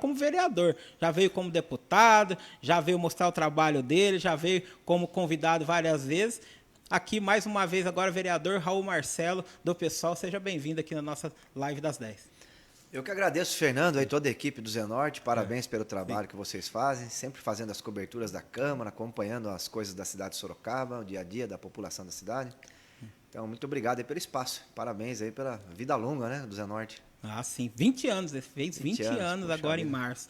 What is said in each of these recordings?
como vereador. Já veio como deputado, já veio mostrar o trabalho dele, já veio como convidado várias vezes. Aqui, mais uma vez, agora, vereador Raul Marcelo, do PSOL. Seja bem-vindo aqui na nossa live das 10. Eu que agradeço, Fernando, e toda a equipe do Zenorte. Parabéns pelo trabalho Sim. que vocês fazem, sempre fazendo as coberturas da Câmara, acompanhando as coisas da cidade de Sorocaba, o dia a dia da população da cidade. Então, muito obrigado aí pelo espaço. Parabéns aí pela vida longa, né, do Zenorte. Ah, sim, 20 anos, ele fez 20 20 anos, anos poxa agora em vida. março.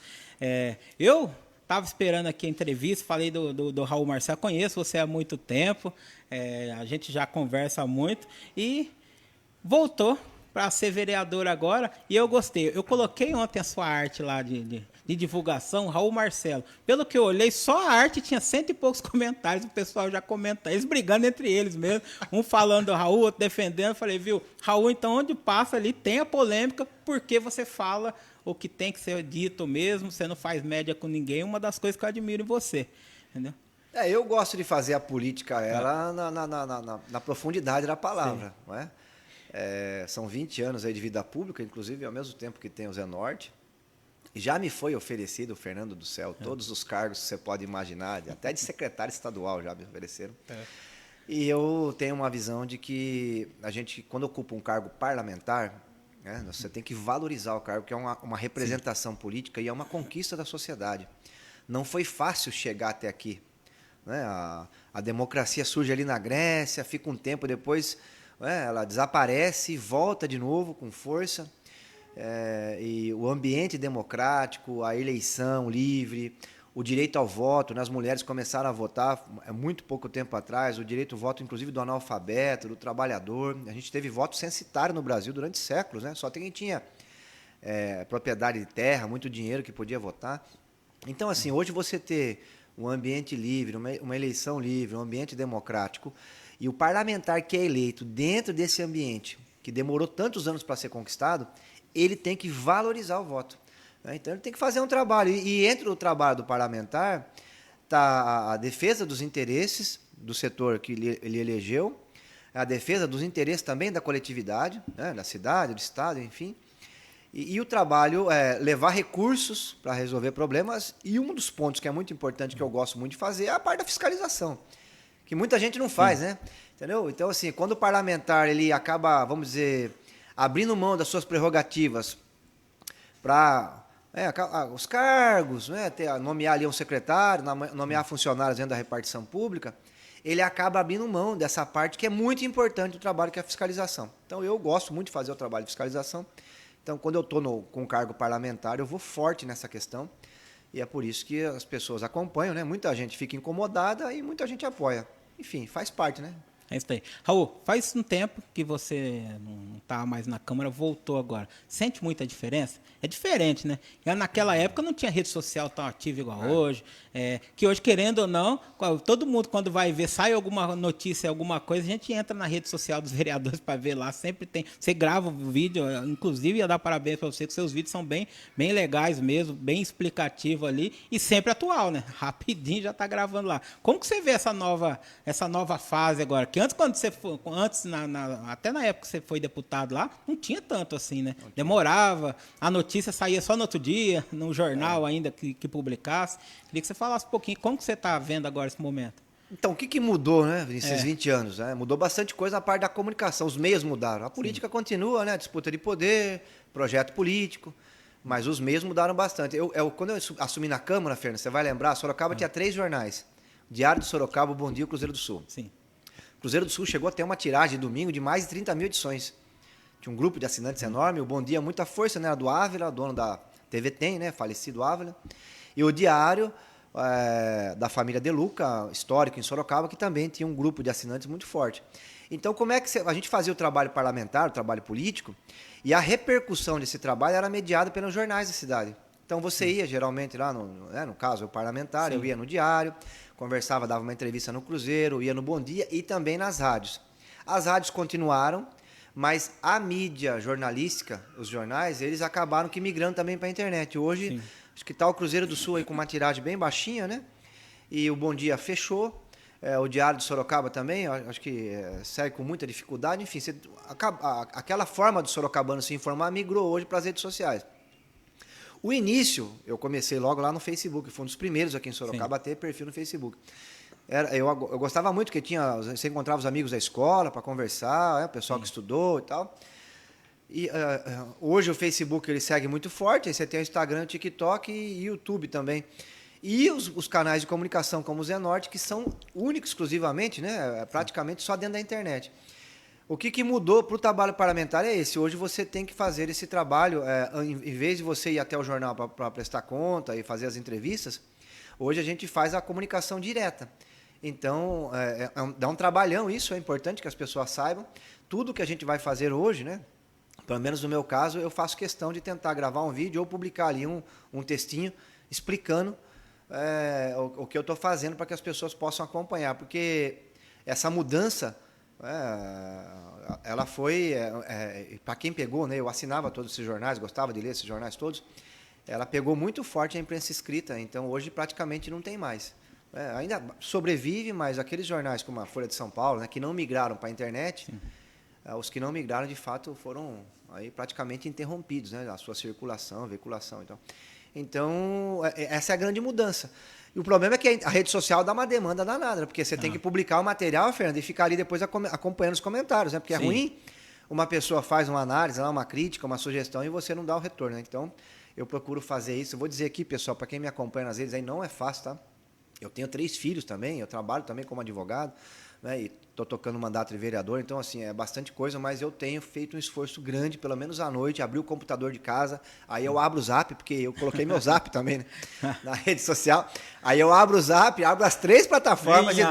Eu estava esperando aqui a entrevista, falei do Raul Marcelo, conheço você há muito tempo, a gente já conversa muito, e voltou para ser vereador agora, e eu gostei. Eu coloquei ontem a sua arte lá de divulgação, Raul Marcelo. Pelo que eu olhei, só a arte tinha 100 e poucos comentários, o pessoal já comenta, eles brigando entre eles mesmo, um falando do Raul, outro defendendo. Eu falei, viu, Raul, então onde passa ali tem a polêmica, porque você fala o que tem que ser dito mesmo, você não faz média com ninguém, uma das coisas que eu admiro em você, entendeu? Eu gosto de fazer a política, Ah, ela na profundidade da sim, palavra, não é? São 20 anos aí de vida pública, inclusive ao mesmo tempo que tem o Zenorte. E já me foi oferecido, Fernando do Céu, todos os cargos que você pode imaginar, até de secretário estadual já me ofereceram. E eu tenho uma visão de que a gente, quando ocupa um cargo parlamentar, né, você tem que valorizar o cargo, que é uma sim, representação política e é uma conquista da sociedade. Não foi fácil chegar até aqui. Né? A democracia surge ali na Grécia, fica um tempo depois, né, ela desaparece e volta de novo com força. E o ambiente democrático, a eleição livre, o direito ao voto, né? As mulheres começaram a votar muito pouco tempo atrás, o direito ao voto, inclusive, do analfabeto, do trabalhador. A gente teve voto censitário no Brasil durante séculos, né? Só tem quem tinha propriedade de terra, muito dinheiro que podia votar. Então, assim, hoje você ter um ambiente livre, uma eleição livre, um ambiente democrático, e o parlamentar que é eleito dentro desse ambiente, que demorou tantos anos para ser conquistado, ele tem que valorizar o voto. Né? Então, ele tem que fazer um trabalho. E entre o trabalho do parlamentar está a defesa dos interesses do setor que ele elegeu, a defesa dos interesses também da coletividade, né? Da cidade, do estado, enfim. E o trabalho é levar recursos para resolver problemas. E um dos pontos que é muito importante, que eu gosto muito de fazer, é a parte da fiscalização, que muita gente não sim, faz, né? Entendeu? Então, assim, quando o parlamentar ele acaba, vamos dizer, abrindo mão das suas prerrogativas para os cargos, né, nomear ali um secretário, nomear funcionários dentro da repartição pública, ele acaba abrindo mão dessa parte que é muito importante do trabalho, que é a fiscalização. Então, eu gosto muito de fazer o trabalho de fiscalização. Então, quando eu estou com cargo parlamentar, eu vou forte nessa questão. E é por isso que as pessoas acompanham, né? Muita gente fica incomodada e muita gente apoia. Enfim, faz parte, né? é isso aí. Raul, faz um tempo que você não está mais na Câmara, voltou agora. Sente muita diferença? É diferente, né? Naquela época não tinha rede social tão ativa igual É. hoje. Que hoje, querendo ou não, todo mundo quando vai ver, sai alguma notícia, alguma coisa, a gente entra na rede social dos vereadores para ver lá. Sempre tem. Você grava o vídeo, inclusive ia dar parabéns para você, que seus vídeos são bem, bem legais mesmo, bem explicativos ali e sempre atual, né? Rapidinho já está gravando lá. Como que você vê essa nova fase agora? Que antes, quando você foi, até na época que você foi deputado lá, não tinha tanto assim, né? Não tinha. Demorava, a notícia saía só no outro dia, no jornal ainda que publicasse. Queria que você falasse um pouquinho como que você está vendo agora esse momento. Então, o que mudou, né, nesses É, 20 anos? Né? Mudou bastante coisa na parte da comunicação. Os meios mudaram. A sim. política continua, né? Disputa de poder, projeto político, mas os meios mudaram bastante. Quando eu assumi na Câmara, Fernando, você vai lembrar, Sorocaba tinha 3 jornais. Diário do Sorocaba, o Bom Dia e o Cruzeiro do Sul. Sim. O Cruzeiro do Sul chegou a ter uma tiragem de domingo de mais de 30 mil edições. Tinha um grupo de assinantes enorme. O Bom Dia, muita força, né? Do Ávila, dono da TV Tem, né? Falecido Ávila. E o Diário da família De Luca, histórico em Sorocaba, que também tinha um grupo de assinantes muito forte. Então, como é que a gente fazia o trabalho parlamentar, o trabalho político, e a repercussão desse trabalho era mediada pelos jornais da cidade. Então, você ia geralmente lá, no caso, o parlamentar, eu Sim. ia no Diário, conversava, dava uma entrevista no Cruzeiro, ia no Bom Dia e também nas rádios. As rádios continuaram, mas a mídia jornalística, os jornais, eles acabaram que migrando também para a internet. Hoje, Sim. acho que está o Cruzeiro do Sul aí com uma tiragem bem baixinha, né? E o Bom Dia fechou. O Diário de Sorocaba também, acho que segue com muita dificuldade. Enfim, aquela forma do sorocabano se informar migrou hoje para as redes sociais. O início, eu comecei logo lá no Facebook, foi um dos primeiros aqui em Sorocaba Sim. a ter perfil no Facebook. Eu gostava muito, porque você encontrava os amigos da escola para conversar, o pessoal que estudou e tal. E hoje o Facebook ele segue muito forte, aí você tem o Instagram, o TikTok e YouTube também. E os canais de comunicação como o Zenorte, que são únicos exclusivamente, né, praticamente só dentro da internet. O que mudou para o trabalho parlamentar é esse. Hoje você tem que fazer esse trabalho, em vez de você ir até o jornal para prestar conta e fazer as entrevistas, hoje a gente faz a comunicação direta. Então, dá um trabalhão isso, é importante que as pessoas saibam. Tudo que a gente vai fazer hoje, né? Pelo menos no meu caso, eu faço questão de tentar gravar um vídeo ou publicar ali um textinho explicando o que eu estou fazendo para que as pessoas possam acompanhar. Porque essa mudança, ela foi, para quem pegou, né, eu assinava todos esses jornais, gostava de ler esses jornais todos, ela pegou muito forte a imprensa escrita, então hoje praticamente não tem mais. Ainda sobrevive, mas aqueles jornais como a Folha de São Paulo, né, que não migraram para a internet, os que não migraram de fato foram aí praticamente interrompidos, né, a sua circulação, veiculação. Então, essa é a grande mudança. E o problema é que a rede social dá uma demanda danada, porque você tem que publicar o material, Fernando, e ficar ali depois acompanhando os comentários, né? Porque é ruim uma pessoa faz uma análise, uma crítica, uma sugestão e você não dá o retorno, né? Então, eu procuro fazer isso. Eu vou dizer aqui, pessoal, para quem me acompanha nas redes, aí não é fácil, tá? Eu tenho 3 filhos também, eu trabalho também como advogado, né? E estou tocando mandato de vereador, então, assim, é bastante coisa, mas eu tenho feito um esforço grande, pelo menos à noite, abrir o computador de casa, aí eu abro o Zap, porque eu coloquei meu Zap também, né? Na rede social, aí eu abro o Zap, abro as 3 plataformas e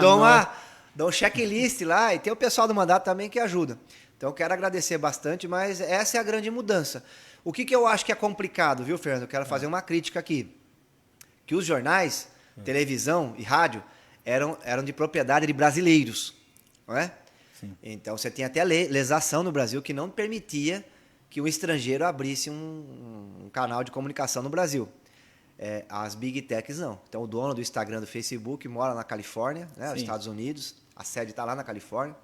dou um checklist lá, e tem o pessoal do mandato também que ajuda. Então, eu quero agradecer bastante, mas essa é a grande mudança. O que eu acho que é complicado, viu, Fernando? Eu quero fazer uma crítica aqui. Que os jornais, televisão e rádio eram de propriedade de brasileiros, não é? Sim. Então, você tem até legislação no Brasil que não permitia que um estrangeiro abrisse um canal de comunicação no Brasil. As Big Techs não. Então, o dono do Instagram, do Facebook, mora na Califórnia, né, nos Estados Unidos. A sede está lá na Califórnia.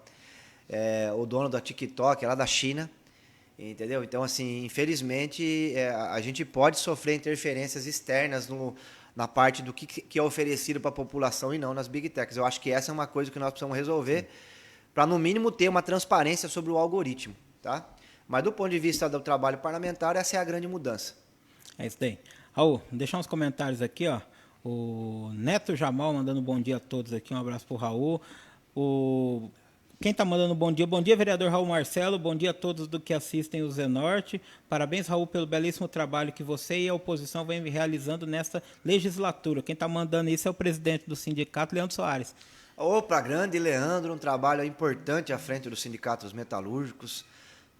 O dono da TikTok é lá da China. Entendeu? Então, assim, infelizmente, a gente pode sofrer interferências externas na parte do que é oferecido para a população e não nas Big Techs. Eu acho que essa é uma coisa que nós precisamos resolver para, no mínimo, ter uma transparência sobre o algoritmo. Tá? Mas, do ponto de vista do trabalho parlamentar, essa é a grande mudança. É isso daí. Raul, vou deixar uns comentários aqui, ó. O Neto Jamal mandando bom dia a todos aqui, um abraço pro Raul. Quem está mandando bom dia, vereador Raul Marcelo, bom dia a todos do que assistem o Zenorte. Parabéns, Raul, pelo belíssimo trabalho que você e a oposição vem realizando nesta legislatura. Quem está mandando isso é o presidente do sindicato, Leandro Soares. Opa, grande Leandro, um trabalho importante à frente dos sindicatos metalúrgicos,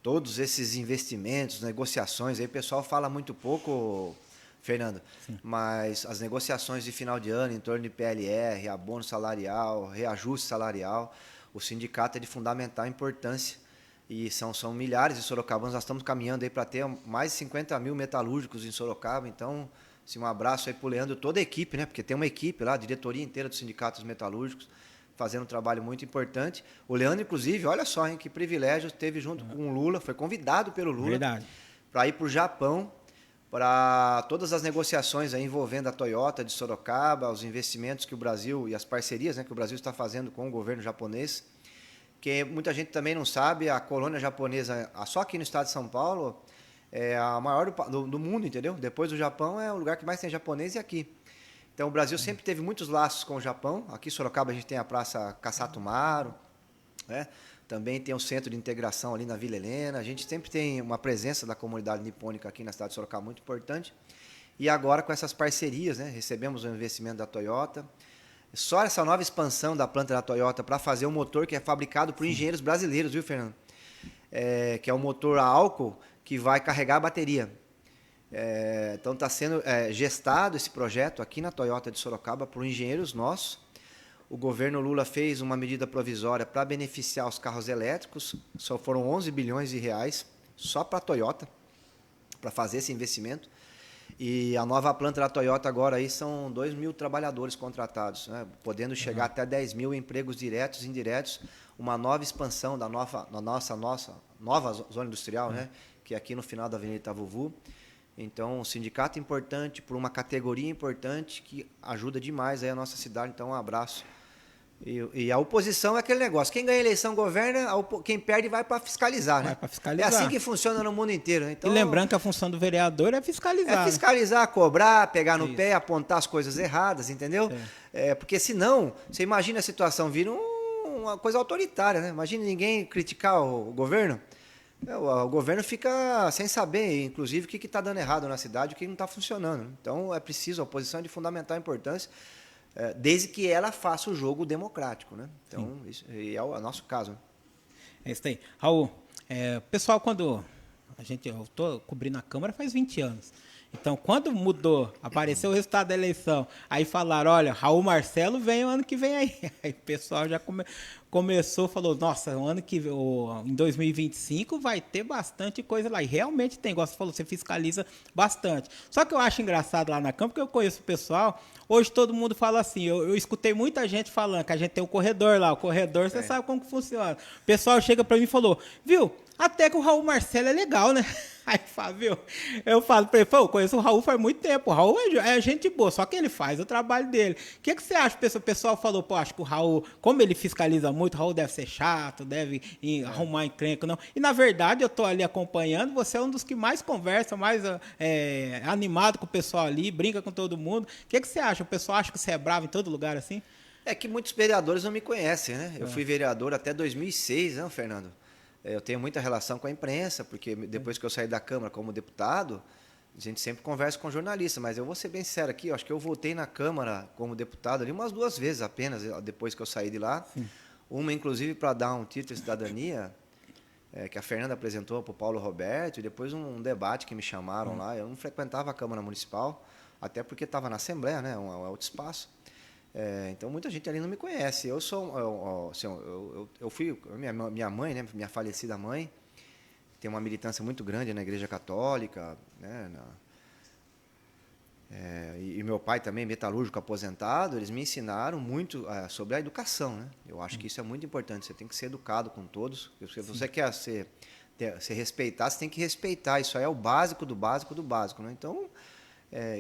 todos esses investimentos, negociações, aí o pessoal fala muito pouco, Fernando, mas as negociações de final de ano em torno de PLR, abono salarial, reajuste salarial, o sindicato é de fundamental importância e são milhares de sorocabanos, nós estamos caminhando aí para ter mais de 50 mil metalúrgicos em Sorocaba, então um abraço aí para o Leandro, toda a equipe, né? Porque tem uma equipe lá, a diretoria inteira dos sindicatos metalúrgicos, fazendo um trabalho muito importante. O Leandro, inclusive, olha só, hein, que privilégio, teve junto com o Lula, foi convidado pelo Lula para ir para o Japão, para todas as negociações aí envolvendo a Toyota de Sorocaba, os investimentos que o Brasil e as parcerias, né, que o Brasil está fazendo com o governo japonês, que muita gente também não sabe, a colônia japonesa, só aqui no estado de São Paulo, é a maior do mundo, entendeu? Depois do Japão é o lugar que mais tem japonês e aqui. Então o Brasil sempre teve muitos laços com o Japão. Aqui em Sorocaba a gente tem a Praça Caçatumaro, né? Também tem o Centro de Integração ali na Vila Helena. A gente sempre tem uma presença da comunidade nipônica aqui na cidade de Sorocaba muito importante. E agora com essas parcerias, né? Recebemos o investimento da Toyota. Só essa nova expansão da planta da Toyota para fazer um motor que é fabricado por engenheiros brasileiros, viu, Fernando? Que é o motor a álcool que vai carregar a bateria. Então está sendo gestado esse projeto aqui na Toyota de Sorocaba por engenheiros nossos. O governo Lula fez uma medida provisória para beneficiar os carros elétricos, só foram 11 bilhões de reais só para a Toyota, para fazer esse investimento. E a nova planta da Toyota agora aí são 2 mil trabalhadores contratados, né, podendo chegar até 10 mil empregos diretos e indiretos, uma nova expansão da nossa nova zona industrial, né, que é aqui no final da Avenida Itavuvu. Então, um sindicato importante, por uma categoria importante que ajuda demais aí a nossa cidade. Então, um abraço. E a oposição é aquele negócio. Quem ganha a eleição governa, quem perde vai para fiscalizar, Vai né? para É fiscalizar. assim que funciona no mundo inteiro, né? E Então, lembrando que a função do vereador é fiscalizar. é né? fiscalizar, cobrar, pegar no Isso. pé, apontar as coisas erradas, entendeu? Porque senão, você imagina a situação vira uma coisa autoritária, né? Imagina ninguém criticar o governo. O governo fica sem saber, inclusive, o que está dando errado na cidade, o que não está funcionando. Então, é preciso, a oposição é de fundamental importância, desde que ela faça o jogo democrático, né? Então, isso, e é o nosso caso. É isso aí. Raul, pessoal, quando eu estou cobrindo a Câmara faz 20 anos. Então, quando mudou, apareceu o resultado da eleição, aí falaram, olha, Raul Marcelo vem o ano que vem aí. Aí o pessoal já começou, falou, nossa, o ano que vem, em 2025 vai ter bastante coisa lá. E realmente tem, igual você falou, você fiscaliza bastante. Só que eu acho engraçado lá na Câmara, porque eu conheço o pessoal, hoje todo mundo fala assim, eu escutei muita gente falando que a gente tem um corredor lá, o corredor, você sabe como que funciona. O pessoal chega para mim e falou, viu, até que o Raul Marcelo é legal, né? Aí, Fábio, eu falo pra ele, eu conheço o Raul faz muito tempo, o Raul é gente boa, só que ele faz o trabalho dele. O que você acha? O pessoal falou, pô, acho que o Raul, como ele fiscaliza muito, o Raul deve ser chato, deve arrumar encrenca, não. E, na verdade, eu tô ali acompanhando, você é um dos que mais conversa, mais animado com o pessoal ali, brinca com todo mundo. O que você acha? O pessoal acha que você é bravo em todo lugar assim? É que muitos vereadores não me conhecem, né? Eu fui vereador até 2006, né, Fernando? Eu tenho muita relação com a imprensa, porque depois que eu saí da Câmara como deputado, a gente sempre conversa com jornalistas, mas eu vou ser bem sincero aqui, eu acho que eu voltei na Câmara como deputado ali umas 2 vezes apenas, depois que eu saí de lá. Sim. Uma, inclusive, para dar um título de cidadania, que a Fernanda apresentou para o Paulo Roberto, e depois um debate que me chamaram lá. Eu não frequentava a Câmara Municipal, até porque estava na Assembleia, né, um outro espaço. Então muita gente ali não me conhece. Eu sou, eu fui minha mãe, né, minha falecida mãe, tem uma militância muito grande na Igreja Católica, né, e meu pai também, metalúrgico aposentado, eles me ensinaram muito sobre a educação, né? Eu acho que isso é muito importante. Você tem que ser educado com todos. Se você quer ser respeitar, você tem que respeitar. Isso aí é o básico do básico do básico, né? Então,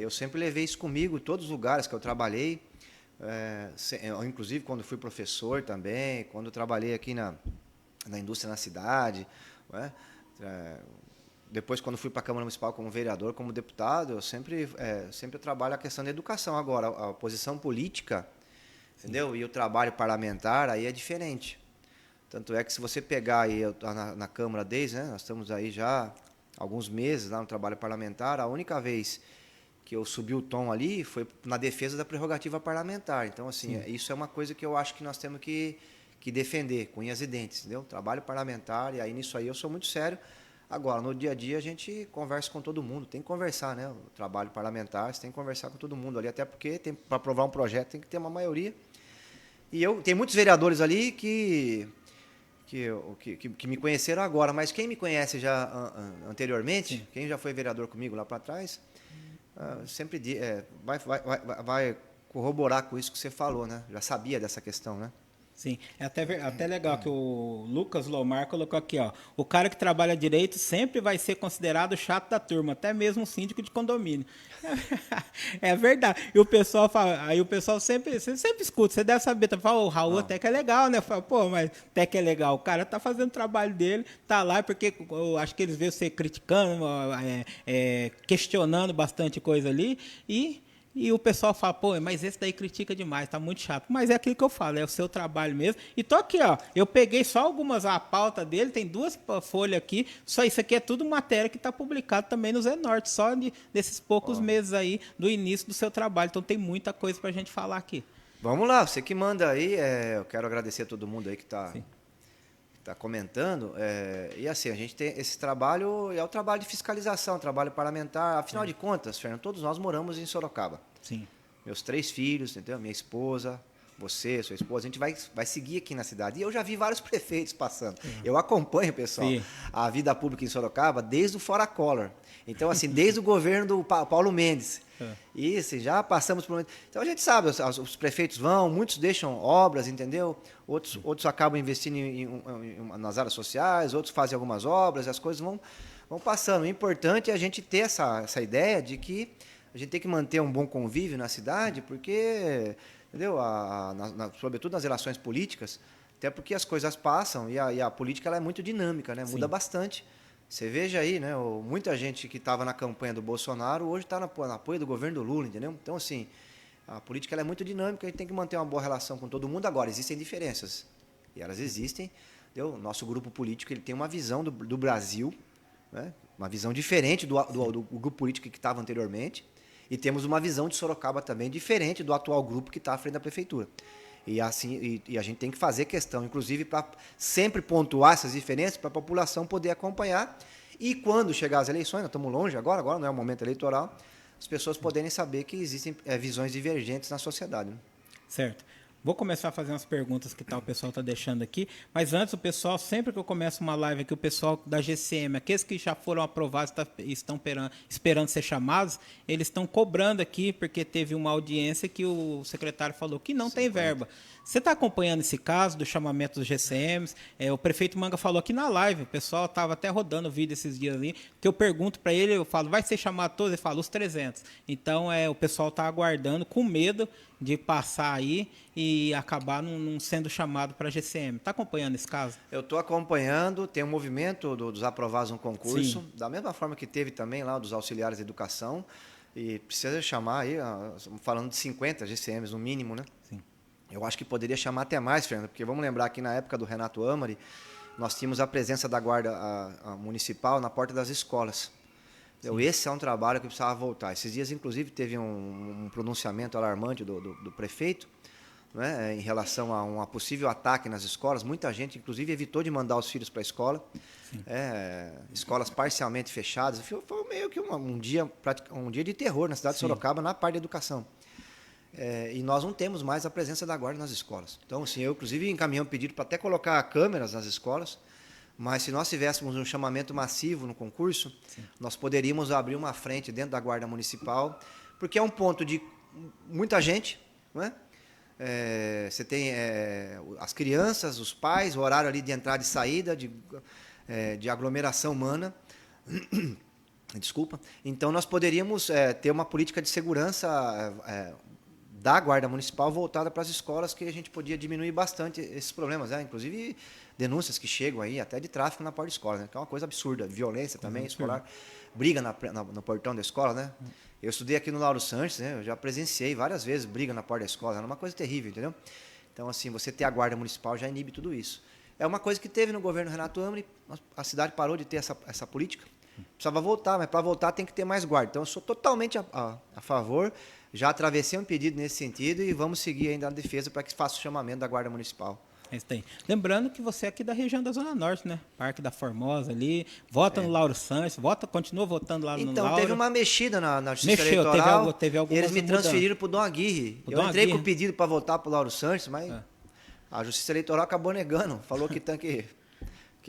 eu sempre levei isso comigo em todos os lugares que eu trabalhei. Inclusive quando fui professor também, quando trabalhei aqui na indústria na cidade, né? Depois quando fui para a Câmara Municipal como vereador, como deputado, eu sempre trabalho a questão da educação. Agora, a posição política, entendeu? E o trabalho parlamentar aí é diferente. Tanto é que se você pegar aí na Câmara né? Nós estamos aí já alguns meses lá no trabalho parlamentar, a única vez que eu subi o tom ali foi na defesa da prerrogativa parlamentar. Então, assim, isso é uma coisa que eu acho que nós temos que defender, com unhas e dentes, entendeu? Trabalho parlamentar, e aí nisso aí eu sou muito sério. Agora, no dia a dia, a gente conversa com todo mundo, tem que conversar, né? O trabalho parlamentar, você tem que conversar com todo mundo ali, até porque para aprovar um projeto tem que ter uma maioria. E tem muitos vereadores ali que me conheceram agora, mas quem me conhece já anteriormente, quem já foi vereador comigo lá para trás, sempre vai corroborar com isso que você falou, né? Já sabia dessa questão, né? Sim, é até legal que o Lucas Lomar colocou aqui, ó. O cara que trabalha direito sempre vai ser considerado chato da turma, até mesmo um síndico de condomínio. É verdade. E o pessoal fala, aí o pessoal sempre escuta, você deve saber, fala, o Raul até que é legal, né? Fala, pô, mas até que é legal. O cara tá fazendo o trabalho dele, tá lá, porque eu acho que eles veem você criticando, questionando bastante coisa ali, e o pessoal fala, pô, mas esse daí critica demais, tá muito chato. Mas é aquilo que eu falo, é o seu trabalho mesmo. E tô aqui, ó, eu peguei só a pauta dele, tem 2 folhas aqui, só isso aqui é tudo matéria que está publicado também no Zenorte, só desses poucos meses aí do início do seu trabalho. Então tem muita coisa pra gente falar aqui. Vamos lá, você que manda aí, eu quero agradecer a todo mundo aí que está comentando, e assim, a gente tem esse trabalho, é o trabalho de fiscalização, trabalho parlamentar, afinal de contas, Fernando, todos nós moramos em Sorocaba. Sim. Meus 3 filhos, entendeu? Minha esposa, você, sua esposa, a gente vai seguir aqui na cidade. E eu já vi vários prefeitos passando. Eu acompanho, pessoal, a vida pública em Sorocaba desde o Fora Collor. Então, assim, desde o governo do Paulo Mendes. E assim, já passamos por... Então, a gente sabe, os prefeitos vão, muitos deixam obras, entendeu? Outros acabam investindo nas áreas sociais, outros fazem algumas obras, as coisas vão passando. O importante é a gente ter essa ideia de que a gente tem que manter um bom convívio na cidade, porque, entendeu? Sobretudo nas relações políticas, até porque as coisas passam e a política ela é muito dinâmica, né? Muda bastante. Você veja aí, né? Muita gente que estava na campanha do Bolsonaro hoje está no apoio do governo do Lula, entendeu? Então, assim, a política ela é muito dinâmica, a gente tem que manter uma boa relação com todo mundo. Agora, existem diferenças, e elas existem. Entendeu? Nosso grupo político ele tem uma visão do Brasil, né? Uma visão diferente do grupo político que estava anteriormente, e temos uma visão de Sorocaba também diferente do atual grupo que está à frente da prefeitura. E assim a gente tem que fazer questão, inclusive, para sempre pontuar essas diferenças, para a população poder acompanhar. E quando chegar as eleições, nós estamos longe agora não é o momento eleitoral, as pessoas poderem saber que existem visões divergentes na sociedade. Né? Certo. Vou começar a fazer umas perguntas que o pessoal está deixando aqui, mas antes o pessoal, sempre que eu começo uma live aqui, o pessoal da GCM, aqueles que já foram aprovados estão esperando ser chamados, eles estão cobrando aqui, porque teve uma audiência que o secretário falou que não tem verba. Você está acompanhando esse caso do chamamento dos GCMs? O prefeito Manga falou aqui na live, o pessoal estava até rodando o vídeo esses dias ali, que eu pergunto para ele, eu falo, vai ser chamado todos? Ele fala, os 300. Então, o pessoal está aguardando, com medo de passar aí e acabar não sendo chamado para a GCM. Está acompanhando esse caso? Eu estou acompanhando, tem um movimento dos aprovados no concurso, da mesma forma que teve também lá dos auxiliares de educação, e precisa chamar aí, falando de 50 GCMs no mínimo, né? Sim. Eu acho que poderia chamar até mais, Fernando, porque vamos lembrar que na época do Renato Amari, nós tínhamos a presença da guarda municipal na porta das escolas. Então, esse é um trabalho que precisava voltar. Esses dias, inclusive, teve um pronunciamento alarmante do prefeito, né, em relação a um possível ataque nas escolas. Muita gente, inclusive, evitou de mandar os filhos para a escola. Escolas parcialmente fechadas. Foi meio que um dia de terror na cidade de Sorocaba, na parte da educação. E nós não temos mais a presença da guarda nas escolas. Então, assim, eu, inclusive, encaminhei um pedido para até colocar câmeras nas escolas, mas se nós tivéssemos um chamamento massivo no concurso, nós poderíamos abrir uma frente dentro da Guarda Municipal, porque é um ponto de muita gente, não é? Você tem as crianças, os pais, o horário ali de entrada e saída, de aglomeração humana. Desculpa. Então, nós poderíamos ter uma política de segurança da Guarda Municipal voltada para as escolas, que a gente podia diminuir bastante esses problemas, inclusive denúncias que chegam aí até de tráfico na porta da escola, né? Que é uma coisa absurda, violência também escolar, briga no portão da escola, né? Eu estudei aqui no Lauro Sanches, né? Eu já presenciei várias vezes briga na porta da escola, era uma coisa terrível, entendeu? Então, assim, você ter a Guarda Municipal já inibe tudo isso. É uma coisa que teve no governo Renato Amari, a cidade parou de ter essa política, precisava voltar, mas para voltar tem que ter mais guarda. Então, eu sou totalmente a favor. Já atravessei um pedido nesse sentido e vamos seguir ainda na defesa para que faça o chamamento da Guarda Municipal. Lembrando que você é aqui da região da Zona Norte, né? Parque da Formosa ali, vota no Lauro Sanches, continua votando lá no Lauro. Então, teve uma mexida na Justiça Eleitoral. Teve algumas eles me transferiram para o Dom Aguirre. Eu entrei com o pedido para votar para o Lauro Sanches, mas a Justiça Eleitoral acabou negando. Falou que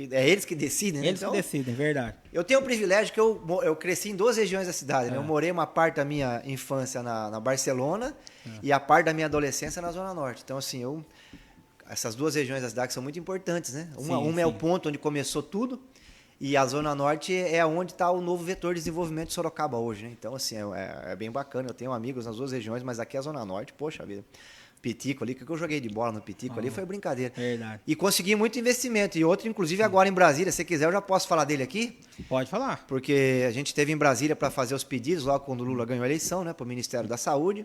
é eles que decidem, né? Eles que decidem, verdade. Eu tenho o privilégio que eu cresci em 2 regiões da cidade. Né? Eu morei uma parte da minha infância na Barcelona e a parte da minha adolescência na Zona Norte. Então, assim, essas 2 regiões da cidade são muito importantes, né? Uma é o ponto onde começou tudo e a Zona Norte é onde está o novo vetor de desenvolvimento de Sorocaba hoje, né? Então, assim, é bem bacana. Eu tenho amigos nas 2 regiões, mas aqui é a Zona Norte, poxa vida. Pitico ali, que eu joguei de bola no Pitico ali, foi brincadeira. Verdade. E consegui muito investimento. E outro, inclusive, agora em Brasília, se quiser, eu já posso falar dele aqui. Pode falar. Porque a gente esteve em Brasília para fazer os pedidos, logo quando o Lula ganhou a eleição, né, para o Ministério da Saúde.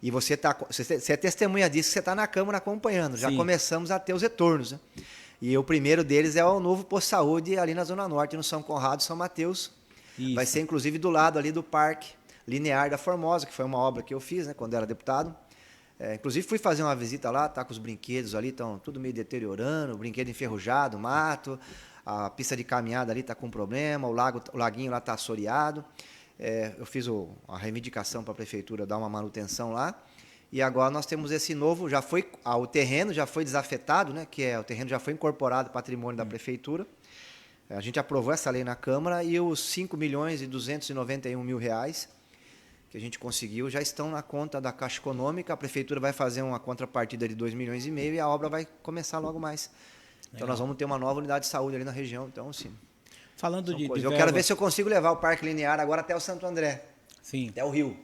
E você é testemunha disso, você está na Câmara acompanhando. Já começamos a ter os retornos. Né? E o primeiro deles é o novo posto de saúde ali na Zona Norte, no São Conrado, São Mateus. Isso. Vai ser, inclusive, do lado ali do Parque Linear da Formosa, que foi uma obra que eu fiz, né, quando era deputado. Inclusive fui fazer uma visita lá, tá com os brinquedos ali, estão tudo meio deteriorando, brinquedo enferrujado, mato, a pista de caminhada ali está com problema, o laguinho lá está assoreado. Eu fiz a reivindicação para a prefeitura dar uma manutenção lá. E agora nós temos esse novo, o terreno já foi desafetado, né, o terreno já foi incorporado ao patrimônio da prefeitura. A gente aprovou essa lei na Câmara e os R$5.291.000 que a gente conseguiu já estão na conta da Caixa Econômica. A prefeitura vai fazer uma contrapartida de R$2,5 milhões e a obra vai começar logo mais. Então nós vamos ter uma nova unidade de saúde ali na região. Então, sim. Falando de Eu verba, quero ver se eu consigo levar o Parque Linear agora até o Santo André, sim. até o Rio,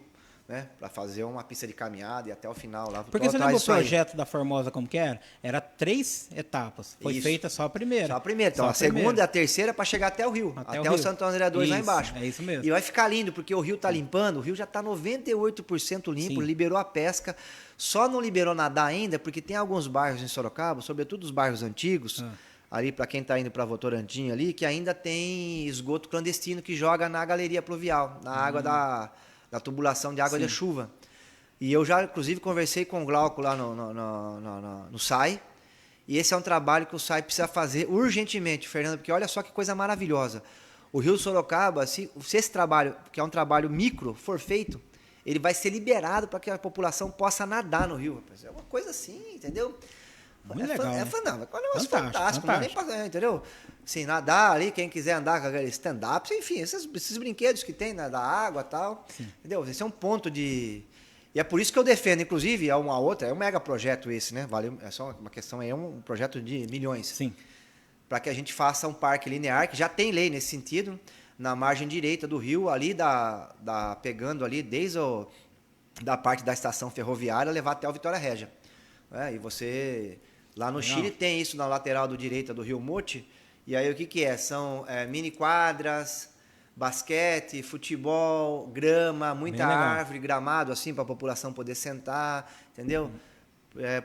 né? Para fazer uma pista de caminhada e até o final lá. Porque você lembra o projeto da Formosa como que era? Era 3 etapas. Foi feita só a primeira. Só a primeira. Então, só a segunda e a terceira para chegar até o Rio. Até o Santo André 2 lá embaixo. É isso mesmo. E vai ficar lindo, porque o Rio tá limpando. O Rio já tá 98% limpo, Sim. liberou a pesca. Só não liberou nadar ainda, porque tem alguns bairros em Sorocaba, sobretudo os bairros antigos, ali para quem tá indo para Votorantim ali, que ainda tem esgoto clandestino que joga na galeria pluvial, na água da tubulação de água de chuva. E eu já, inclusive, conversei com o Glauco lá no SAI, e esse é um trabalho que o SAI precisa fazer urgentemente, Fernando, porque olha só que coisa maravilhosa. O Rio Sorocaba, se esse trabalho, que é um trabalho micro, for feito, ele vai ser liberado para que a população possa nadar no rio. É uma coisa assim, entendeu? Muito legal, né? É um negócio fantástico. Não é nem pra, entendeu? Assim, nadar ali, quem quiser andar com aquele stand-up, enfim, esses brinquedos que tem, né, da água e tal. Sim. Entendeu? Esse é um ponto de... E é por isso que eu defendo, inclusive, é uma outra, é um mega projeto esse, né? Vale, é só uma questão, é um projeto de milhões. Sim. Para que a gente faça um parque linear, que já tem lei nesse sentido, na margem direita do rio, ali pegando ali desde da parte da estação ferroviária, levar até o Vitória Régia. E você, lá no Chile, tem isso na lateral do direita do rio Mote, e aí o que é? São mini quadras, basquete, futebol, grama, muita árvore, gramado, assim, para a população poder sentar, entendeu?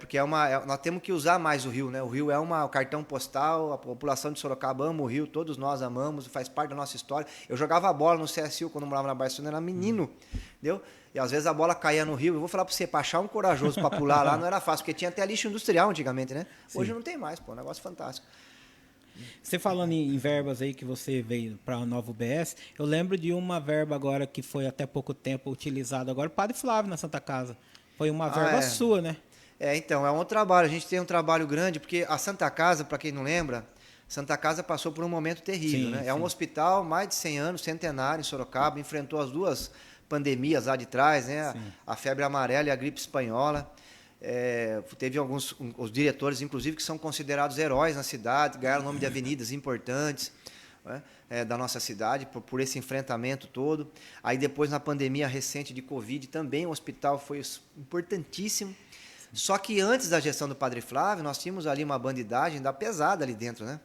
Porque nós temos que usar mais o rio, né? O rio é o cartão postal, a população de Sorocaba ama o rio, todos nós amamos, faz parte da nossa história. Eu jogava bola no CSU quando eu morava na Barcelona, era menino, entendeu? E às vezes a bola caía no rio. Eu vou falar para você, para achar um corajoso para pular lá não era fácil, porque tinha até lixo industrial antigamente, né? Hoje não tem mais, pô, um negócio fantástico. Você falando em verbas aí que você veio para a nova UBS, eu lembro de uma verba agora que foi até pouco tempo utilizada agora, o Padre Flávio na Santa Casa. Foi uma verba sua, né? Então, é um trabalho, a gente tem um trabalho grande, porque a Santa Casa, para quem não lembra, Santa Casa passou por um momento terrível, né? É um hospital, mais de 100 anos, centenário em Sorocaba, enfrentou as duas pandemias lá de trás, né? A febre amarela e a gripe espanhola. Teve os diretores, inclusive, que são considerados heróis na cidade, ganharam o nome de avenidas importantes, né, da nossa cidade, por esse enfrentamento todo. Aí depois, na pandemia recente de Covid, também o hospital foi importantíssimo. Só que antes da gestão do Padre Flávio, nós tínhamos ali uma bandidagem da pesada ali dentro, né?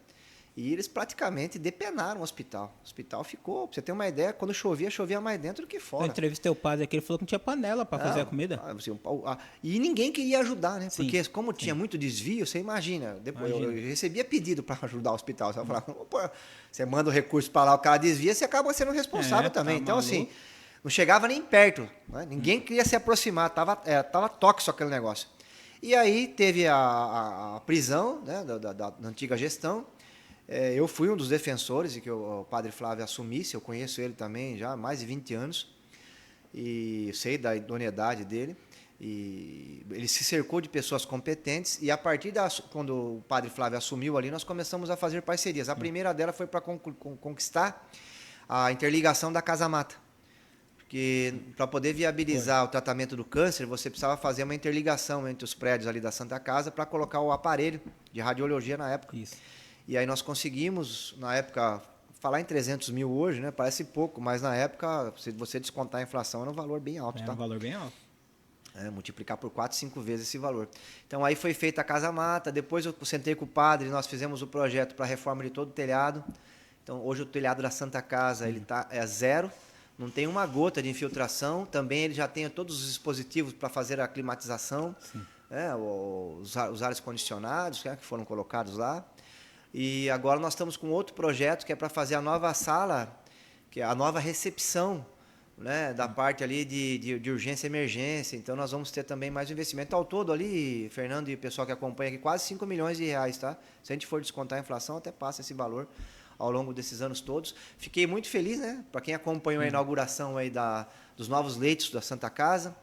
E eles praticamente depenaram o hospital. O hospital ficou, pra você ter uma ideia, quando chovia mais dentro do que fora. Eu entrevistei o padre aqui, ele falou que não tinha panela para fazer a comida. E ninguém queria ajudar, né? Porque como tinha muito desvio, você imagina. Depois eu recebia pedido para ajudar o hospital. Você vai falar, você manda o recurso para lá, o cara desvia, você acaba sendo responsável também. Então, assim, não chegava nem perto. Né? Ninguém queria se aproximar, tava tóxico aquele negócio. E aí teve a prisão, né, da antiga gestão. Eu fui um dos defensores de que o Padre Flávio assumisse, eu conheço ele também já há mais de 20 anos, e sei da idoneidade dele, e ele se cercou de pessoas competentes, e a partir quando o Padre Flávio assumiu ali, nós começamos a fazer parcerias. A primeira dela foi para conquistar a interligação da Casa Mata, porque para poder viabilizar o tratamento do câncer, você precisava fazer uma interligação entre os prédios ali da Santa Casa para colocar o aparelho de radiologia na época. Isso. E aí nós conseguimos, na época, falar em 300 mil hoje, né? Parece pouco, mas na época, se você descontar a inflação, era um valor bem alto. Um valor bem alto. Multiplicar por 4, 5 vezes esse valor. Então aí foi feita a Casa Mata, depois eu sentei com o padre, nós fizemos o projeto para a reforma de todo o telhado. Então hoje o telhado da Santa Casa ele é zero, não tem uma gota de infiltração, também ele já tem todos os dispositivos para fazer a climatização, os ares condicionados que foram colocados lá. E agora nós estamos com outro projeto que é para fazer a nova sala, que é a nova recepção, né, da parte ali de urgência e emergência. Então nós vamos ter também mais investimento. Ao todo ali, Fernando e o pessoal que acompanha aqui, quase 5 milhões de reais, tá? Se a gente for descontar a inflação, até passa esse valor ao longo desses anos todos. Fiquei muito feliz, né? Para quem acompanhou a inauguração aí dos novos leitos da Santa Casa.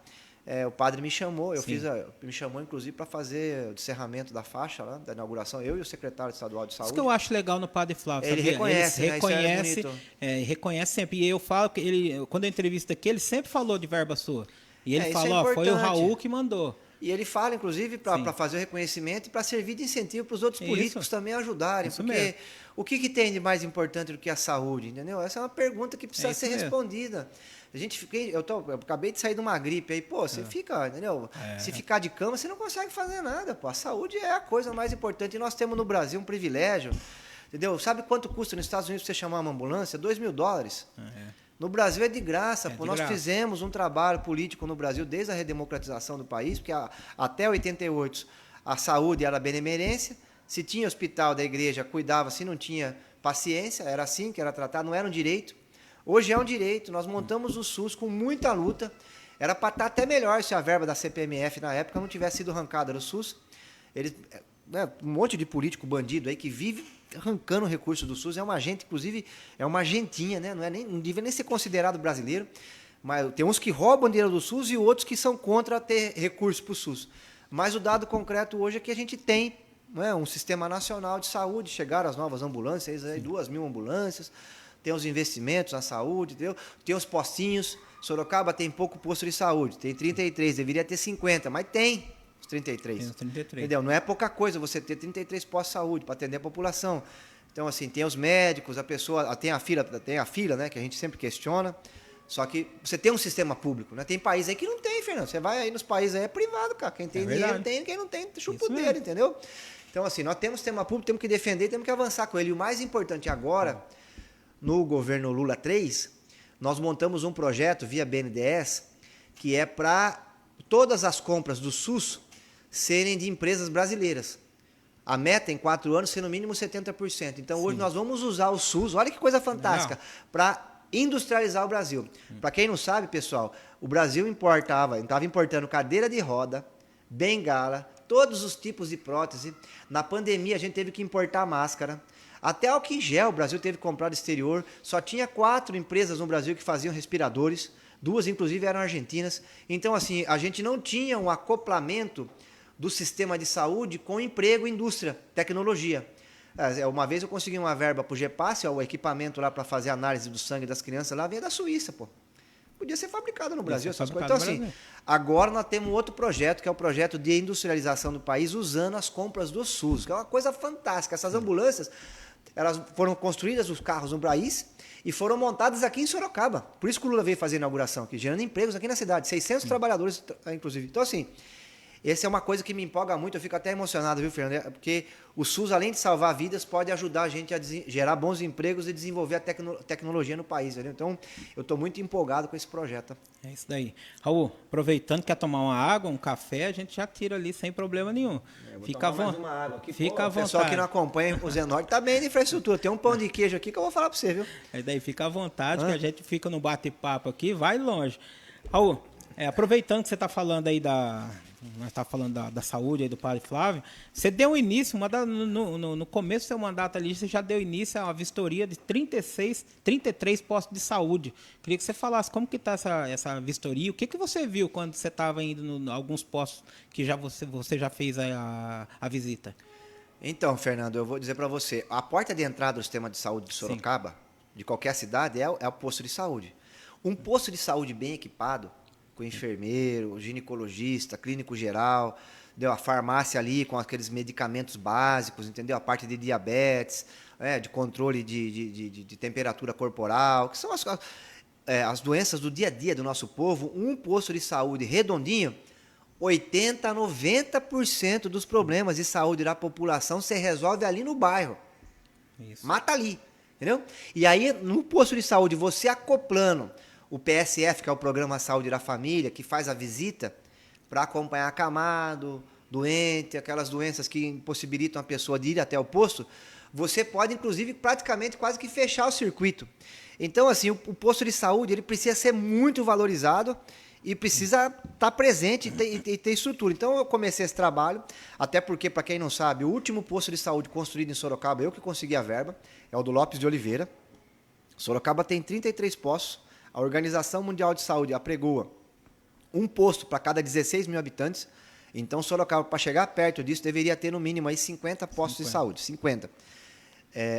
O padre me chamou, me chamou inclusive para fazer o descerramento da faixa lá, da inauguração, eu e o secretário estadual de saúde. Isso que eu acho legal no Padre Flávio, ele reconhece, reconhece sempre. E eu falo que quando eu entrevisto aqui, ele sempre falou de verba sua. E ele falou, foi o Raul que mandou. E ele fala, inclusive, para fazer o reconhecimento e para servir de incentivo para os outros políticos também ajudarem. Isso porque mesmo. o que tem de mais importante do que a saúde, entendeu? Essa é uma pergunta que precisa ser respondida. Eu acabei de sair de uma gripe aí, pô, você fica, entendeu? Se ficar de cama, você não consegue fazer nada, pô. A saúde é a coisa mais importante. E nós temos no Brasil um privilégio, entendeu? Sabe quanto custa nos Estados Unidos você chamar uma ambulância? $2.000. No Brasil é de graça, pô. Nós fizemos um trabalho político no Brasil desde a redemocratização do país, porque até 88 a saúde era benemerência, se tinha hospital da igreja, cuidava, se não tinha paciência, era assim que era tratado, não era um direito. Hoje é um direito, nós montamos o SUS com muita luta, era para estar até melhor se a verba da CPMF na época não tivesse sido arrancada do SUS. Eles, um monte de político bandido aí que vive arrancando recursos do SUS, é uma gente, inclusive, é uma agentinha, né? Não devia nem ser considerado brasileiro, mas tem uns que roubam dinheiro do SUS e outros que são contra ter recursos para o SUS. Mas o dado concreto hoje é que a gente tem, né, um sistema nacional de saúde, chegaram as novas ambulâncias, aí 2.000 ambulâncias, tem os investimentos na saúde, entendeu? Tem os postinhos, Sorocaba tem pouco posto de saúde, tem 33, deveria ter 50, mas tem 33. Tem os 33. Entendeu? Não é pouca coisa você ter 33 postos de saúde para atender a população. Então, assim, tem os médicos, a pessoa tem a fila, né, que a gente sempre questiona. Só que você tem um sistema público, né? Tem país aí que não tem, Fernando. Você vai aí nos países aí, é privado, cara. Quem tem dinheiro tem, quem não tem, chupa o dedo, entendeu? Então, assim, nós temos sistema público, temos que defender, temos que avançar com ele. E o mais importante agora, no governo Lula 3, nós montamos um projeto via BNDES que é para todas as compras do SUS serem de empresas brasileiras. A meta em 4 anos ser no mínimo 70%. Então, hoje nós vamos usar o SUS, olha que coisa fantástica, para industrializar o Brasil. Para quem não sabe, pessoal, o Brasil estava importando cadeira de roda, bengala, todos os tipos de prótese. Na pandemia, a gente teve que importar máscara. Até álcool em gel o Brasil teve que comprar do exterior. Só tinha 4 empresas no Brasil que faziam respiradores. 2, inclusive, eram argentinas. Então, assim, a gente não tinha um acoplamento do sistema de saúde com emprego, indústria, tecnologia. Uma vez eu consegui uma verba para o GEPASS, o equipamento lá para fazer análise do sangue das crianças lá, veio da Suíça, pô. Podia ser fabricado no Brasil, essas coisas. Então, assim, agora nós temos outro projeto, que é o projeto de industrialização do país, usando as compras do SUS, que é uma coisa fantástica. Essas ambulâncias, elas foram construídas, os carros no país, e foram montadas aqui em Sorocaba. Por isso que o Lula veio fazer a inauguração aqui, gerando empregos aqui na cidade, 600 trabalhadores, inclusive. Então, assim, essa é uma coisa que me empolga muito, eu fico até emocionado, viu, Fernando? Porque o SUS, além de salvar vidas, pode ajudar a gente a gerar bons empregos e desenvolver a tecnologia no país, entendeu? Então, eu estou muito empolgado com esse projeto. É isso daí. Raul, aproveitando, quer tomar uma água, um café, a gente já tira ali sem problema nenhum. Fica à vontade. Fica à vontade. O pessoal que não acompanha o Zenorte está bem de infraestrutura. Tem um pão de queijo aqui que eu vou falar para você, viu? É daí, fica à vontade, que a gente fica no bate-papo aqui, vai longe. Raul, aproveitando que você está falando aí nós estamos falando da saúde aí do padre Flávio, você deu início, no começo do seu mandato ali, você já deu início a uma vistoria de 33 postos de saúde. Queria que você falasse como que está essa vistoria, o que você viu quando você estava indo em alguns postos que você já fez a visita? Então, Fernando, eu vou dizer para você, a porta de entrada do sistema de saúde de Sorocaba, de qualquer cidade, é o posto de saúde. Um posto de saúde bem equipado, com enfermeiro, ginecologista, clínico geral, deu a farmácia ali com aqueles medicamentos básicos, entendeu? A parte de diabetes, de controle de temperatura corporal, que são as doenças do dia a dia do nosso povo. Um posto de saúde redondinho, 80% a 90% dos problemas de saúde da população se resolve ali no bairro. Isso. Mata ali, entendeu? E aí, no posto de saúde, você acoplando o PSF, que é o Programa Saúde da Família, que faz a visita para acompanhar acamado, doente, aquelas doenças que impossibilitam a pessoa de ir até o posto, você pode, inclusive, praticamente quase que fechar o circuito. Então, assim, o posto de saúde ele precisa ser muito valorizado e precisa estar presente e ter estrutura. Então, eu comecei esse trabalho, até porque, para quem não sabe, o último posto de saúde construído em Sorocaba, eu que consegui a verba, é o do Lopes de Oliveira. Sorocaba tem 33 postos. A Organização Mundial de Saúde apregoa um posto para cada 16 mil habitantes. Então, Sorocaba, para chegar perto disso, deveria ter no mínimo aí 50 postos de saúde. 50.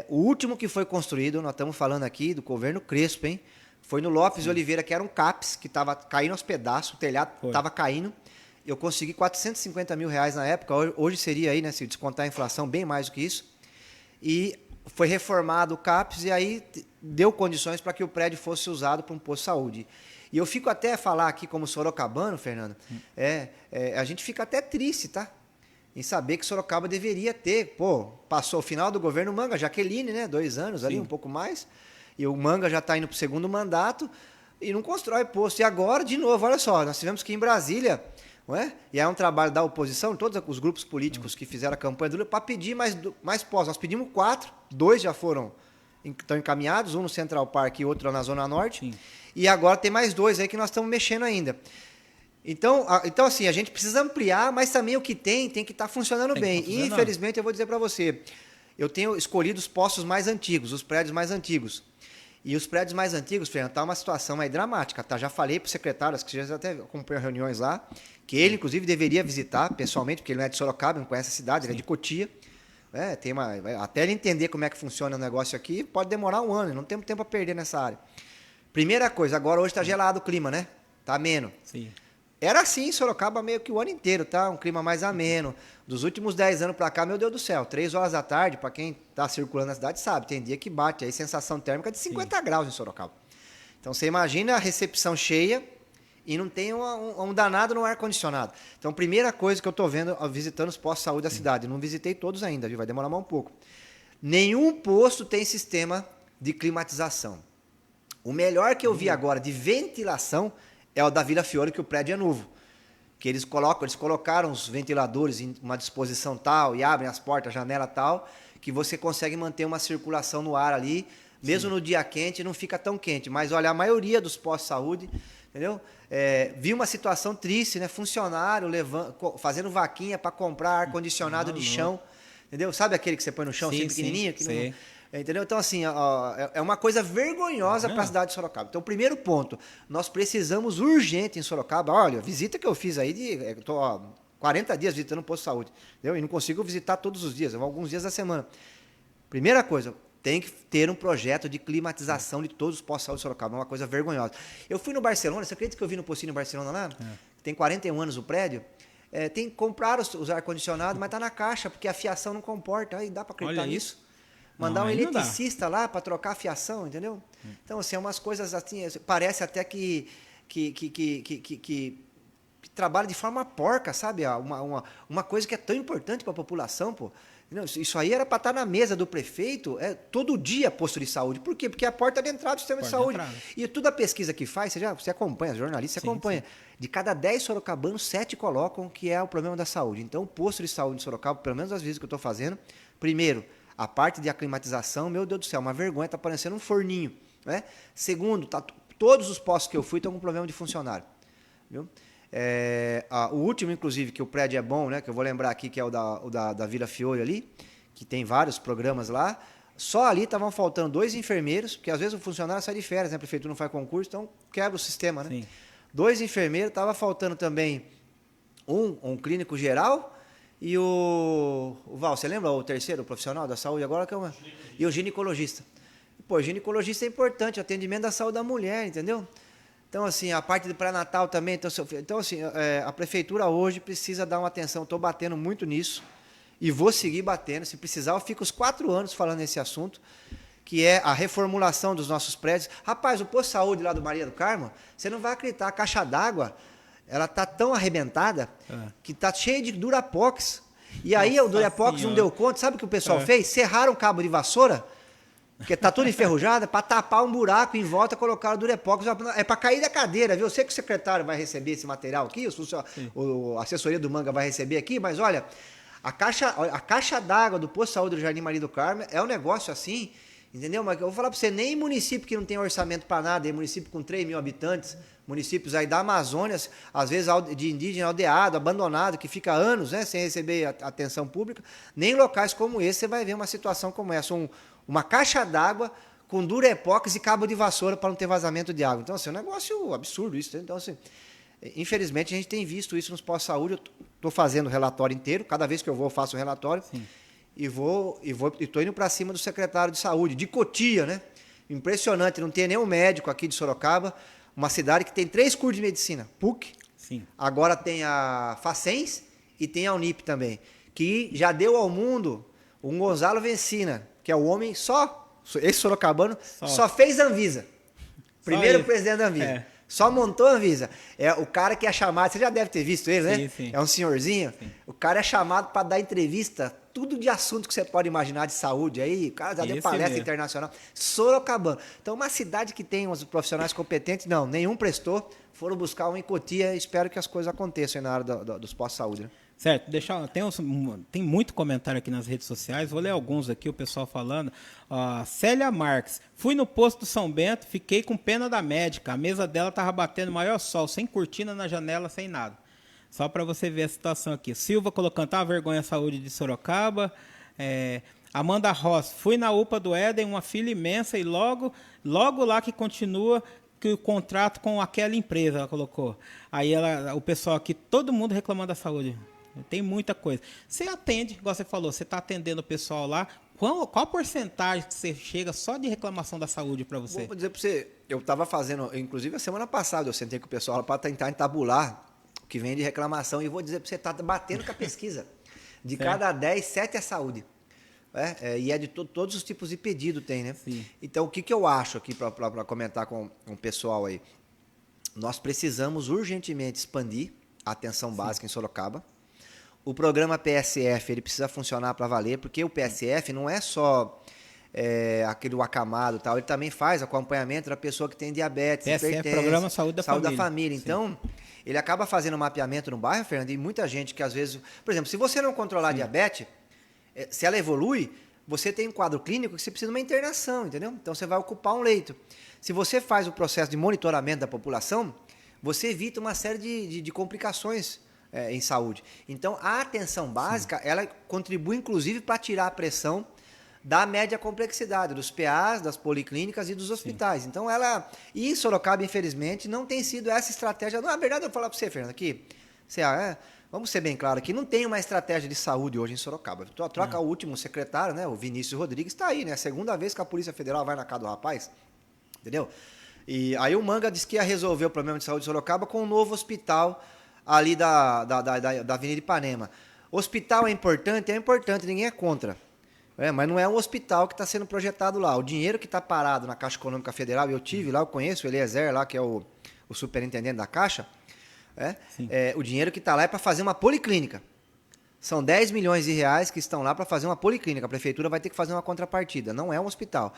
O último que foi construído, nós estamos falando aqui do governo Crespo, hein? Foi no Lopes de Oliveira, que era um CAPS, que estava caindo aos pedaços, o telhado estava caindo. eu consegui R$450 mil na época, hoje seria aí, né, se descontar a inflação, bem mais do que isso, e foi reformado o CAPES e aí deu condições para que o prédio fosse usado para um posto de saúde. E eu fico até a falar aqui como sorocabano, Fernando, a gente fica até triste, tá? Em saber que Sorocaba deveria ter, passou o final do governo Manga, Jaqueline, né, 2 anos ali, um pouco mais, e o Manga já está indo para o 2º mandato e não constrói posto. E agora, de novo, olha só, nós tivemos que ir em Brasília, não é? E é um trabalho da oposição, todos os grupos políticos que fizeram a campanha do Lula, para pedir mais postos. Nós pedimos 4, 2 já estão encaminhados, um no Central Park e outro na Zona Norte, sim. E agora tem mais 2 aí que nós estamos mexendo ainda. Então, assim, a gente precisa ampliar, mas também o que tem que estar funcionando bem. E, infelizmente, eu vou dizer para você, eu tenho escolhido os postos mais antigos, os prédios mais antigos. E os prédios mais antigos, Fernando, está uma situação aí dramática, tá? Já falei para o secretário, acho que já até acompanhou reuniões lá, que ele, inclusive, deveria visitar pessoalmente, porque ele não é de Sorocaba, não conhece a cidade, ele é de Cotia. Até ele entender como é que funciona o negócio aqui, pode demorar 1 ano, não temos tempo a perder nessa área. Primeira coisa, agora hoje está gelado o clima, né? Está ameno. Sim. Era assim em Sorocaba meio que o ano inteiro, tá? Um clima mais ameno. Dos últimos 10 anos para cá, meu Deus do céu, 3 horas da tarde, para quem está circulando na cidade sabe, tem dia que bate aí sensação térmica de 50 graus em Sorocaba. Então você imagina a recepção cheia e não tem um danado no ar-condicionado. Então, primeira coisa que eu estou vendo, visitando os postos de saúde da cidade, não visitei todos ainda, viu? Vai demorar mais um pouco. Nenhum posto tem sistema de climatização. O melhor que eu vi agora de ventilação é o da Vila Fiore, que o prédio é novo. Que eles colocaram os ventiladores em uma disposição tal e abrem as portas, a janela tal, que você consegue manter uma circulação no ar ali, mesmo no dia quente, não fica tão quente. Mas olha, a maioria dos postos de saúde, entendeu? Vi uma situação triste, né? Funcionário fazendo vaquinha para comprar ar-condicionado de chão, entendeu? Sabe aquele que você põe no chão, assim, pequenininho? Que não, entendeu? Então, assim, é uma coisa vergonhosa para a cidade de Sorocaba. Então, primeiro ponto, nós precisamos urgente em Sorocaba. Olha, visita que eu fiz aí, estou 40 dias visitando o posto de saúde, entendeu? E não consigo visitar todos os dias, eu vou alguns dias da semana. Primeira coisa, tem que ter um projeto de climatização de todos os postos de saúde de Sorocaba, é uma coisa vergonhosa. Eu fui no Barcelona, você acredita que eu vi no postinho no Barcelona lá? Tem 41 anos o prédio. Tem que comprar os ar-condicionados, mas está na caixa, porque a fiação não comporta. Aí dá para acreditar nisso? Mandar um eletricista lá para trocar a fiação, entendeu? Então, assim, é umas coisas assim, parece até que trabalha de forma porca, sabe? Uma coisa que é tão importante para a população, pô. Não, isso aí era para estar na mesa do prefeito todo dia posto de saúde. Por quê? Porque é a porta de entrada do sistema de saúde. E toda a pesquisa que faz, você acompanha, jornalista, você acompanha. Sim. De cada 10 sorocabanos, 7 colocam que é o problema da saúde. Então, o posto de saúde de Sorocaba, pelo menos as vezes que eu estou fazendo, primeiro, a parte de aclimatização, meu Deus do céu, uma vergonha, está parecendo um forninho. Né? Segundo, todos os postos que eu fui estão com problema de funcionário. Viu? O último, inclusive, que o prédio é bom, né, que eu vou lembrar aqui, que é o da Vila Fiore ali, que tem vários programas lá. Só ali estavam faltando 2 enfermeiros, porque às vezes o funcionário sai de férias, né, a prefeitura não faz concurso, então quebra o sistema. Né? Sim. 2 enfermeiros, estava faltando também um clínico geral e o Val, você lembra o terceiro profissional da saúde agora? E o ginecologista. Pô, o ginecologista é importante, o atendimento da saúde da mulher, entendeu? Então, assim, a parte do pré-natal também. Então, assim, a prefeitura hoje precisa dar uma atenção. Estou batendo muito nisso e vou seguir batendo. Se precisar, eu fico os 4 anos falando nesse assunto, que é a reformulação dos nossos prédios. Rapaz, o posto de saúde lá do Maria do Carmo, você não vai acreditar, a caixa d'água, ela está tão arrebentada que está cheia de Durapox. E aí o Durapox não deu conta. Sabe o que o pessoal fez? Serraram o cabo de vassoura, porque tá tudo enferrujado, para tapar um buraco em volta, colocaram o Durepox. É para cair da cadeira, viu? Eu sei que o secretário vai receber esse material aqui, a assessoria do Manga vai receber aqui, mas olha, a caixa d'água do posto de saúde do Jardim Maria do Carmo é um negócio assim, entendeu? Mas eu vou falar para você, nem município que não tem orçamento para nada, município com 3 mil habitantes, municípios aí da Amazônia, às vezes de indígena aldeado, abandonado, que fica anos, né, sem receber atenção pública, nem em locais como esse você vai ver uma situação como essa, uma caixa d'água com Durepox e cabo de vassoura para não ter vazamento de água. Então, assim, é um negócio absurdo isso. Então, assim, infelizmente, a gente tem visto isso nos postos de saúde. Eu estou fazendo o relatório inteiro. Cada vez que eu vou, eu faço o relatório. Sim. E estou indo para cima do secretário de saúde, de Cotia, né? Impressionante, não tem nenhum médico aqui de Sorocaba. Uma cidade que tem 3 cursos de medicina. PUC, Sim. Agora tem a Facens e tem a Unip também, que já deu ao mundo um Gonzalo Vencina, que é o homem esse sorocabano, só fez a Anvisa. Primeiro presidente da Anvisa. É. Só montou a Anvisa. É o cara que é chamado, você já deve ter visto ele, né? Sim. É um senhorzinho. Sim. O cara é chamado para dar entrevista, tudo de assunto que você pode imaginar de saúde aí. O cara já deu palestra internacional. Sorocabana. Então, uma cidade que tem uns profissionais competentes, não, nenhum prestou. Foram buscar um em Cotia. Espero que as coisas aconteçam aí na área dos postos de saúde, né? Certo, tem muito comentário aqui nas redes sociais, vou ler alguns aqui, o pessoal falando. Célia Marques, fui no posto do São Bento, fiquei com pena da médica, a mesa dela estava batendo maior sol, sem cortina na janela, sem nada. Só para você ver a situação aqui. Silva colocando, tá uma vergonha a saúde de Sorocaba. Amanda Ross, fui na UPA do Éden, uma fila imensa e logo lá que continua que o contrato com aquela empresa, ela colocou. Aí o pessoal aqui, todo mundo reclamando da saúde. Tem muita coisa. Você atende, igual você falou, você está atendendo o pessoal lá. Qual a porcentagem que você chega só de reclamação da saúde para você? Vou dizer para você, eu estava fazendo, inclusive a semana passada, eu sentei com o pessoal para tentar entabular o que vem de reclamação e vou dizer para você, está batendo com a pesquisa. De cada 10, 7 é saúde. E é de todos os tipos de pedido tem, né? Sim. Então, o que eu acho aqui para comentar com o pessoal aí? Nós precisamos urgentemente expandir a atenção básica em Sorocaba. O programa PSF ele precisa funcionar para valer, porque o PSF não é só aquele acamado e tal, ele também faz acompanhamento da pessoa que tem diabetes, PSF, Programa Saúde da Família. Então, ele acaba fazendo um mapeamento no bairro, Fernando, e muita gente que às vezes... Por exemplo, se você não controlar a diabetes, se ela evolui, você tem um quadro clínico que você precisa de uma internação, entendeu? Então, você vai ocupar um leito. Se você faz o processo de monitoramento da população, você evita uma série de complicações em saúde. Então, a atenção básica, ela contribui, inclusive, para tirar a pressão da média complexidade, dos PAs, das policlínicas e dos hospitais. Então, E em Sorocaba, infelizmente, não tem sido essa estratégia... Na verdade, eu vou falar para você, Fernando, aqui... Vamos ser bem claro aqui, não tem uma estratégia de saúde hoje em Sorocaba. Troca o último secretário, né, o Vinícius Rodrigues, está aí, né? A segunda vez que a Polícia Federal vai na casa do rapaz, entendeu? E aí o Manga disse que ia resolver o problema de saúde de Sorocaba com um novo hospital ali da Avenida Ipanema. Hospital é importante, ninguém é contra. Mas não é um hospital que está sendo projetado lá. O dinheiro que está parado na Caixa Econômica Federal, eu tive lá, eu conheço o Eliezer lá, que é o superintendente da Caixa, o dinheiro que está lá é para fazer uma policlínica. São 10 milhões de reais que estão lá para fazer uma policlínica. A prefeitura vai ter que fazer uma contrapartida, não é um hospital.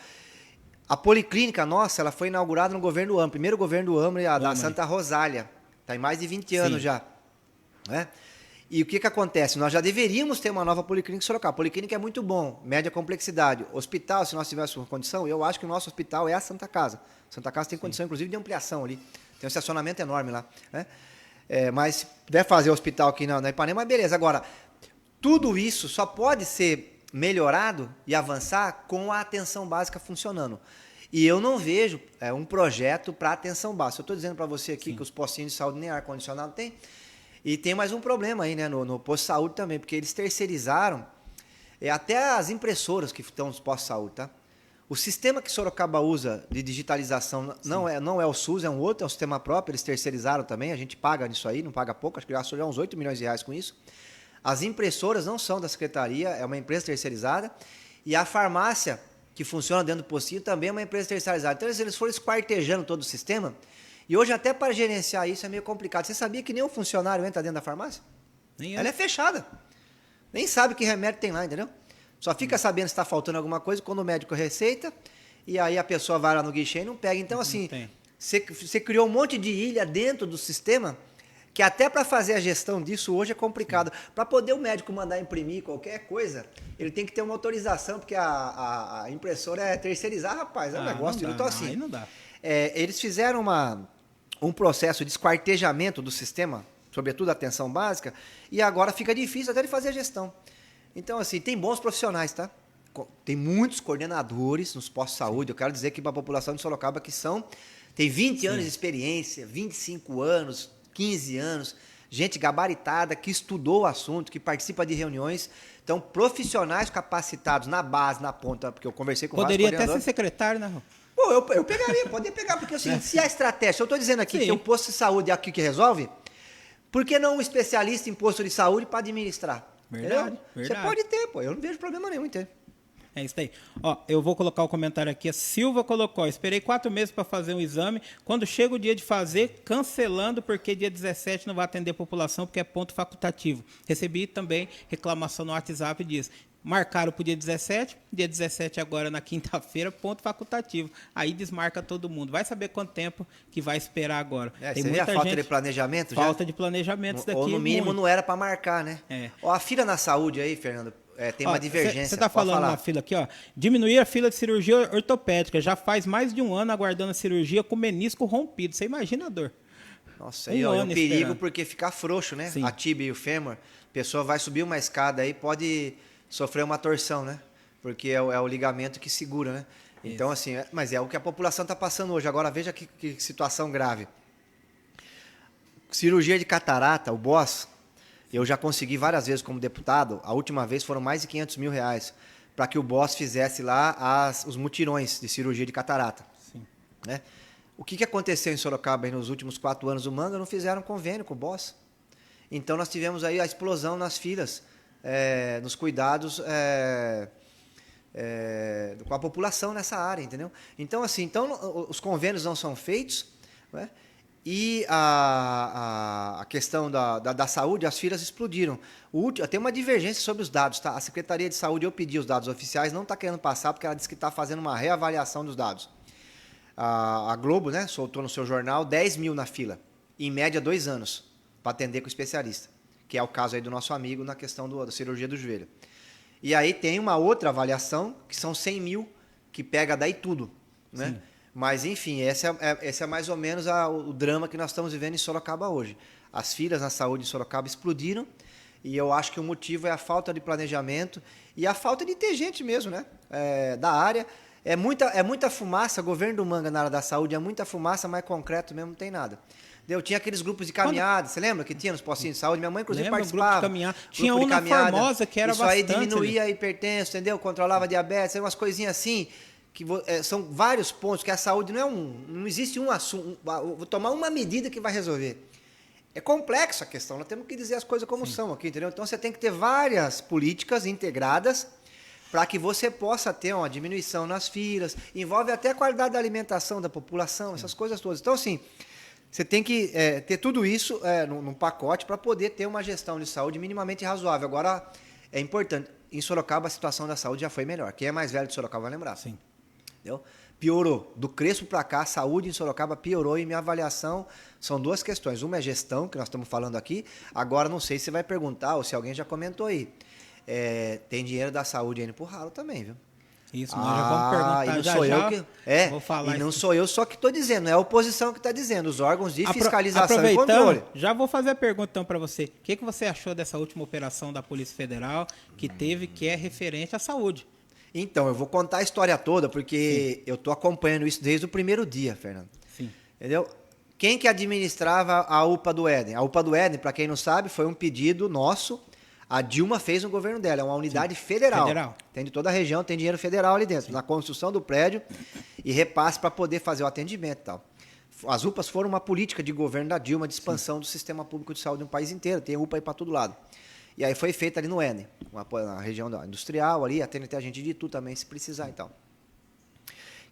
A policlínica nossa, ela foi inaugurada no governo do AMRO, primeiro governo do AMRO, da Santa Rosália. Está em mais de 20 anos já. E o que acontece? Nós já deveríamos ter uma nova policlínica em Sorocaba. A policlínica é muito bom, média complexidade. Hospital, se nós tivéssemos condição, eu acho que o nosso hospital é a Santa Casa. A Santa Casa tem condição, inclusive, de ampliação ali. Tem um estacionamento enorme lá. Mas se puder fazer o hospital aqui na Ipanema, beleza. Agora, tudo isso só pode ser melhorado e avançar com a atenção básica funcionando. E eu não vejo um projeto para atenção básica. Eu estou dizendo para você aqui que os postinhos de saúde nem ar-condicionado tem. E tem mais um problema aí, né, no posto de saúde também, porque eles terceirizaram até as impressoras que estão nos postos de saúde, tá? O sistema que Sorocaba usa de digitalização não é o SUS, é um outro, é um sistema próprio, eles terceirizaram também, a gente paga nisso aí, não paga pouco, acho que gastou já uns 8 milhões de reais com isso. As impressoras não são da secretaria, é uma empresa terceirizada, e a farmácia, que funciona dentro do postinho, também é uma empresa terceirizada. Então eles foram esquartejando todo o sistema, e hoje até para gerenciar isso é meio complicado. Você sabia que nem um funcionário entra dentro da farmácia? Ela é fechada, nem sabe que remédio tem lá, entendeu? Só fica sabendo se está faltando alguma coisa quando o médico receita, e aí a pessoa vai lá no guichê e não pega. Então, assim, você criou um monte de ilha dentro do sistema, que até para fazer a gestão disso hoje é complicado. Para poder o médico mandar imprimir qualquer coisa, ele tem que ter uma autorização, porque a impressora é terceirizar, rapaz, é um negócio. Então, assim, aí não dá. Eles fizeram um processo de esquartejamento do sistema, sobretudo a atenção básica, e agora fica difícil até de fazer a gestão. Então, assim, tem bons profissionais, tá? Tem muitos coordenadores nos postos de saúde. Eu quero dizer que para a população de Sorocaba tem 20 anos de experiência, 25 anos, 15 anos, gente gabaritada que estudou o assunto, que participa de reuniões. Então, profissionais capacitados na base, na ponta, porque eu conversei com Poderia até ser secretário, né? Pô, eu poderia pegar, porque assim, se a estratégia, eu estou dizendo aqui que o posto de saúde é aqui que resolve, Por que não um especialista em posto de saúde para administrar? Verdade, Você verdade. pode ter, pô. Eu não vejo problema nenhum em ter. É isso aí. Ó, eu vou colocar o comentário aqui. A Silva colocou: esperei 4 meses para fazer um exame. Quando chega o dia de fazer, cancelando, porque dia 17 não vai atender a população, porque é ponto facultativo. Recebi também reclamação no WhatsApp disso. Marcaram para o dia 17 agora na quinta-feira, ponto facultativo. Aí desmarca todo mundo. Vai saber quanto tempo que vai esperar agora. Tem você vê a falta de planejamento? Falta de planejamento daqui. Ou no mínimo muito. não era para marcar, né? Ó, a fila na saúde aí, Fernando, tem uma divergência. Você está falando uma fila aqui, ó. Diminuir a fila de cirurgia ortopédica. Já faz mais de 1 ano aguardando a cirurgia com menisco rompido. Você imagina a dor. Nossa, aí ó, é um perigo esperando. Porque fica frouxo, né? Sim. A tíbia e o fêmur. A pessoa vai subir uma escada aí, pode sofrer uma torção, né? Porque é o ligamento que segura, né? Então, assim, mas é o que a população está passando hoje. Agora, veja que situação grave. Cirurgia de catarata, o BOS, eu já consegui várias vezes como deputado. A última vez foram mais de R$500 mil para que o BOS fizesse lá os mutirões de cirurgia de catarata. Sim. Né? O que aconteceu em Sorocaba aí nos últimos 4 anos do Manga? Não fizeram convênio com o BOS. Então, nós tivemos aí a explosão nas filas, nos cuidados com a população nessa área, entendeu? Então, assim, os convênios não são feitos, né? E a questão da saúde, as filas explodiram. Tem uma divergência sobre os dados, tá? A Secretaria de Saúde, eu pedi os dados oficiais, não está querendo passar, porque ela disse que está fazendo uma reavaliação dos dados. A Globo, né, soltou no seu jornal 10 mil na fila, em média 2 anos, para atender com o especialista, que é o caso aí do nosso amigo na questão da cirurgia do joelho. E aí tem uma outra avaliação, que são 100 mil, que pega daí tudo, né? Sim. Mas, enfim, esse é mais ou menos o drama que nós estamos vivendo em Sorocaba hoje. As filas na saúde em Sorocaba explodiram e eu acho que o motivo é a falta de planejamento e a falta de ter gente mesmo, né? Da área. É muita fumaça, governo do Manga na área da saúde é muita fumaça, mas concreto mesmo não tem nada. Tinha aqueles grupos de caminhada, você lembra que tinha nos postinhos de saúde? Minha mãe, inclusive, participava. Grupo de caminhada. Tinha um na Formosa que era isso bastante. Isso aí diminuía a hipertensão, entendeu? Controlava a diabetes, umas coisinhas assim, que são vários pontos, que a saúde não existe um assunto, vou tomar uma medida que vai resolver. É complexa a questão, nós temos que dizer as coisas como são aqui, entendeu? Então você tem que ter várias políticas integradas para que você possa ter uma diminuição nas filas, envolve até a qualidade da alimentação da população, essas coisas todas. Então, assim, você tem que ter tudo isso num pacote para poder ter uma gestão de saúde minimamente razoável. Agora, é importante, em Sorocaba a situação da saúde já foi melhor. Quem é mais velho de Sorocaba vai lembrar. Sim. Entendeu? Piorou. Do Crespo para cá, a saúde em Sorocaba piorou e minha avaliação são 2 questões. Uma é gestão, que nós estamos falando aqui. Agora, não sei se você vai perguntar ou se alguém já comentou aí. Tem dinheiro da saúde indo pro ralo também, viu? Isso, nós já vamos perguntar e não sou eu que vou falar e não isso. sou eu só que estou dizendo, não é a oposição que está dizendo, os órgãos de fiscalização e controle. Já vou fazer a pergunta então para você. O que você achou dessa última operação da Polícia Federal que é referente à saúde? Então, eu vou contar a história toda, porque eu estou acompanhando isso desde o primeiro dia, Fernando. Sim. Entendeu? Quem que administrava a UPA do Éden? A UPA do Éden, para quem não sabe, foi um pedido nosso. A Dilma fez no governo dela, é uma unidade federal. Tem de toda a região, tem dinheiro federal ali dentro, na construção do prédio e repasse para poder fazer o atendimento e tal. As UPAs foram uma política de governo da Dilma de expansão do sistema público de saúde no país inteiro, tem UPA aí para todo lado. E aí foi feita ali no Éden, na região industrial ali, atende até a gente de Itu também, se precisar e tal.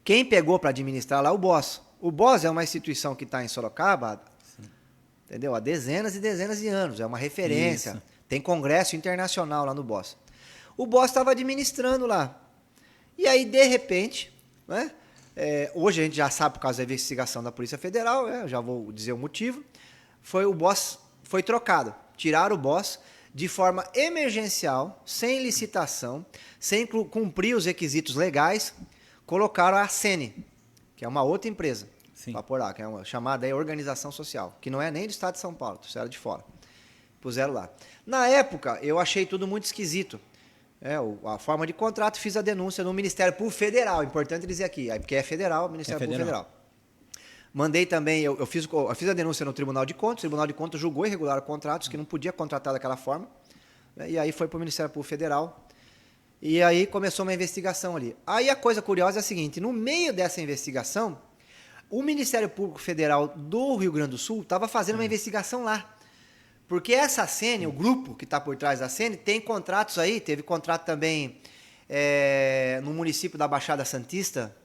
Quem pegou para administrar lá? O BOS. O BOS é uma instituição que está em Sorocaba, entendeu? Há dezenas e dezenas de anos, é uma referência. Isso. Tem congresso internacional lá no BOS. O BOS estava administrando lá. E aí, de repente, né, hoje a gente já sabe por causa da investigação da Polícia Federal, eu já vou dizer o motivo, o BOS foi trocado. Tiraram o BOS de forma emergencial, sem licitação, sem cumprir os requisitos legais, colocaram a Sene, que é uma outra empresa, para pôr lá, que é uma chamada organização social, que não é nem do estado de São Paulo, trouxeram de fora. Puseram lá. Na época, eu achei tudo muito esquisito. A forma de contrato, fiz a denúncia no Ministério Público Federal, importante dizer aqui, porque é federal, Ministério Público Federal. Mandei também, eu fiz a denúncia no Tribunal de Contas, o Tribunal de Contas julgou irregular contratos, que não podia contratar daquela forma, né, e aí foi para o Ministério Público Federal, e aí começou uma investigação ali. Aí a coisa curiosa é a seguinte, no meio dessa investigação, o Ministério Público Federal do Rio Grande do Sul estava fazendo uma investigação lá, Porque essa Sene, o grupo que está por trás da Sene, tem contratos aí, teve contrato também no município da Baixada Santista,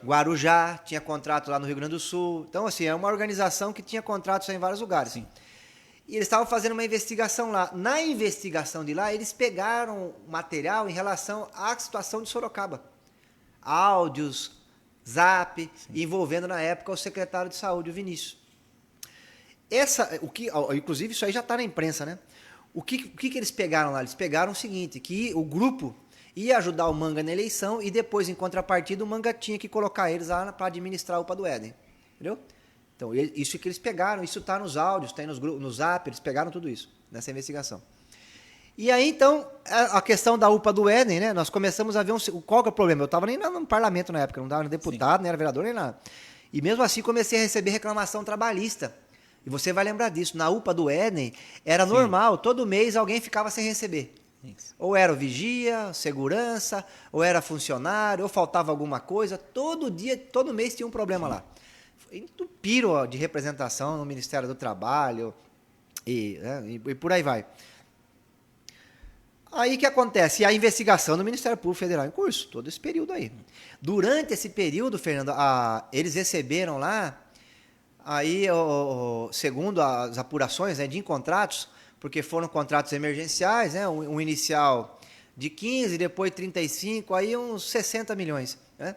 Guarujá, tinha contrato lá no Rio Grande do Sul. Então, assim, é uma organização que tinha contratos em vários lugares. Sim. E eles estavam fazendo uma investigação lá. Na investigação de lá, eles pegaram material em relação à situação de Sorocaba. Áudios, zap, envolvendo na época o secretário de saúde, o Vinícius. Inclusive, isso aí já está na imprensa, né? O que eles pegaram lá? Eles pegaram o seguinte, que o grupo ia ajudar o Manga na eleição e depois, em contrapartida, o Manga tinha que colocar eles lá para administrar a UPA do Éden. Entendeu? Então, isso que eles pegaram, isso está nos áudios, tem no Zap, eles pegaram tudo isso nessa investigação. E aí, então, a questão da UPA do Éden, né? Nós começamos a ver qual que é o problema. Eu estava nem no parlamento na época, não estava nem deputado, nem era vereador, nem nada. E mesmo assim comecei a receber reclamação trabalhista. E você vai lembrar disso. Na UPA do Éden, era normal, todo mês alguém ficava sem receber. Isso. Ou era o vigia, segurança, ou era funcionário, ou faltava alguma coisa. Todo dia, todo mês tinha um problema lá. Entupiram de representação no Ministério do Trabalho e por aí vai. Aí o que acontece? E a investigação do Ministério Público Federal em curso, todo esse período aí. Durante esse período, Fernando, eles receberam lá, aí, segundo as apurações, né, de contratos, porque foram contratos emergenciais, né, um inicial de 15, depois 35, aí uns 60 milhões, né?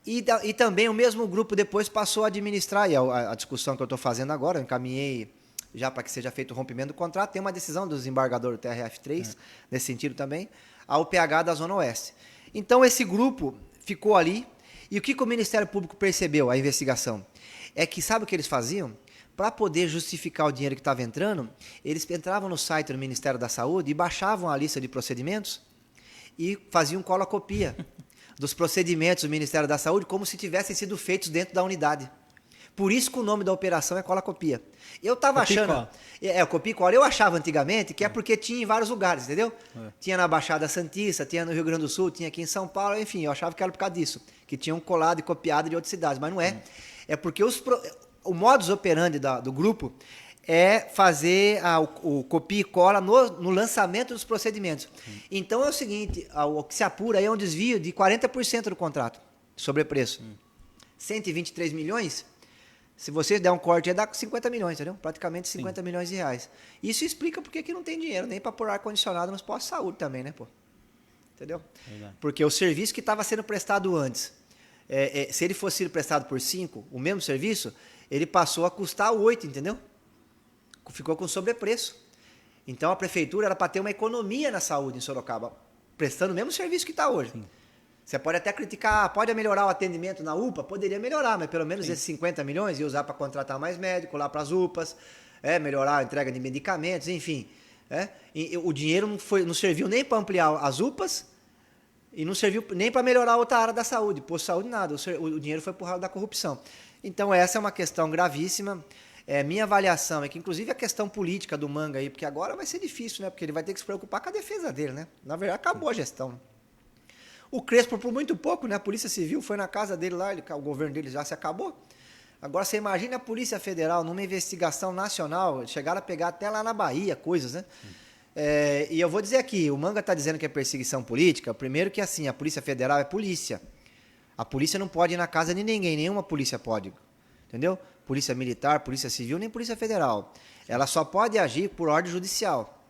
E também o mesmo grupo depois passou a administrar, e a discussão que eu estou fazendo agora, eu encaminhei já para que seja feito o rompimento do contrato, tem uma decisão do desembargador do TRF3, nesse sentido também, ao PH da Zona Oeste. Então esse grupo ficou ali, e o que o Ministério Público percebeu, a investigação, é que sabe o que eles faziam? Para poder justificar o dinheiro que estava entrando, eles entravam no site do Ministério da Saúde e baixavam a lista de procedimentos e faziam colacopia dos procedimentos do Ministério da Saúde como se tivessem sido feitos dentro da unidade. Por isso que o nome da operação é colacopia. Eu estava achando... o copia e cola. Eu achava antigamente que é porque tinha em vários lugares, entendeu? Tinha na Baixada Santista, tinha no Rio Grande do Sul, tinha aqui em São Paulo, enfim, eu achava que era por causa disso, que tinham colado e copiado de outras cidades, mas não é. É porque o modus operandi do grupo é fazer o copia e cola no lançamento dos procedimentos. Então é o seguinte, o que se apura aí é um desvio de 40% do contrato, sobrepreço. 123 milhões, se você der um corte, ia dar 50 milhões, entendeu? Praticamente 50 milhões de reais. Isso explica porque que não tem dinheiro, nem para pôr ar-condicionado nos postos de saúde também, né, pô? Entendeu? Verdade. Porque o serviço que estava sendo prestado antes, se ele fosse prestado por 5, o mesmo serviço, ele passou a custar 8, entendeu? Ficou com sobrepreço. Então a prefeitura era para ter uma economia na saúde em Sorocaba, prestando o mesmo serviço que está hoje. Sim. Você pode até criticar, pode melhorar o atendimento na UPA? Poderia melhorar, mas pelo menos esses 50 milhões ia usar para contratar mais médico lá para as UPAs, melhorar a entrega de medicamentos, enfim. E o dinheiro não serviu nem para ampliar as UPAs e não serviu nem para melhorar outra área da saúde. Posto de saúde, nada. O dinheiro foi empurrado da corrupção. Então essa é uma questão gravíssima. Minha avaliação é que, inclusive, a questão política do Manga aí, porque agora vai ser difícil, né? Porque ele vai ter que se preocupar com a defesa dele, né? Na verdade, acabou a gestão. O Crespo, por muito pouco, né? A Polícia Civil foi na casa dele lá, o governo dele já se acabou. Agora, você imagina a Polícia Federal numa investigação nacional, chegaram a pegar até lá na Bahia coisas, né? E eu vou dizer aqui, o Manga está dizendo que é perseguição política. Primeiro que, assim, a Polícia Federal é polícia. A polícia não pode ir na casa de ninguém, nenhuma polícia pode, entendeu? Polícia Militar, Polícia Civil, nem Polícia Federal. Ela só pode agir por ordem judicial,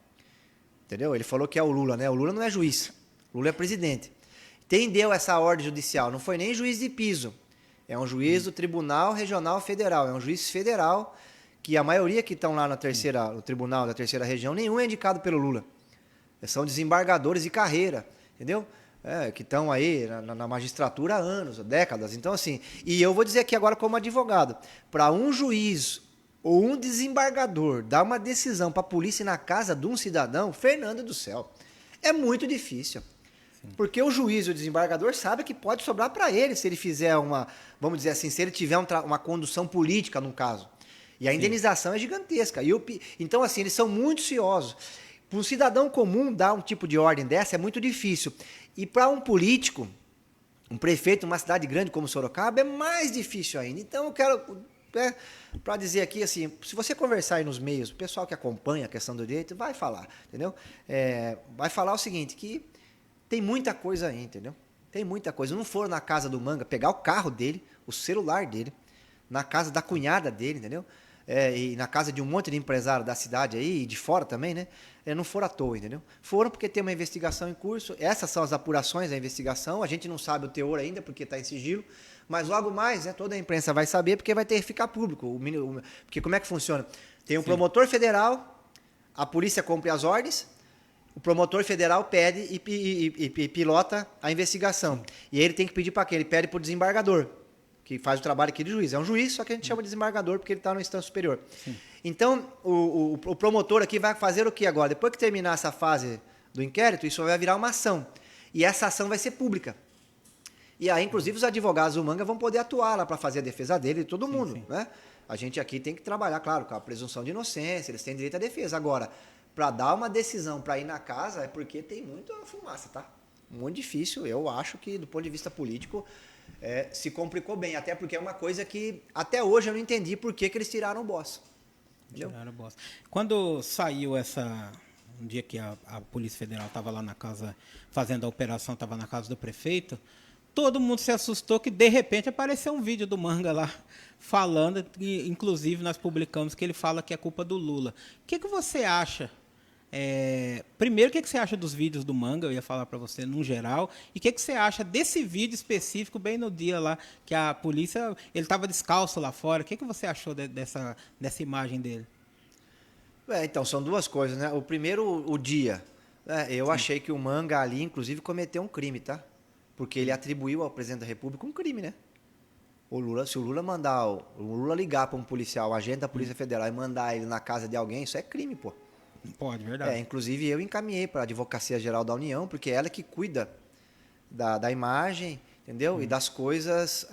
entendeu? Ele falou que é o Lula, né? O Lula não é juiz, o Lula é presidente. Quem deu essa ordem judicial? Não foi nem juiz de piso, é um juiz do Tribunal Regional Federal, é um juiz federal que a maioria que estão lá no Tribunal da Terceira Região, nenhum é indicado pelo Lula. São desembargadores de carreira, entendeu? Que estão aí na magistratura há anos, há décadas. Então, assim, e eu vou dizer aqui agora como advogado, para um juiz ou um desembargador dar uma decisão para a polícia ir na casa de um cidadão, Fernando do céu, é muito difícil. Sim. Porque o juiz e o desembargador sabe que pode sobrar para ele se ele fizer vamos dizer assim, se ele tiver uma condução política no caso. E a indenização é gigantesca. Então, assim, eles são muito ciosos. Para um cidadão comum dar um tipo de ordem dessa é muito difícil. E para um político, um prefeito de uma cidade grande como Sorocaba, é mais difícil ainda. Então eu quero para dizer aqui, assim, se você conversar aí nos meios, o pessoal que acompanha a questão do direito vai falar, entendeu? Vai falar o seguinte, que tem muita coisa aí, entendeu? Tem muita coisa. Não foram na casa do Manga pegar o carro dele, o celular dele, na casa da cunhada dele, entendeu? E na casa de um monte de empresário da cidade aí, e de fora também, né? Não foram à toa, entendeu? Foram porque tem uma investigação em curso. Essas são as apurações da investigação. A gente não sabe o teor ainda, porque está em sigilo. Mas logo mais, né, toda a imprensa vai saber, porque vai ter que ficar público. Porque como é que funciona? Tem um promotor federal, a polícia cumpre as ordens, o promotor federal pede e pilota a investigação. E aí ele tem que pedir para quem? Ele pede para o desembargador, que faz o trabalho aqui de juiz. É um juiz, só que a gente chama de desembargador porque ele está na instância superior. Sim. Então, o promotor aqui vai fazer o que agora? Depois que terminar essa fase do inquérito, isso vai virar uma ação. E essa ação vai ser pública. E aí, inclusive, os advogados do Manga vão poder atuar lá para fazer a defesa dele e todo mundo. Sim. Né? A gente aqui tem que trabalhar, claro, com a presunção de inocência, eles têm direito à defesa. Agora, para dar uma decisão para ir na casa, é porque tem muita fumaça, tá? Muito difícil. Eu acho que, do ponto de vista político, se complicou bem. Até porque é uma coisa que, até hoje, eu não entendi por que eles tiraram o boss. Tiraram o boss. Quando saiu um dia que a Polícia Federal estava lá na casa, fazendo a operação, estava na casa do prefeito, todo mundo se assustou que, de repente, apareceu um vídeo do Manga lá falando, e, inclusive, nós publicamos que ele fala que é culpa do Lula. O que você acha? Primeiro, o que você acha dos vídeos do Manga? Eu ia falar para você, num geral. E o que você acha desse vídeo específico, bem no dia lá, que a polícia... Ele estava descalço lá fora. O que você achou dessa imagem dele? Então, são duas coisas, né? O primeiro, o dia. Eu Sim. achei que o Manga ali, inclusive, cometeu um crime, tá? Porque ele atribuiu ao presidente da República um crime, né? Se o Lula ligar para um policial, um agente da Polícia Federal e mandar ele na casa de alguém, isso é crime, pô. Pode, verdade. Inclusive eu encaminhei para a Advocacia Geral da União, porque é ela que cuida da imagem, entendeu? E das coisas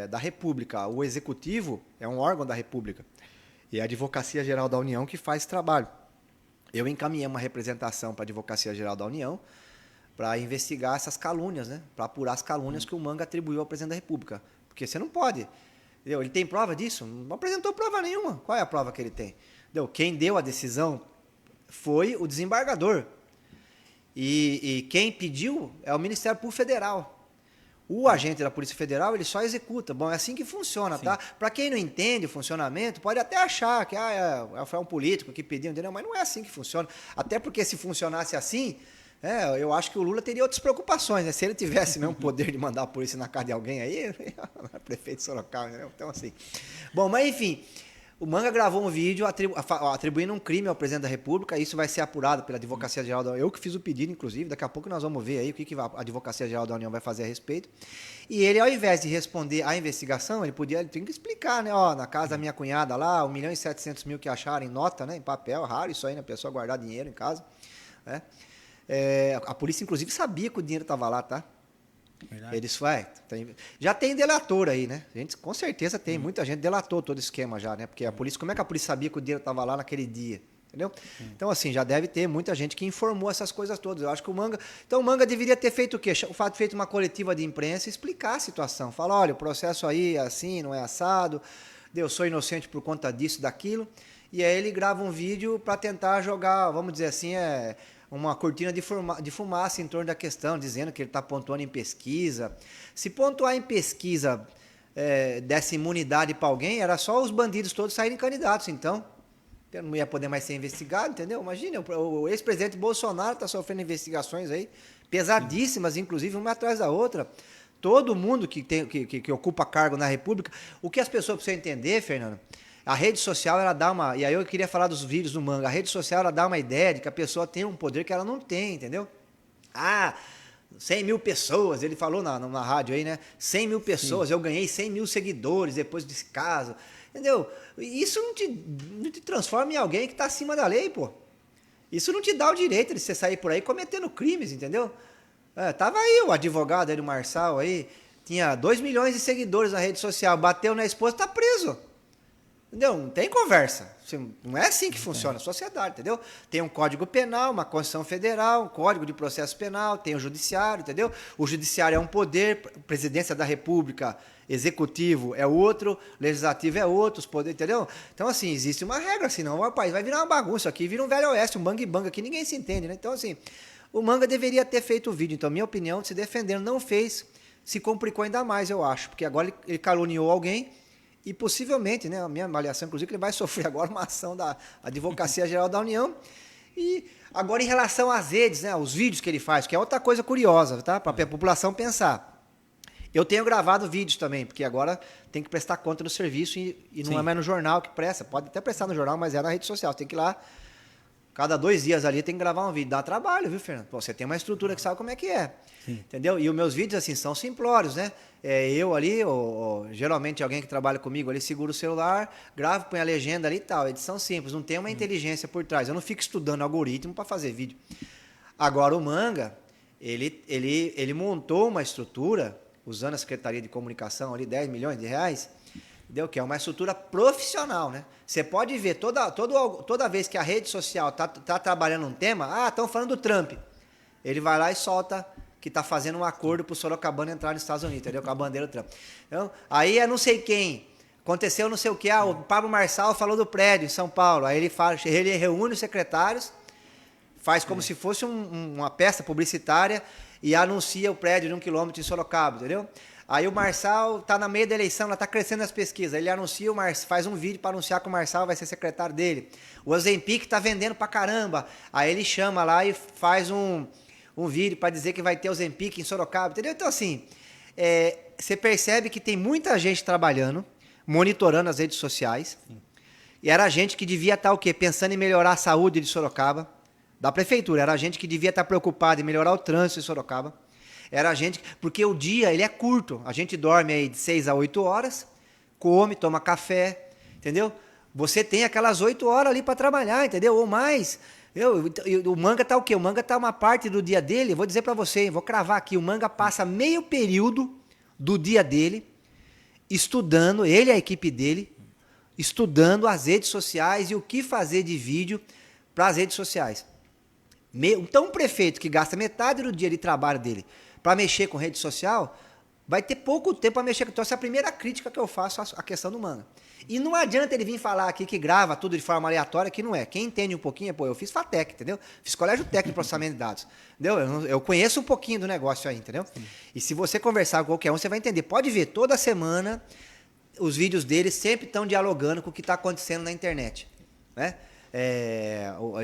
da República. O Executivo é um órgão da República. E é a Advocacia Geral da União que faz esse trabalho. Eu encaminhei uma representação para a Advocacia Geral da União para investigar essas calúnias, né? Para apurar as calúnias que o Manga atribuiu ao presidente da República. Porque você não pode. Entendeu? Ele tem prova disso? Não apresentou prova nenhuma. Qual é a prova que ele tem? Entendeu? Quem deu a decisão foi o desembargador. E quem pediu é o Ministério Público Federal. O agente da Polícia Federal, ele só executa. Bom, é assim que funciona, tá? Para quem não entende o funcionamento, pode até achar que foi um político que pediu, entendeu? Mas não é assim que funciona. Até porque se funcionasse assim, eu acho que o Lula teria outras preocupações, né? Se ele tivesse mesmo o poder de mandar a polícia na casa de alguém aí, prefeito de Sorocaba, entendeu? Então, assim. Bom, mas enfim, o Manga gravou um vídeo atribuindo um crime ao presidente da República. Isso vai ser apurado pela Advocacia Geral da União. Eu que fiz o pedido, inclusive. Daqui a pouco nós vamos ver aí o que a Advocacia Geral da União vai fazer a respeito. E ele, ao invés de responder à investigação, ele tem que explicar, né? Ó, na casa da minha cunhada lá, 1.700.000 que acharam em nota, né? Em papel, raro isso aí, né? A pessoa guardar dinheiro em casa, né? A polícia, inclusive, sabia que o dinheiro estava lá, tá? Verdade. Eles já tem delator aí, né? A gente com certeza tem, muita gente delatou todo o esquema já, né? Porque como é que a polícia sabia que o dinheiro estava lá naquele dia? Entendeu? Então, assim, já deve ter muita gente que informou essas coisas todas. Eu acho que o Manga... Então, o Manga deveria ter feito o quê? O fato de feito uma coletiva de imprensa e explicar a situação. Falar, olha, o processo aí é assim, não é assado, eu sou inocente por conta disso, daquilo. E aí ele grava um vídeo para tentar jogar, vamos dizer assim, uma cortina de fumaça em torno da questão, dizendo que ele está pontuando em pesquisa. Se pontuar em pesquisa desse imunidade para alguém, era só os bandidos todos saírem candidatos, então. Não ia poder mais ser investigado, entendeu? Imagina, o ex-presidente Bolsonaro está sofrendo investigações aí, pesadíssimas, inclusive, uma atrás da outra. Todo mundo que ocupa cargo na República. O que as pessoas precisam entender, Fernando, a rede social, ela dá uma... E aí eu queria falar dos vídeos do Manga. A rede social, ela dá uma ideia de que a pessoa tem um poder que ela não tem, entendeu? 100 mil pessoas, ele falou na rádio aí, né? 100 mil pessoas, eu ganhei 100 mil seguidores depois desse caso, entendeu? Isso não te transforma em alguém que está acima da lei, pô. Isso não te dá o direito de você sair por aí cometendo crimes, entendeu? Tava aí o advogado aí do Marçal aí, tinha 2 milhões de seguidores na rede social, bateu na esposa, tá preso. Entendeu? Não tem conversa. Não é assim que funciona a sociedade, entendeu? Tem um Código Penal, uma Constituição Federal, um Código de Processo Penal, tem o Judiciário, entendeu? O Judiciário é um poder, Presidência da República, Executivo é outro, Legislativo é outro, os poderes, entendeu? Então, assim, existe uma regra, senão o país vai virar uma bagunça aqui, vira um velho oeste, um bang-bang aqui, ninguém se entende, né? Então, assim, o Manga deveria ter feito o vídeo. Então, minha opinião, se defendendo, não fez, se complicou ainda mais, eu acho, porque agora ele caluniou alguém. E possivelmente, né, a minha avaliação, inclusive, que ele vai sofrer agora uma ação da Advocacia Geral da União. E agora, em relação às redes, né, os vídeos que ele faz, que é outra coisa curiosa, tá? Para a população pensar. Eu tenho gravado vídeos também, porque agora tem que prestar conta do serviço e não é mais no jornal que presta. Pode até prestar no jornal, mas é na rede social. Você tem que ir lá, cada 2 dias ali, tem que gravar um vídeo. Dá trabalho, viu, Fernando? Pô, você tem uma estrutura que sabe como é que é. Sim. Entendeu? E os meus vídeos, assim, são simplórios, né? Eu ali, geralmente alguém que trabalha comigo ali, segura o celular, grava, põe a legenda ali e tal. Edição simples, não tem uma inteligência por trás. Eu não fico estudando algoritmo para fazer vídeo. Agora, o Manga, ele montou uma estrutura, usando a Secretaria de Comunicação ali, 10 milhões de reais, entendeu? Que é uma estrutura profissional, né? Você pode ver, toda vez que a rede social tá trabalhando um tema, estão falando do Trump. Ele vai lá e solta que está fazendo um acordo para o Sorocabana entrar nos Estados Unidos, entendeu? Com a bandeira do Trump. Então, aí é não sei quem, aconteceu não sei o que, o Pablo Marçal falou do prédio em São Paulo, aí ele reúne os secretários, faz como se fosse uma peça publicitária e anuncia o prédio de 1 quilômetro em Sorocaba, entendeu? Aí o Marçal está na meio da eleição, ela está crescendo as pesquisas, ele anuncia, faz um vídeo para anunciar que o Marçal vai ser secretário dele. O Ozempic está vendendo pra caramba, aí ele chama lá e faz um vídeo para dizer que vai ter o Ozempic em Sorocaba, entendeu? Então, assim, você percebe que tem muita gente trabalhando, monitorando as redes sociais, sim. E era gente que devia estar o quê? Pensando em melhorar a saúde de Sorocaba, da prefeitura, era gente que devia estar preocupada em melhorar o trânsito de Sorocaba, era gente, porque o dia, ele é curto, a gente dorme aí de 6 a 8 horas, come, toma café, entendeu? Você tem aquelas 8 horas ali para trabalhar, entendeu? Ou mais. O Manga tá o quê? O Manga tá uma parte do dia dele, vou dizer para você, hein, vou cravar aqui, o Manga passa meio período do dia dele estudando, ele e a equipe dele, estudando as redes sociais e o que fazer de vídeo para as redes sociais. Então, um prefeito que gasta metade do dia de trabalho dele para mexer com rede social, vai ter pouco tempo para mexer com. Então, essa é a primeira crítica que eu faço à questão do Manga. E não adianta ele vir falar aqui que grava tudo de forma aleatória, que não é. Quem entende um pouquinho, pô, eu fiz FATEC, entendeu? Fiz colégio técnico de processamento de dados, entendeu? Eu conheço um pouquinho do negócio aí, entendeu? Sim. E se você conversar com qualquer um, você vai entender. Pode ver, toda semana, os vídeos dele sempre estão dialogando com o que está acontecendo na internet, né?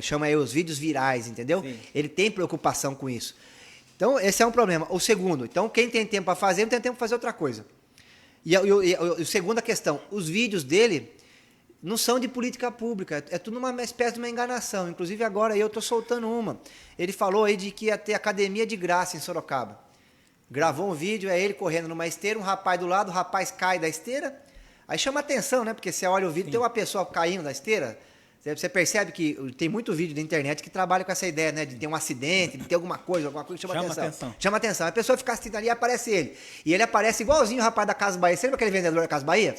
Chama aí os vídeos virais, entendeu? Sim. Ele tem preocupação com isso. Então, esse é um problema. O segundo, então, quem tem tempo para fazer, não tem tempo para fazer outra coisa. E a segunda questão, os vídeos dele não são de política pública, é tudo uma espécie de uma enganação. Inclusive agora eu estou soltando uma. Ele falou aí de que ia ter academia de graça em Sorocaba. Gravou um vídeo, é ele correndo numa esteira, um rapaz do lado, o rapaz cai da esteira. Aí chama atenção, né? Porque você olha o vídeo, sim, tem uma pessoa caindo da esteira. Você percebe que tem muito vídeo da internet que trabalha com essa ideia, né? De ter um acidente, de ter alguma coisa que chama atenção. Chama atenção. A pessoa fica assistindo ali e aparece ele. E ele aparece igualzinho o rapaz da Casa Bahia. Você lembra aquele vendedor da Casa Bahia?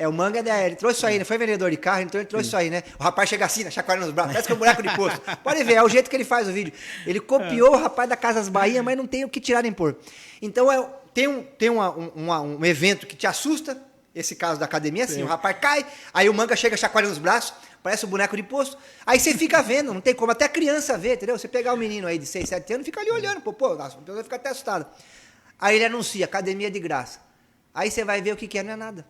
O Manga, ele trouxe isso aí, né? Foi vendedor de carro, então ele trouxe isso aí, né? O rapaz chega assim, chacoalhando os braços, parece que é um boneco de poço. Pode ver, é o jeito que ele faz o vídeo. Ele copiou o rapaz da Casas Bahia, mas não tem o que tirar nem pôr. Então, tem um evento que te assusta, esse caso da academia, assim, o rapaz cai, aí o Manga chega chacoalhando os braços, parece um boneco de posto. Aí você fica vendo, não tem como. Até a criança vê, entendeu? Você pegar um menino aí de 6, 7 anos, fica ali olhando. Pô, a pessoa fica até assustada. Aí ele anuncia, academia de graça. Aí você vai ver o que é, não é nada.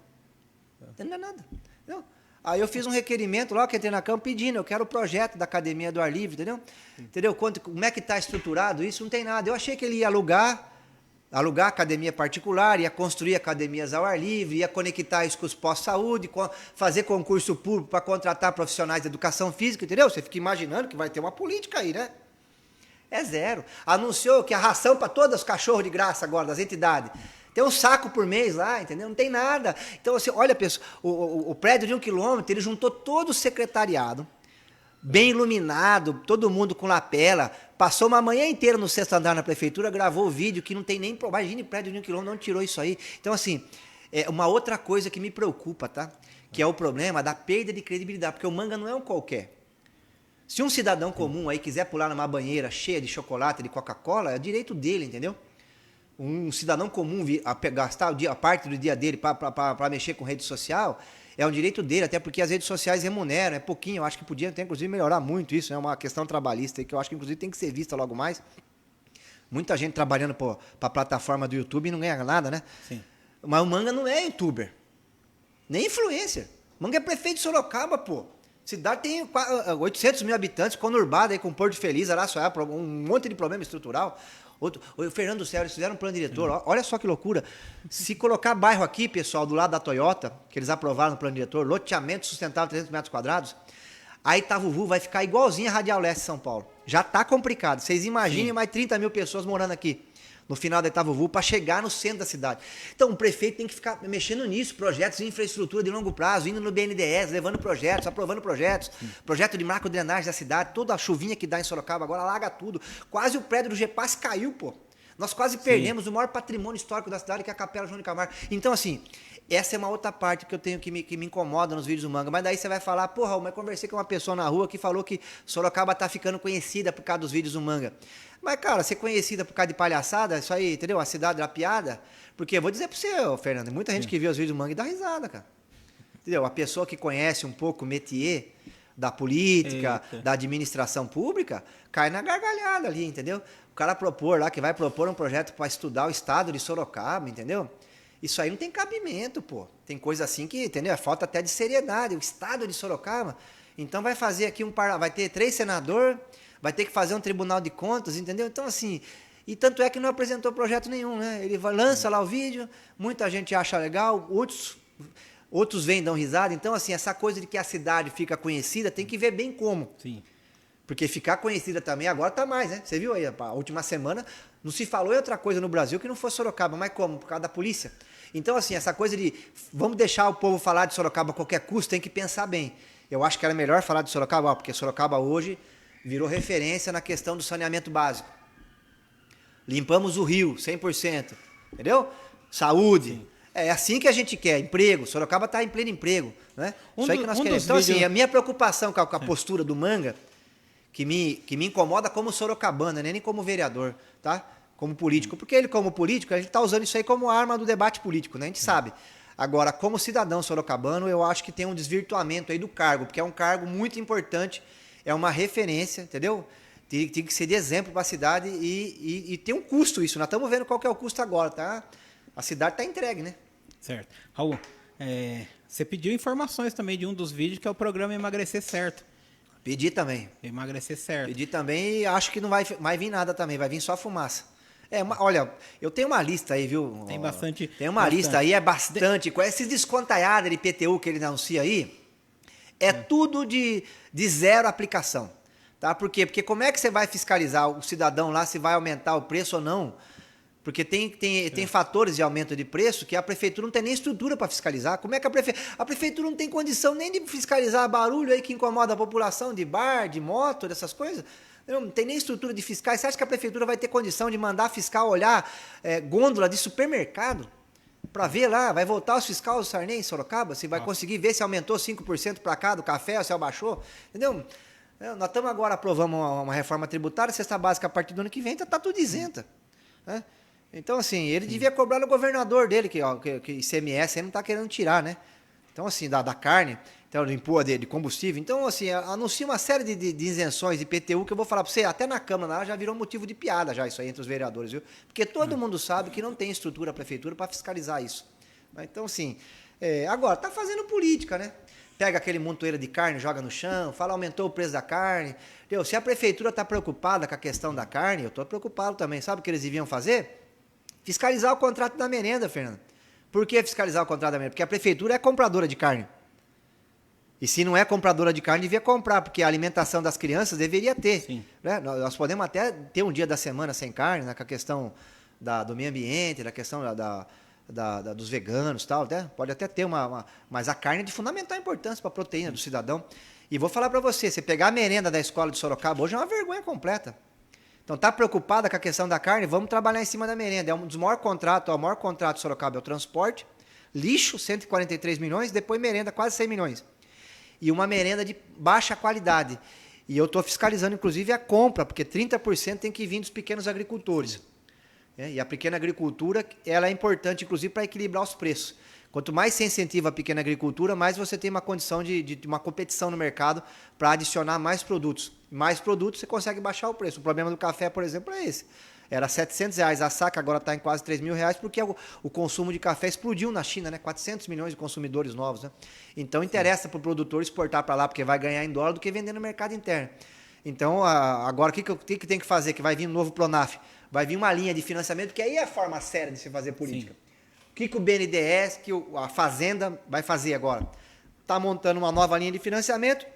Não é nada. Entendeu? Aí eu fiz um requerimento lá, que entrei na Câmara pedindo, eu quero o projeto da academia do ar livre, entendeu? Entendeu? Como é que está estruturado isso? Não tem nada. Eu achei que ele ia alugar academia particular, ia construir academias ao ar livre, ia conectar isso com os pós-saúde, fazer concurso público para contratar profissionais de educação física, entendeu? Você fica imaginando que vai ter uma política aí, né? É zero. Anunciou que a ração para todos os cachorros de graça agora, das entidades. Tem um saco por mês lá, entendeu? Não tem nada. Então, você olha, pessoal, o prédio de 1 quilômetro, ele juntou todo o secretariado, bem iluminado, todo mundo com lapela, passou uma manhã inteira no 6º andar na prefeitura, gravou o vídeo que não tem nem... Imagine, prédio de 1 quilômetro, não tirou isso aí. Então, assim, uma outra coisa que me preocupa, tá? que é o problema da perda de credibilidade, porque o manga não é um qualquer. Se um cidadão comum aí quiser pular numa banheira cheia de chocolate, de Coca-Cola, é direito dele, entendeu? Um cidadão comum gastar a parte do dia dele para mexer com rede social, é um direito dele, até porque as redes sociais remuneram, é pouquinho, eu acho que podia até, inclusive, melhorar muito isso, é uma questão trabalhista que eu acho que, inclusive, tem que ser vista logo mais. Muita gente trabalhando para a plataforma do YouTube e não ganha nada, né? Sim. Mas o manga não é youtuber, nem influencer. O manga é prefeito de Sorocaba, pô. Cidade tem 800 mil habitantes, conurbada aí com Porto Feliz, Araçoiá, um monte de problema estrutural. O Fernando Serra, eles fizeram um plano diretor, olha só que loucura. Se colocar bairro aqui, pessoal, do lado da Toyota, que eles aprovaram no plano diretor, loteamento sustentável 300 metros quadrados, a Itavuvu vai ficar igualzinha a Radial Leste de São Paulo. Já tá complicado. Vocês imaginem mais 30 mil pessoas morando aqui, no final da Itavuvu, para chegar no centro da cidade. Então, o prefeito tem que ficar mexendo nisso, projetos de infraestrutura de longo prazo, indo no BNDES, levando projetos, aprovando projetos, projeto de macrodrenagem da cidade, toda a chuvinha que dá em Sorocaba agora alaga tudo. Quase o prédio do GEPAS caiu, pô. Nós quase perdemos o maior patrimônio histórico da cidade, que é a Capela João de Camargo. Então, assim, essa é uma outra parte que eu tenho que me incomoda nos vídeos do manga. Mas daí você vai falar, porra, mas conversei com uma pessoa na rua que falou que Sorocaba tá ficando conhecida por causa dos vídeos do manga. Mas, cara, ser conhecida por causa de palhaçada, isso aí, entendeu? A cidade da piada. Porque eu vou dizer pra você, Fernando, muita gente que vê os vídeos do manga e dá risada, cara. Entendeu? A pessoa que conhece um pouco o métier da política, da administração pública, cai na gargalhada ali, entendeu? O cara vai propor um projeto para estudar o estado de Sorocaba, entendeu? Isso aí não tem cabimento, pô. Tem coisa assim que, entendeu? É falta até de seriedade. O estado de Sorocaba, então vai fazer aqui vai ter 3 senadores, vai ter que fazer um tribunal de contas, entendeu? Então, assim, e tanto é que não apresentou projeto nenhum, né? Ele lança lá o vídeo, muita gente acha legal, outros vêm e dão risada. Então, assim, essa coisa de que a cidade fica conhecida, tem que ver bem como. Sim. Porque ficar conhecida também agora tá mais, né? Você viu aí, a última semana, não se falou em outra coisa no Brasil que não fosse Sorocaba, mas como? Por causa da polícia. Então, assim, essa coisa de vamos deixar o povo falar de Sorocaba a qualquer custo, tem que pensar bem. Eu acho que era melhor falar de Sorocaba, porque Sorocaba hoje virou referência na questão do saneamento básico. Limpamos o rio, 100%, entendeu? Saúde. Sim. É assim que a gente quer, emprego. Sorocaba está em pleno emprego, né? Isso aí que nós queremos. Então, assim, a minha preocupação com a postura do manga, que me incomoda como sorocabana, nem como vereador, tá? Como político. Porque ele, como político, a gente está usando isso aí como arma do debate político, né? A gente sabe. Agora, como cidadão sorocabano, eu acho que tem um desvirtuamento aí do cargo, porque é um cargo muito importante, é uma referência, entendeu? Tem que ser de exemplo para a cidade e tem um custo isso. Nós estamos vendo qual que é o custo agora, tá? A cidade está entregue, né? Certo. Raul, você pediu informações também de um dos vídeos, que é o programa Emagrecer Certo. Pedi também. Emagrecer Certo. Pedi também e acho que não vai vir nada também, vai vir só fumaça. Olha, eu tenho uma lista aí, viu? Tem bastante. Tem uma lista aí, é bastante. Com esses descontaiados de IPTU que ele anuncia aí, tudo de zero aplicação. Tá? Por quê? Porque como é que você vai fiscalizar o cidadão lá se vai aumentar o preço ou não? Porque tem fatores de aumento de preço que a prefeitura não tem nem estrutura para fiscalizar. Como é que a prefeitura não tem condição nem de fiscalizar barulho aí que incomoda a população de bar, de moto, dessas coisas? Não tem nem estrutura de fiscais. Você acha que a prefeitura vai ter condição de mandar fiscal olhar gôndola de supermercado para ver lá? Vai voltar os fiscais do Sarney em Sorocaba? Se vai conseguir ver se aumentou 5% para cá do café ou se abaixou? Entendeu? Nós estamos agora aprovando uma reforma tributária, cesta básica a partir do ano que vem, está tudo isenta. Né? Então, assim, ele devia cobrar no governador dele, que ICMS ele não está querendo tirar, né? Então, assim, da carne, então, do imposto de combustível. Então, assim, anuncia uma série de isenções de IPTU que eu vou falar para você, até na Câmara lá já virou motivo de piada já isso aí entre os vereadores, viu? Porque todo mundo sabe que não tem estrutura a prefeitura para fiscalizar isso. Então, assim, agora, está fazendo política, né? Pega aquele montoeiro de carne, joga no chão, fala aumentou o preço da carne. Entendeu? Se a prefeitura está preocupada com a questão da carne, eu estou preocupado também. Sabe o que eles deviam fazer? Fiscalizar o contrato da merenda, Fernando. Por que fiscalizar o contrato da merenda? Porque a prefeitura é compradora de carne. E se não é compradora de carne, devia comprar, porque a alimentação das crianças deveria ter. Né? Nós podemos até ter um dia da semana sem carne, né, com a questão do meio ambiente, da questão dos veganos e tal. Né? Pode até ter mas a carne é de fundamental importância para a proteína do cidadão. E vou falar para você pegar a merenda da escola de Sorocaba hoje é uma vergonha completa. Então, está preocupada com a questão da carne? Vamos trabalhar em cima da merenda. É um dos maiores contratos, o maior contrato de Sorocaba é o transporte, Lixo, 143 milhões, depois merenda, quase 100 milhões. E uma merenda de baixa qualidade. E eu estou fiscalizando, inclusive, a compra, porque 30% tem que vir dos pequenos agricultores. E a pequena agricultura ela é importante, inclusive, para equilibrar os preços. Quanto mais se incentiva a pequena agricultura, mais você tem uma condição de uma competição no mercado para adicionar mais produtos. Mais produtos, você consegue baixar o preço. O problema do café, por exemplo, é esse. Era R$700 a saca, agora está em quase R$3.000, porque o consumo de café explodiu na China, né? 400 milhões de consumidores novos. Né? Então, interessa para o produtor exportar para lá, porque vai ganhar em dólar, do que vender no mercado interno. Então, agora, o que tem que fazer? Que vai vir um novo Pronaf. Vai vir uma linha de financiamento, que aí é a forma séria de se fazer política. Sim. O que o BNDES, que a Fazenda vai fazer agora? Está montando uma nova linha de financiamento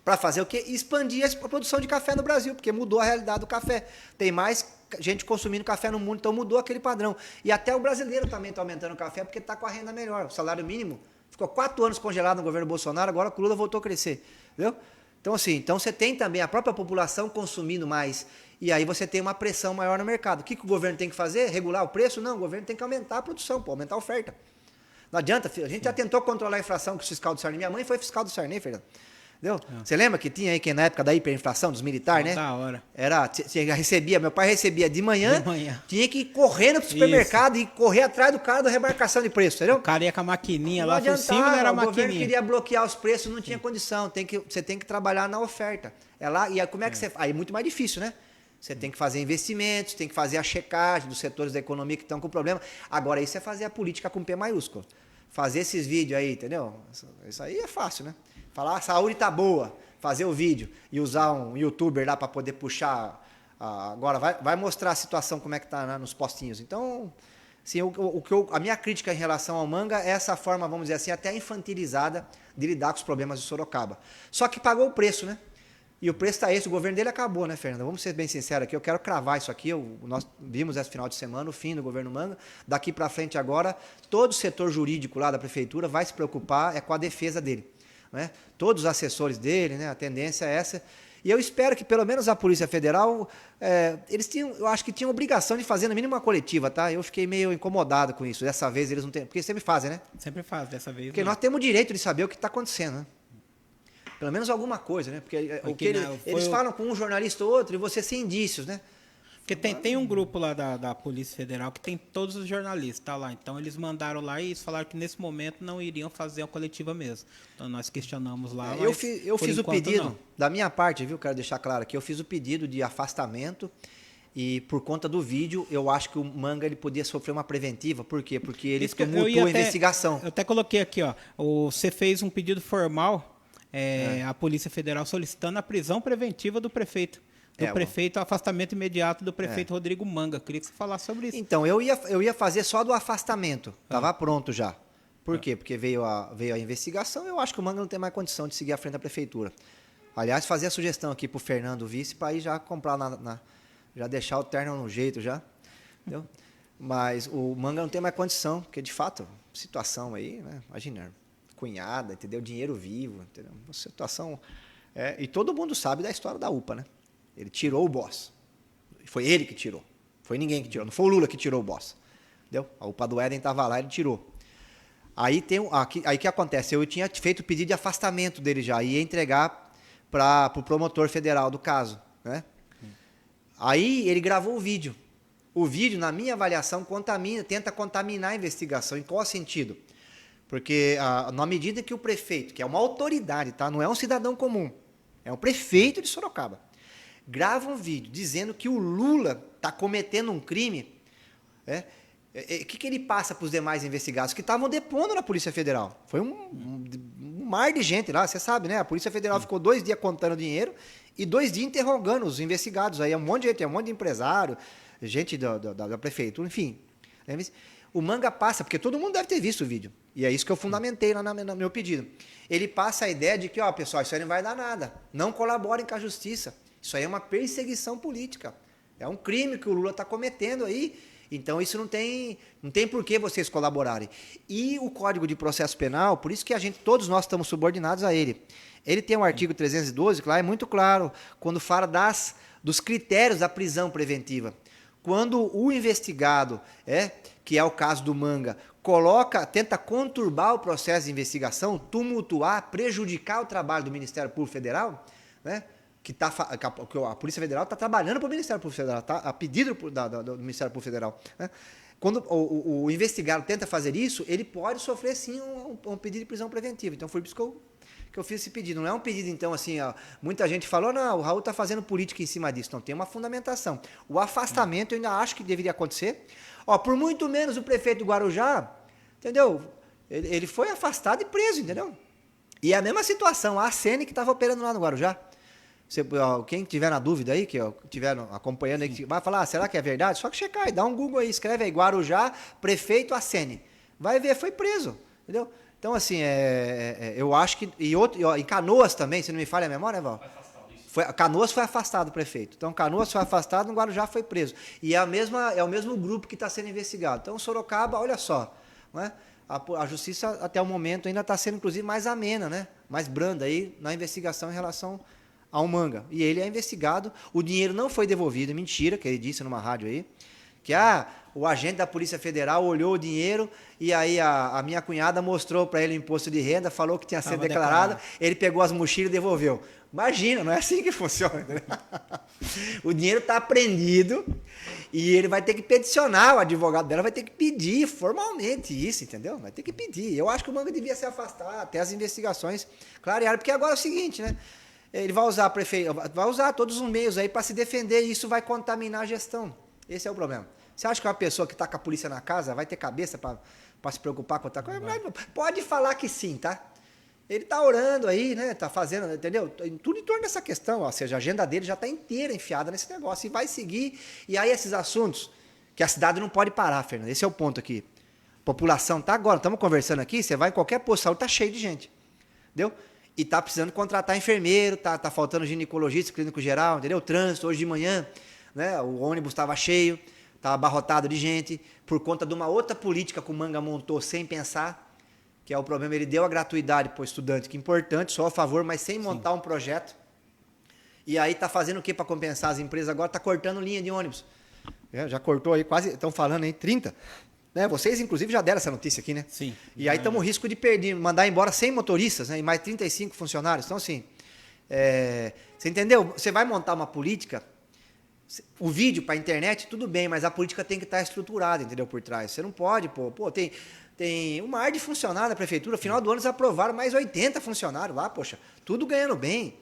para fazer o quê? Expandir a produção de café no Brasil, porque mudou a realidade do café. Tem mais gente consumindo café no mundo, então mudou aquele padrão. E até o brasileiro também está aumentando o café, porque está com a renda melhor. O salário mínimo ficou 4 anos congelado no governo Bolsonaro, agora o Lula voltou a crescer. Entendeu? Então, assim, você tem também a própria população consumindo mais. E aí você tem uma pressão maior no mercado. O que o governo tem que fazer? Regular o preço? Não, o governo tem que aumentar a produção, aumentar a oferta. Não adianta, filho. A gente já tentou controlar a inflação com o fiscal do Sarney. Minha mãe foi fiscal do Sarney, Fernando. Entendeu? Você lembra que tinha aí que na época da hiperinflação dos militares, né? Da hora. Meu pai recebia de manhã, tinha que ir correndo pro supermercado e correr atrás do cara da remarcação de preço, entendeu? O cara ia com a maquininha lá por cima, era a maquininha. O governo queria bloquear os preços, não tinha condição. Você tem que trabalhar na oferta. E aí como é que você... Aí é muito mais difícil, né? Você tem que fazer investimentos, tem que fazer a checagem dos setores da economia que estão com problema. Agora, isso é fazer a política com P maiúsculo. Fazer esses vídeos aí, entendeu? Isso aí é fácil, né? Falar, a saúde tá boa, fazer o vídeo e usar um youtuber lá para poder puxar. Agora, vai mostrar a situação, como é que tá nos postinhos. Então, assim, a minha crítica em relação ao Manga é essa forma, vamos dizer assim, até infantilizada de lidar com os problemas de Sorocaba. Só que pagou o preço, né? E o preço está esse, o governo dele acabou, né, Fernanda? Vamos ser bem sinceros aqui, eu quero cravar isso aqui, nós vimos esse final de semana, o fim do governo Manga, daqui para frente agora, todo o setor jurídico lá da prefeitura vai se preocupar com a defesa dele, né? Todos os assessores dele, né, a tendência é essa, e eu espero que pelo menos a Polícia Federal, eu acho que tinham obrigação de fazer no mínimo uma coletiva, tá? Eu fiquei meio incomodado com isso, dessa vez eles não têm, porque sempre fazem, né? Sempre fazem, dessa vez porque nós temos o direito de saber o que está acontecendo, né? Pelo menos alguma coisa, né? Porque eles falam com um jornalista ou outro e você sem indícios, né? Porque tem um grupo lá da Polícia Federal que tem todos os jornalistas, tá lá. Então eles mandaram lá e eles falaram que nesse momento não iriam fazer uma coletiva mesmo. Então nós questionamos lá. Eu fiz o pedido, não. Da minha parte, viu? Quero deixar claro aqui, eu fiz o pedido de afastamento e por conta do vídeo, eu acho que o Manga ele podia sofrer uma preventiva. Por quê? Porque ele tumultuou a investigação. Eu até coloquei aqui, ó. Você fez um pedido formal. A Polícia Federal solicitando a prisão preventiva do prefeito. O afastamento imediato do prefeito Rodrigo Manga. Queria que você falasse sobre isso. Então, eu ia fazer só do afastamento. Estava pronto já. Por quê? Porque veio a investigação. Eu acho que o Manga não tem mais condição de seguir à frente da prefeitura. Aliás, fazer a sugestão aqui para o Fernando Vice para ir já comprar, já deixar o terno no jeito já. Entendeu? Mas o Manga não tem mais condição, porque de fato, situação aí, né? Imagina, cunhada, entendeu? Dinheiro vivo, entendeu? Uma situação... e todo mundo sabe da história da UPA, né? Ele tirou o boss. Foi ele que tirou. Foi ninguém que tirou. Não foi o Lula que tirou o boss. Entendeu? A UPA do Éden estava lá, ele tirou. Aí o que acontece? Eu tinha feito o pedido de afastamento dele já. Ia entregar para o promotor federal do caso, né? Aí ele gravou o vídeo. O vídeo, na minha avaliação, tenta contaminar a investigação. Em qual sentido? Porque na medida que o prefeito, que é uma autoridade, tá? Não é um cidadão comum, é um prefeito de Sorocaba, grava um vídeo dizendo que o Lula está cometendo um crime, o que ele passa para os demais investigados que estavam depondo na Polícia Federal? Foi um mar de gente lá, você sabe, né? A Polícia Federal ficou 2 dias contando dinheiro e 2 dias interrogando os investigados. Aí é um monte de gente, é um monte de empresário, gente da prefeitura, enfim. O Manga passa, porque todo mundo deve ter visto o vídeo, e é isso que eu fundamentei lá no meu pedido. Ele passa a ideia de que, pessoal, isso aí não vai dar nada, não colaborem com a justiça, isso aí é uma perseguição política, é um crime que o Lula está cometendo aí, então isso não tem por que vocês colaborarem. E o Código de Processo Penal, por isso que todos nós estamos subordinados a ele. Ele tem um artigo 312, que lá é muito claro, quando fala dos critérios da prisão preventiva. quando o investigado, que é o caso do Manga, tenta conturbar o processo de investigação, tumultuar, prejudicar o trabalho do Ministério Público Federal, né? Que a Polícia Federal está trabalhando para o Ministério Público Federal, tá? A pedido do Ministério Público Federal. Né? Quando o investigado tenta fazer isso, ele pode sofrer sim um pedido de prisão preventiva. Então foi por isso que eu fiz esse pedido. Não é um pedido, então, assim, ó, muita gente falou, não, o Raul está fazendo política em cima disso. Não, tem uma fundamentação. O afastamento eu ainda acho que deveria acontecer. Ó, por muito menos o prefeito do Guarujá, entendeu? Ele foi afastado e preso, entendeu? E é a mesma situação, a ACN que estava operando lá no Guarujá. Quem tiver na dúvida aí, que estiver acompanhando aí, vai falar, será que é verdade? Só que checar aí, dá um Google aí, escreve aí, Guarujá, prefeito ACN. Vai ver, foi preso, entendeu? Então, assim, eu acho que... E Canoas também, se não me falha a memória, Val? Canoas foi afastado, o prefeito. Então, Canoas foi afastado, no Guarujá foi preso. E é o mesmo grupo que está sendo investigado. Então, Sorocaba, olha só, né? A justiça, até o momento, ainda está sendo, inclusive, mais amena, né? Mais branda aí na investigação em relação ao Manga. E ele é investigado, o dinheiro não foi devolvido, mentira, que ele disse numa rádio aí, que o agente da Polícia Federal olhou o dinheiro e aí a minha cunhada mostrou para ele o imposto de renda, falou que tinha sido declarado, ele pegou as mochilas e devolveu. Imagina, não é assim que funciona. Entendeu? O dinheiro está apreendido e ele vai ter que peticionar, o advogado dela vai ter que pedir formalmente isso, entendeu? Vai ter que pedir. Eu acho que o Manga devia se afastar até as investigações clarearem, porque agora é o seguinte, né? Ele vai usar todos os meios aí para se defender e isso vai contaminar a gestão. Esse é o problema. Você acha que uma pessoa que está com a polícia na casa vai ter cabeça para se preocupar com outra coisa? Pode falar que sim, tá? Ele está orando aí, né? Está fazendo, entendeu? Tudo em torno dessa questão, ou seja, a agenda dele já está inteira enfiada nesse negócio e vai seguir. E aí esses assuntos que a cidade não pode parar, Fernando. Esse é o ponto aqui. População tá agora, estamos conversando aqui, você vai em qualquer posto de saúde, tá cheio de gente. Entendeu? E tá precisando contratar enfermeiro, tá faltando ginecologista, clínico geral, entendeu? Trânsito, hoje de manhã, né? O ônibus estava cheio, estava abarrotado de gente, por conta de uma outra política que o Manga montou sem pensar, que é o problema, ele deu a gratuidade para o estudante, que é importante, só a favor, mas sem montar um projeto. E aí tá fazendo o que para compensar as empresas agora? Tá cortando linha de ônibus. Já cortou aí quase, estão falando aí 30. Né? Vocês, inclusive, já deram essa notícia aqui, né? Sim. E aí estamos risco de mandar embora 100 motoristas, né? E mais 35 funcionários. Então, assim, você entendeu? Você vai montar uma política, o vídeo para a internet, tudo bem, mas a política tem que estar estruturada, entendeu? Por trás. Você não pode, tem uma área de funcionário da prefeitura, no final do ano eles aprovaram mais 80 funcionários lá, poxa, tudo ganhando bem.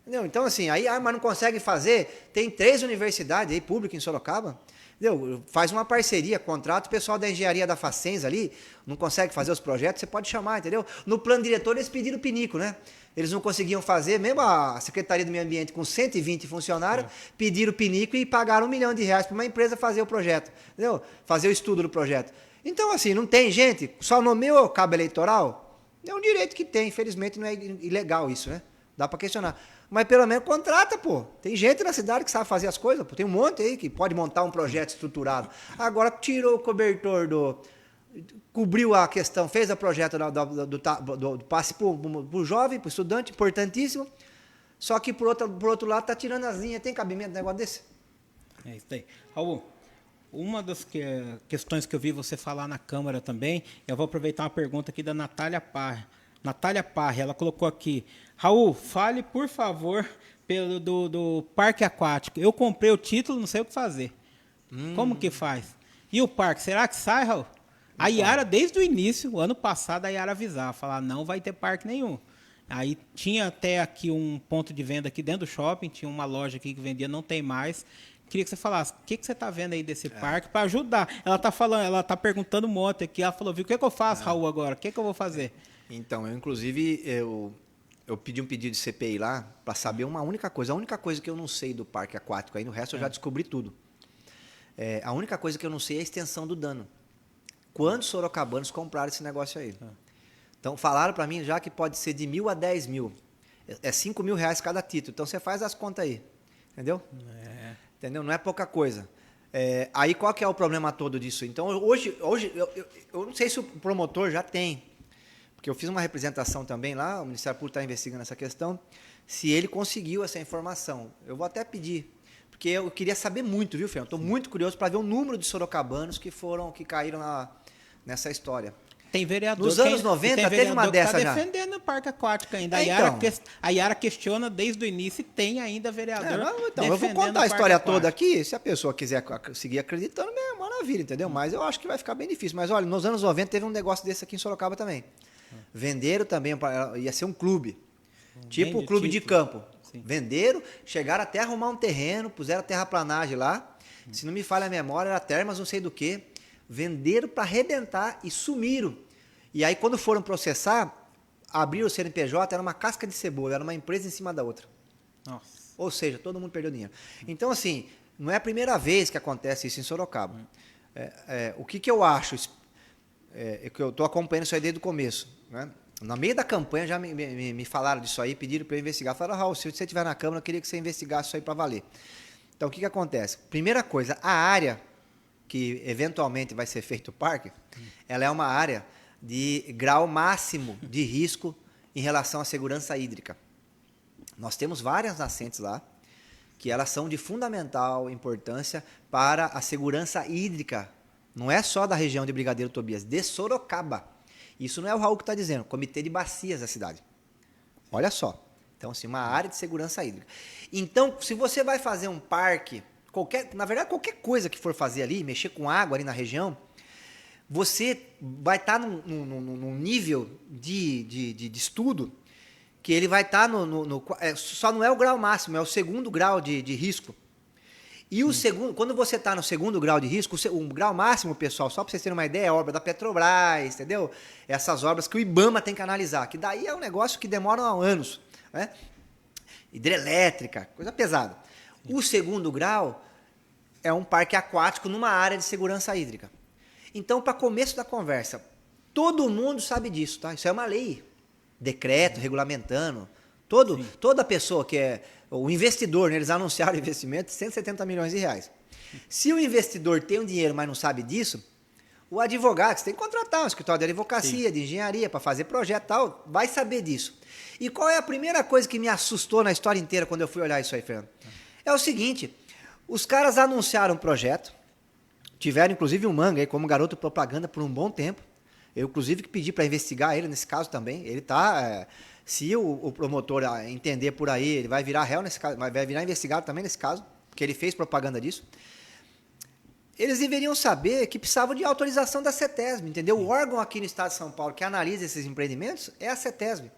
Entendeu? Então, assim, mas não consegue fazer, tem 3 universidades aí públicas em Sorocaba, entendeu? Faz uma parceria, contrata o pessoal da engenharia da Facens ali, não consegue fazer os projetos, você pode chamar, entendeu? No plano diretor eles pediram o pinico, né? Eles não conseguiam fazer, mesmo a Secretaria do Meio Ambiente com 120 funcionários, pediram o pinico e pagaram R$1 milhão para uma empresa fazer o projeto, entendeu? Fazer o estudo do projeto. Então, assim, não tem gente, só nomeou o cabo eleitoral, é um direito que tem, infelizmente não é ilegal isso, né? Dá para questionar. Mas pelo menos contrata, pô. Tem gente na cidade que sabe fazer as coisas, pô. Tem um monte aí que pode montar um projeto estruturado. Agora tirou o cobertor cobriu a questão, fez o projeto do passe para o jovem, para o estudante, importantíssimo. Só que por outro lado está tirando as linhas. Tem cabimento um negócio desse? É isso aí. Raul, uma das questões que eu vi você falar na Câmara também, eu vou aproveitar uma pergunta aqui da Natália Parra. Natália Parra, ela colocou aqui: Raul, fale, por favor, do parque aquático. Eu comprei o título, não sei o que fazer. Como que faz? E o parque, será que sai, Raul? A Yara, desde o início, o ano passado, a Yara avisava, falar, não vai ter parque nenhum. Aí tinha até aqui um ponto de venda aqui dentro do shopping, tinha uma loja aqui que vendia, não tem mais. Queria que você falasse, o que você está vendo aí desse parque para ajudar? Ela está falando, ela está perguntando um monte aqui, ela falou, viu, o que eu faço, Raul, agora? O que eu vou fazer? Então, inclusive, eu pedi um pedido de CPI lá para saber uma única coisa. A única coisa que eu não sei do parque aquático, aí no resto eu já descobri tudo. A única coisa que eu não sei é a extensão do dano. Quantos sorocabanos compraram esse negócio aí? Então, falaram para mim já que pode ser de 1.000 a 10.000. É R$5 mil cada título. Então, você faz as contas aí. Entendeu? Entendeu? Não é pouca coisa. Aí, qual que é o problema todo disso? Então, hoje eu não sei se o promotor já tem, porque eu fiz uma representação também lá, o Ministério Público está investigando essa questão, se ele conseguiu essa informação. Eu vou até pedir, porque eu queria saber muito, viu, Fernando? Estou muito curioso para ver o número de sorocabanos que caíram nessa história. Tem vereador. Nos anos 90 teve uma dessa tá já. defendendo o parque aquático ainda. Então. A Yara questiona desde o início e tem ainda vereador. Então, eu vou contar a história toda aqui. Se a pessoa quiser seguir acreditando, é maravilha, entendeu? Mas eu acho que vai ficar bem difícil. Mas olha, nos anos 90 teve um negócio desse aqui em Sorocaba também. Venderam também, ia ser um clube. Tipo o clube de campo. Sim. Venderam, chegaram até a arrumar um terreno, puseram terraplanagem lá. Se não me falha a memória, era termas não sei do que. Venderam para arrebentar e sumiram. E aí, quando foram processar, abriram o CNPJ, era uma casca de cebola, era uma empresa em cima da outra. Nossa. Ou seja, todo mundo perdeu dinheiro. Então, assim, não é a primeira vez que acontece isso em Sorocaba. O que eu acho? Que eu estou acompanhando isso aí desde o começo. Né? No meio da campanha já me falaram disso aí, pediram para eu investigar. Falaram, Raul, se você estiver na Câmara, eu queria que você investigasse isso aí para valer. Então, o que acontece? Primeira coisa, a área que eventualmente vai ser feito o parque, ela é uma área de grau máximo de risco em relação à segurança hídrica. Nós temos várias nascentes lá, que elas são de fundamental importância para a segurança hídrica. Não é só da região de Brigadeiro Tobias, de Sorocaba. Isso não é o Raul que está dizendo, Comitê de Bacias da cidade. Olha só. Então, assim, uma área de segurança hídrica. Então, se você vai fazer um parque, na verdade, qualquer coisa que for fazer ali, mexer com água ali na região, você vai estar num nível de estudo que ele vai estar só não é o grau máximo, é o segundo grau de risco. E o segundo, quando você está no segundo grau de risco, o grau máximo, pessoal, só para vocês terem uma ideia, é a obra da Petrobras, entendeu? Essas obras que o IBAMA tem que analisar, que daí é um negócio que demora anos, né? Hidrelétrica, coisa pesada. O segundo grau é um parque aquático numa área de segurança hídrica. Então, para começo da conversa, todo mundo sabe disso, tá? Isso é uma lei, decreto, regulamentando. Toda pessoa que é o investidor, né, eles anunciaram investimento de 170 milhões de reais. Se o investidor tem um dinheiro, mas não sabe disso, o advogado, você tem que contratar um escritório de advocacia, sim, de engenharia, para fazer projeto e tal, vai saber disso. E qual é a primeira coisa que me assustou na história inteira quando eu fui olhar isso aí, Fernando? É o seguinte, os caras anunciaram um projeto, tiveram inclusive um Manga aí como garoto propaganda por um bom tempo. Eu inclusive que pedi para investigar ele nesse caso também. Ele está, se o promotor entender por aí, ele vai virar réu nesse caso, vai virar investigado também nesse caso, porque ele fez propaganda disso. Eles deveriam saber que precisavam de autorização da CETESB, entendeu? O órgão aqui no estado de São Paulo que analisa esses empreendimentos é a CETESB.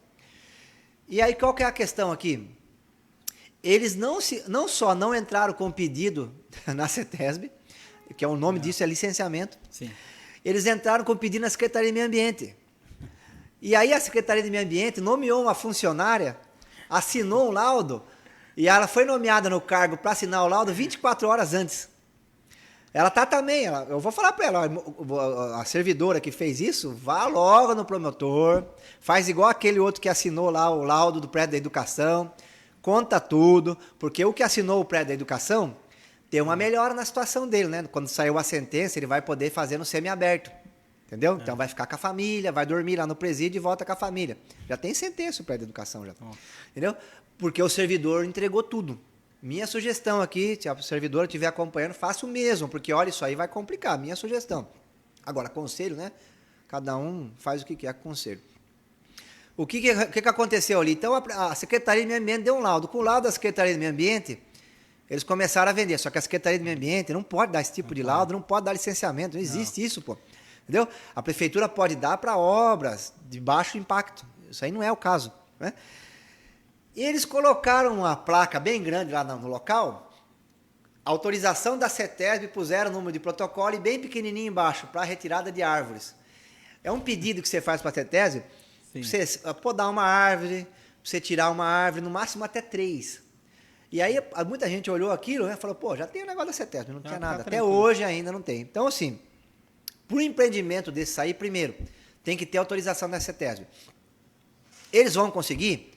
E aí qual que é a questão aqui? Eles não só não entraram com pedido na CETESB, que é o nome disso, é licenciamento. Sim. Eles entraram com pedido na Secretaria de Meio Ambiente. E aí a Secretaria de Meio Ambiente nomeou uma funcionária, assinou um laudo, e ela foi nomeada no cargo para assinar o laudo 24 horas antes. Ela está também, eu vou falar para ela, a servidora que fez isso, vá logo no promotor, faz igual aquele outro que assinou lá o laudo do prédio da educação, conta tudo, porque o que assinou o prédio da educação tem uma melhora na situação dele, né? Quando saiu a sentença, ele vai poder fazer no semiaberto, entendeu? Então vai ficar com a família, vai dormir lá no presídio e volta com a família. Já tem sentença o prédio da educação, já, entendeu? Porque o servidor entregou tudo. Minha sugestão aqui, se a servidora estiver acompanhando, faça o mesmo, porque olha, isso aí vai complicar, minha sugestão. Agora, conselho, né? Cada um faz o que quer com conselho. O que aconteceu ali? Então, a Secretaria de Meio Ambiente deu um laudo. Com o laudo da Secretaria de Meio Ambiente, eles começaram a vender. Só que a Secretaria de Meio Ambiente não pode dar esse tipo de laudo, não pode dar licenciamento, não existe isso, pô. Entendeu? A prefeitura pode dar para obras de baixo impacto. Isso aí não é o caso, né? E eles colocaram uma placa bem grande lá no local, autorização da CETESB, puseram o número de protocolo e bem pequenininho embaixo, para retirada de árvores. É um pedido que você faz para a CETESB, você podar uma árvore, você tirar uma árvore, no máximo até 3. E aí muita gente olhou aquilo, né, e falou, pô, já tem o negócio da CETESB, não tinha nada. Até hoje ainda não tem. Então, assim, para um empreendimento desse aí, primeiro, tem que ter autorização da CETESB. Eles vão conseguir?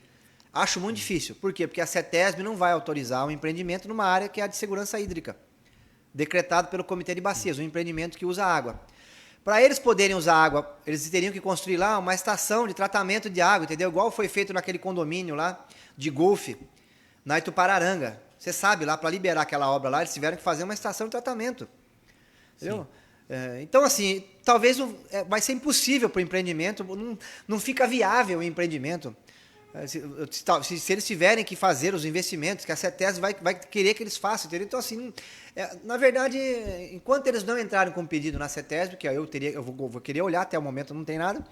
Acho muito difícil. Por quê? Porque a CETESB não vai autorizar um empreendimento numa área que é a de segurança hídrica, decretado pelo Comitê de Bacias, um empreendimento que usa água. Para eles poderem usar água, eles teriam que construir lá uma estação de tratamento de água, entendeu? Igual foi feito naquele condomínio lá de golfe, na Itupararanga. Você sabe, lá para liberar aquela obra lá, eles tiveram que fazer uma estação de tratamento. Entendeu? Então, assim, talvez vai ser impossível para o empreendimento, não fica viável o empreendimento. Se eles tiverem que fazer os investimentos, que a CETESB vai querer que eles façam, entendeu? Então, assim, na verdade, enquanto eles não entrarem com pedido na CETESB, que eu vou querer olhar, até o momento não tem nada,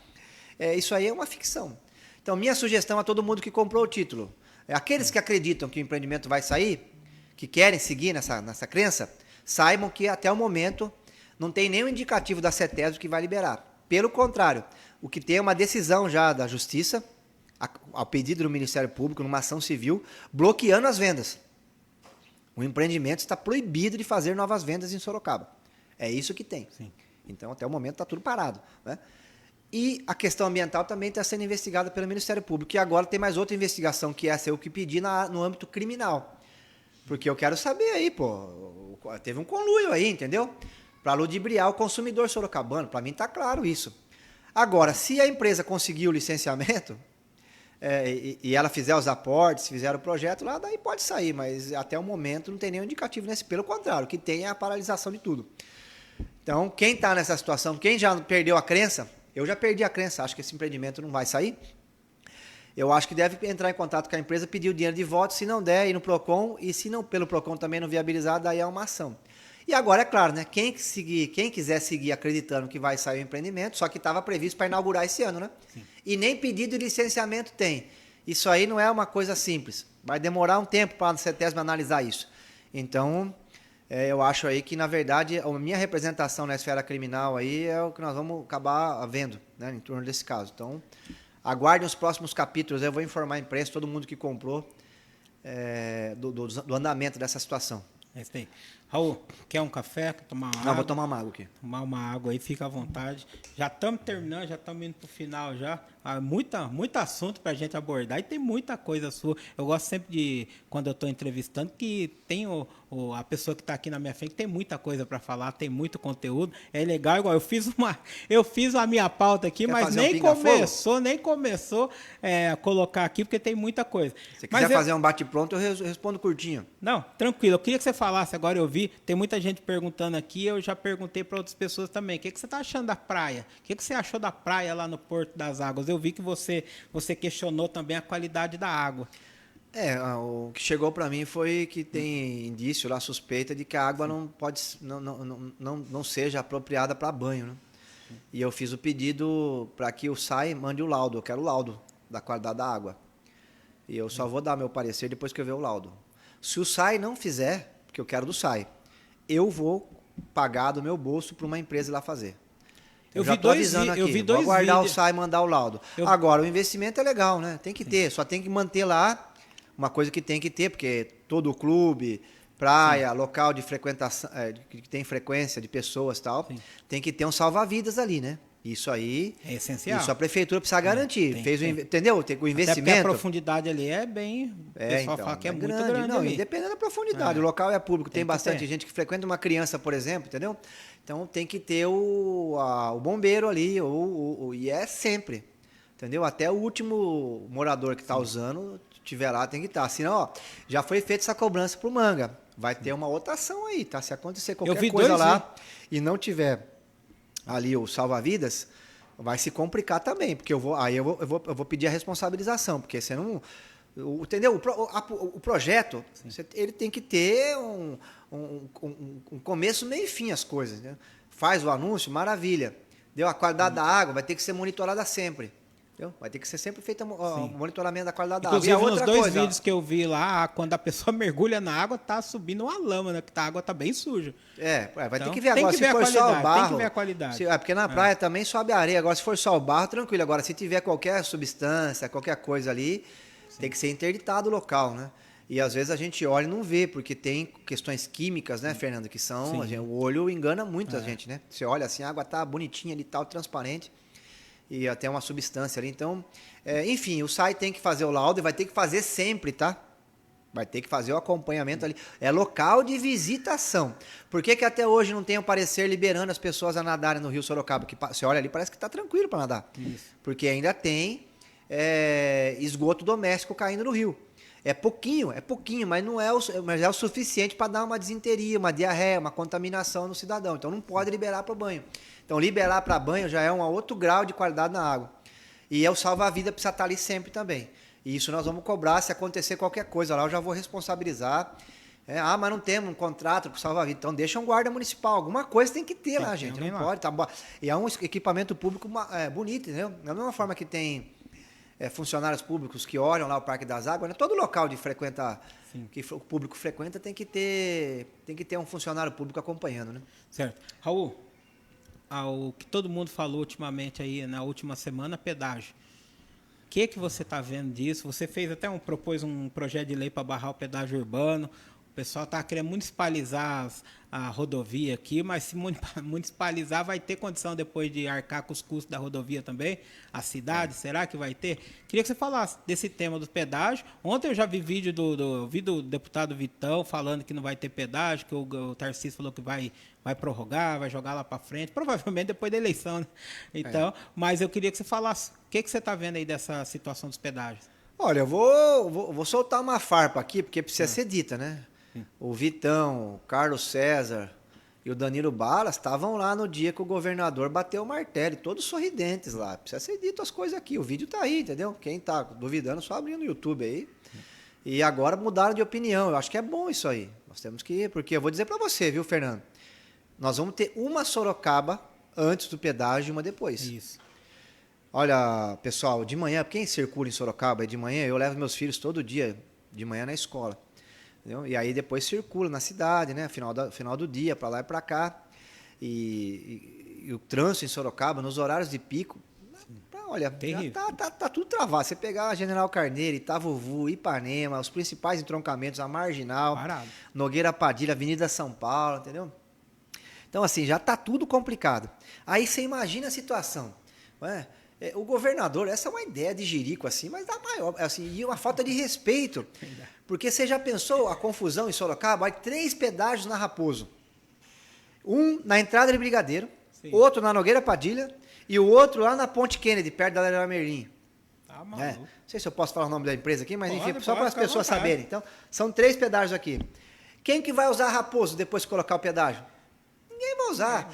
isso aí é uma ficção. Então, minha sugestão a todo mundo que comprou o título, aqueles que acreditam que o empreendimento vai sair, que querem seguir nessa crença, saibam que até o momento não tem nenhum indicativo da CETESB que vai liberar. Pelo contrário, o que tem é uma decisão já da Justiça, ao pedido do Ministério Público, numa ação civil, bloqueando as vendas. O empreendimento está proibido de fazer novas vendas em Sorocaba. É isso que tem. Sim. Então, até o momento, está tudo parado, né? E a questão ambiental também está sendo investigada pelo Ministério Público. E agora tem mais outra investigação, que essa eu que pedi no âmbito criminal. Porque eu quero saber aí, pô, teve um conluio aí, entendeu? Para ludibriar o consumidor sorocabano. Para mim está claro isso. Agora, se a empresa conseguir o licenciamento... e ela fizer os aportes, fizer o projeto lá, daí pode sair, mas até o momento não tem nenhum indicativo nesse. Pelo contrário, o que tem é a paralisação de tudo. Então, quem está nessa situação, quem já perdeu a crença, eu já perdi a crença, acho que esse empreendimento não vai sair. Eu acho que deve entrar em contato com a empresa, pedir o dinheiro de volta, se não der, ir no PROCON, e se não pelo PROCON também não viabilizar, daí é uma ação. E agora, é claro, né? Quem quiser seguir acreditando que vai sair o empreendimento, só que estava previsto para inaugurar esse ano, né? Sim. E nem pedido de licenciamento tem. Isso aí não é uma coisa simples. Vai demorar um tempo para a CETESB analisar isso. Então, eu acho aí que, na verdade, a minha representação na esfera criminal aí é o que nós vamos acabar vendo, né, em torno desse caso. Então, aguardem os próximos capítulos. Eu vou informar a imprensa, todo mundo que comprou, do andamento dessa situação. É isso aí. Raul, quer um café? Quer tomar uma água? Não, vou tomar uma água aqui. Tomar uma água aí, fica à vontade. Já estamos terminando, já estamos indo para o final já. Muito assunto para a gente abordar e tem muita coisa sua. Eu gosto sempre de, quando eu estou entrevistando, que tem a pessoa que está aqui na minha frente, tem muita coisa para falar, tem muito conteúdo. É legal, igual eu fiz a minha pauta aqui, mas nem começou a colocar aqui, porque tem muita coisa. Se quiser fazer um bate-pronto, eu respondo curtinho. Não, tranquilo. Eu queria que você falasse, agora eu vi, tem muita gente perguntando aqui, eu já perguntei para outras pessoas também. O que você está achando da praia? O que você achou da praia lá no Porto das Águas? Eu vi que você questionou também a qualidade da água. O que chegou para mim foi que tem indício lá, suspeita de que a água não seja apropriada para banho, né? E eu fiz o pedido para que o SAI mande o laudo. Eu quero o laudo da qualidade da água. E eu só vou dar meu parecer depois que eu ver o laudo. Se o SAI não fizer, porque eu quero do SAI, eu vou pagar do meu bolso para uma empresa ir lá fazer. Eu já estou avisando aqui, vou aguardar o SAI mandar o laudo. Agora, o investimento é legal, né? Tem que ter, só tem que manter lá uma coisa que tem que ter, porque todo clube, praia, local de frequentação, que tem frequência de pessoas e tal, tem que ter um salva-vidas ali, né? Isso aí é essencial. Isso a prefeitura precisa garantir. Entendeu? O investimento. Até porque a profundidade ali é bem. O pessoal fala que é muito grande. Não, independente da profundidade. O local é público, tem bastante gente que frequenta, uma criança, por exemplo, entendeu? Então tem que ter o bombeiro ali, e é sempre. Entendeu? Até o último morador que está usando, tiver lá, tem que estar. Senão, já foi feita essa cobrança para o Manga. Vai ter uma outra ação aí, tá? Se acontecer qualquer coisa lá e não tiver ali o salva-vidas, vai se complicar também, porque eu vou pedir a responsabilização, porque você não... Entendeu? O projeto, ele tem que ter um começo, meio e fim as coisas. Né? Faz o anúncio, maravilha. Deu a qualidade da água, vai ter que ser monitorada sempre. Entendeu? Vai ter que ser sempre feito o monitoramento da qualidade da água. Inclusive, nos dois vídeos que eu vi lá, quando a pessoa mergulha na água, tá subindo uma lama, né? Que a água tá bem suja. Vai ter que ver agora. Se for só o barro... Tem que ver a qualidade. Porque na praia também sobe a areia. Agora, se for só o barro, tranquilo. Agora, se tiver qualquer substância, qualquer coisa ali, tem que ser interditado o local, né? E às vezes a gente olha e não vê, porque tem questões químicas, né, Fernando? Que são... o olho engana muito a gente, né? Você olha assim, a água tá bonitinha ali, tal, transparente. E até uma substância ali. Então, enfim, o SAI tem que fazer o laudo e vai ter que fazer sempre, tá? Vai ter que fazer o acompanhamento ali. É local de visitação. Por que até hoje não tem o parecer liberando as pessoas a nadarem no Rio Sorocaba? Que você olha ali, parece que está tranquilo para nadar. Isso. Porque ainda tem esgoto doméstico caindo no rio. É pouquinho, mas não mas é o suficiente para dar uma disenteria, uma diarreia, uma contaminação no cidadão. Então não pode liberar para banho. Então liberar para banho já é um outro grau de qualidade na água. E é o salva-vida, precisa estar ali sempre também. E isso nós vamos cobrar, se acontecer qualquer coisa lá, eu já vou responsabilizar. Mas não temos um contrato para salva-vida. Então deixa um guarda municipal. Alguma coisa tem que ter lá, gente. Não pode. Tá, e é um equipamento público bonito, entendeu? Da mesma forma que tem funcionários públicos que olham lá o Parque das Águas, né? Todo local de frequentar, que o público frequenta, tem que ter um funcionário público acompanhando, né? Certo. Raul, o que todo mundo falou ultimamente aí, na última semana, pedágio. O que você está vendo disso? Você propôs um projeto de lei para barrar o pedágio urbano. O pessoal está querendo municipalizar a rodovia aqui, mas se municipalizar vai ter condição depois de arcar com os custos da rodovia também? A cidade, será que vai ter? Queria que você falasse desse tema do pedágio. Ontem eu já vi vídeo do deputado Vitão falando que não vai ter pedágio, que o Tarcísio falou que vai prorrogar, vai jogar lá para frente, provavelmente depois da eleição, né? Então, mas eu queria que você falasse, o que você está vendo aí dessa situação dos pedágios? Olha, eu vou soltar uma farpa aqui, porque precisa ser dita, né? O Vitão, o Carlos César e o Danilo Balas estavam lá no dia que o governador bateu o martelo, todos sorridentes lá. Precisa ser dito as coisas aqui, o vídeo tá aí, entendeu? Quem tá duvidando, só abrindo no YouTube aí. E agora mudaram de opinião, eu acho que é bom isso aí. Nós temos que ir, porque eu vou dizer para você, viu, Fernando? Nós vamos ter uma Sorocaba antes do pedágio e uma depois. Isso. Olha, pessoal, de manhã, quem circula em Sorocaba de manhã, eu levo meus filhos todo dia de manhã na escola. Entendeu? E aí depois circula na cidade, né? Final do dia, para lá e para cá. E o trânsito em Sorocaba, nos horários de pico, olha, tá tudo travado. Você pegar a General Carneiro, Itavuvu, Ipanema, os principais entroncamentos, a Marginal, Parado. Nogueira Padilha, Avenida São Paulo, entendeu? Então, assim, já tá tudo complicado. Aí você imagina a situação, não é? O governador, essa é uma ideia de jirico, assim, mas dá maior, assim, e uma falta de respeito. Porque você já pensou a confusão em Sorocaba? Há 3 pedágios na Raposo. Um na entrada de Brigadeiro, outro na Nogueira Padilha e o outro lá na Ponte Kennedy, perto da Leroy Merlin. Tá maluco. Não sei se eu posso falar o nome da empresa aqui, mas enfim, Pode, só para as pessoas saberem. Então, são 3 pedágios aqui. Quem que vai usar Raposo depois de colocar o pedágio? Ninguém vai usar.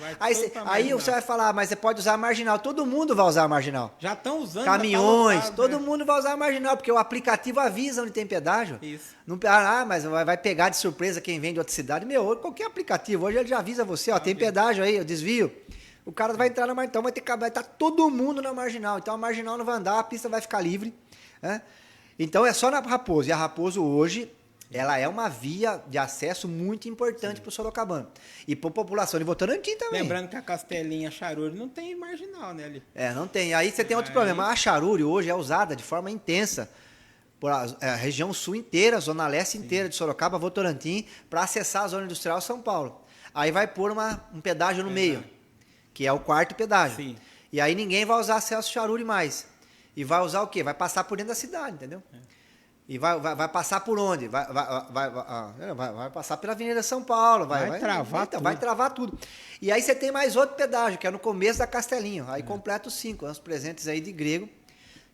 Aí você vai falar, mas você pode usar a Marginal. Todo mundo vai usar a Marginal. Já estão usando. Caminhões, todo mundo vai usar a Marginal, porque o aplicativo avisa onde tem pedágio. Isso. Não, mas vai pegar de surpresa quem vem de outra cidade. Qualquer aplicativo, hoje ele já avisa você, tem pedágio aí, eu desvio. O cara vai entrar na Marginal, então vai estar todo mundo na Marginal. Então a Marginal não vai andar, a pista vai ficar livre. Né? Então é só na Raposo. E a Raposo hoje, ela é uma via de acesso muito importante para o sorocabano. E para a população de Votorantim também. Lembrando que a Castelinha Charuri não tem marginal, né, ali? Não tem. Aí você tem outro problema. A Charuri hoje é usada de forma intensa por a região sul inteira, zona leste inteira de Sorocaba, Votorantim, para acessar a zona industrial São Paulo. Aí vai pôr um pedágio no meio, que é o 4º pedágio. Sim. E aí ninguém vai usar acesso Charuri mais. E vai usar o quê? Vai passar por dentro da cidade, entendeu? E vai passar por onde? Vai passar pela Avenida São Paulo. Vai travar tudo. E aí você tem mais outro pedágio, que é no começo da Castelinho. Aí completa os 5 anos presentes aí de grego.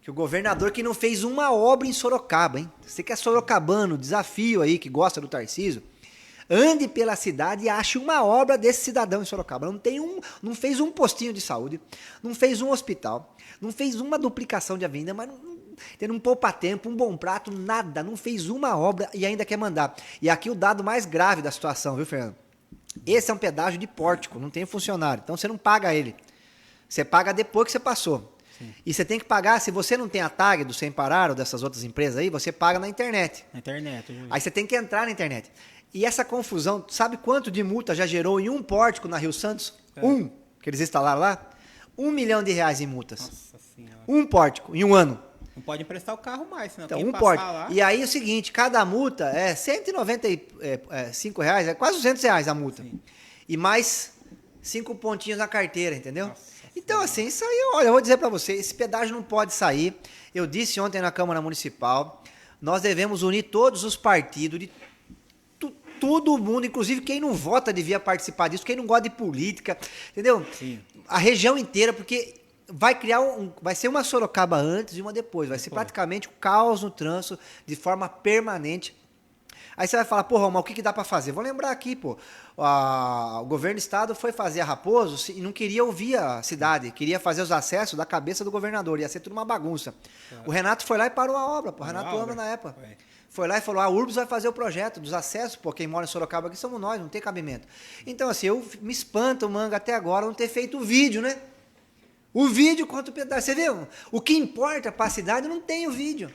Que o governador que não fez uma obra em Sorocaba, hein? Você que é sorocabano, desafio aí, que gosta do Tarcísio, ande pela cidade e ache uma obra desse cidadão em Sorocaba. Não fez um postinho de saúde, não fez um hospital, não fez uma duplicação de avenida, mas não poupa tempo, um bom prato, nada, não fez uma obra e ainda quer mandar. E aqui o dado mais grave da situação, viu, Fernando? Esse é um pedágio de pórtico, não tem funcionário, então você não paga ele. Você paga depois que você passou. Sim. E você tem que pagar, se você não tem a tag do Sem Parar ou dessas outras empresas aí, você paga na internet. Na internet. Aí você tem que entrar na internet. E essa confusão, sabe quanto de multa já gerou em um pórtico na Rio Santos? Que eles instalaram lá? R$1 milhão em multas. Nossa Senhora. Um pórtico, em um ano. Não pode emprestar o carro mais, senão então, quem passar lá... E aí é o seguinte, cada multa é R$195, é quase R$200 a multa. Sim. E mais 5 pontinhos na carteira, entendeu? Nossa. Então, assim, isso aí, olha, eu vou dizer para você, esse pedágio não pode sair. Eu disse ontem na Câmara Municipal, nós devemos unir todos os partidos, de todo mundo, inclusive quem não vota devia participar disso, quem não gosta de política, entendeu? Sim. A região inteira, porque vai ser uma Sorocaba antes e uma depois. Vai ser praticamente o caos no trânsito de forma permanente. Aí você vai falar, porra, mas o que dá para fazer? Vou lembrar aqui, pô. O governo do estado foi fazer a Raposo e não queria ouvir a cidade, queria fazer os acessos da cabeça do governador, ia ser tudo uma bagunça. O Renato foi lá e parou a obra, pô. O Renato anda na época. Foi lá e falou, a Urbs vai fazer o projeto dos acessos, pô, quem mora em Sorocaba aqui somos nós, não tem cabimento. Então, assim, eu me espanto, Manga, até agora não ter feito o vídeo, né? O vídeo contra o pedaço. Você vê, o que importa para a cidade não tem o vídeo.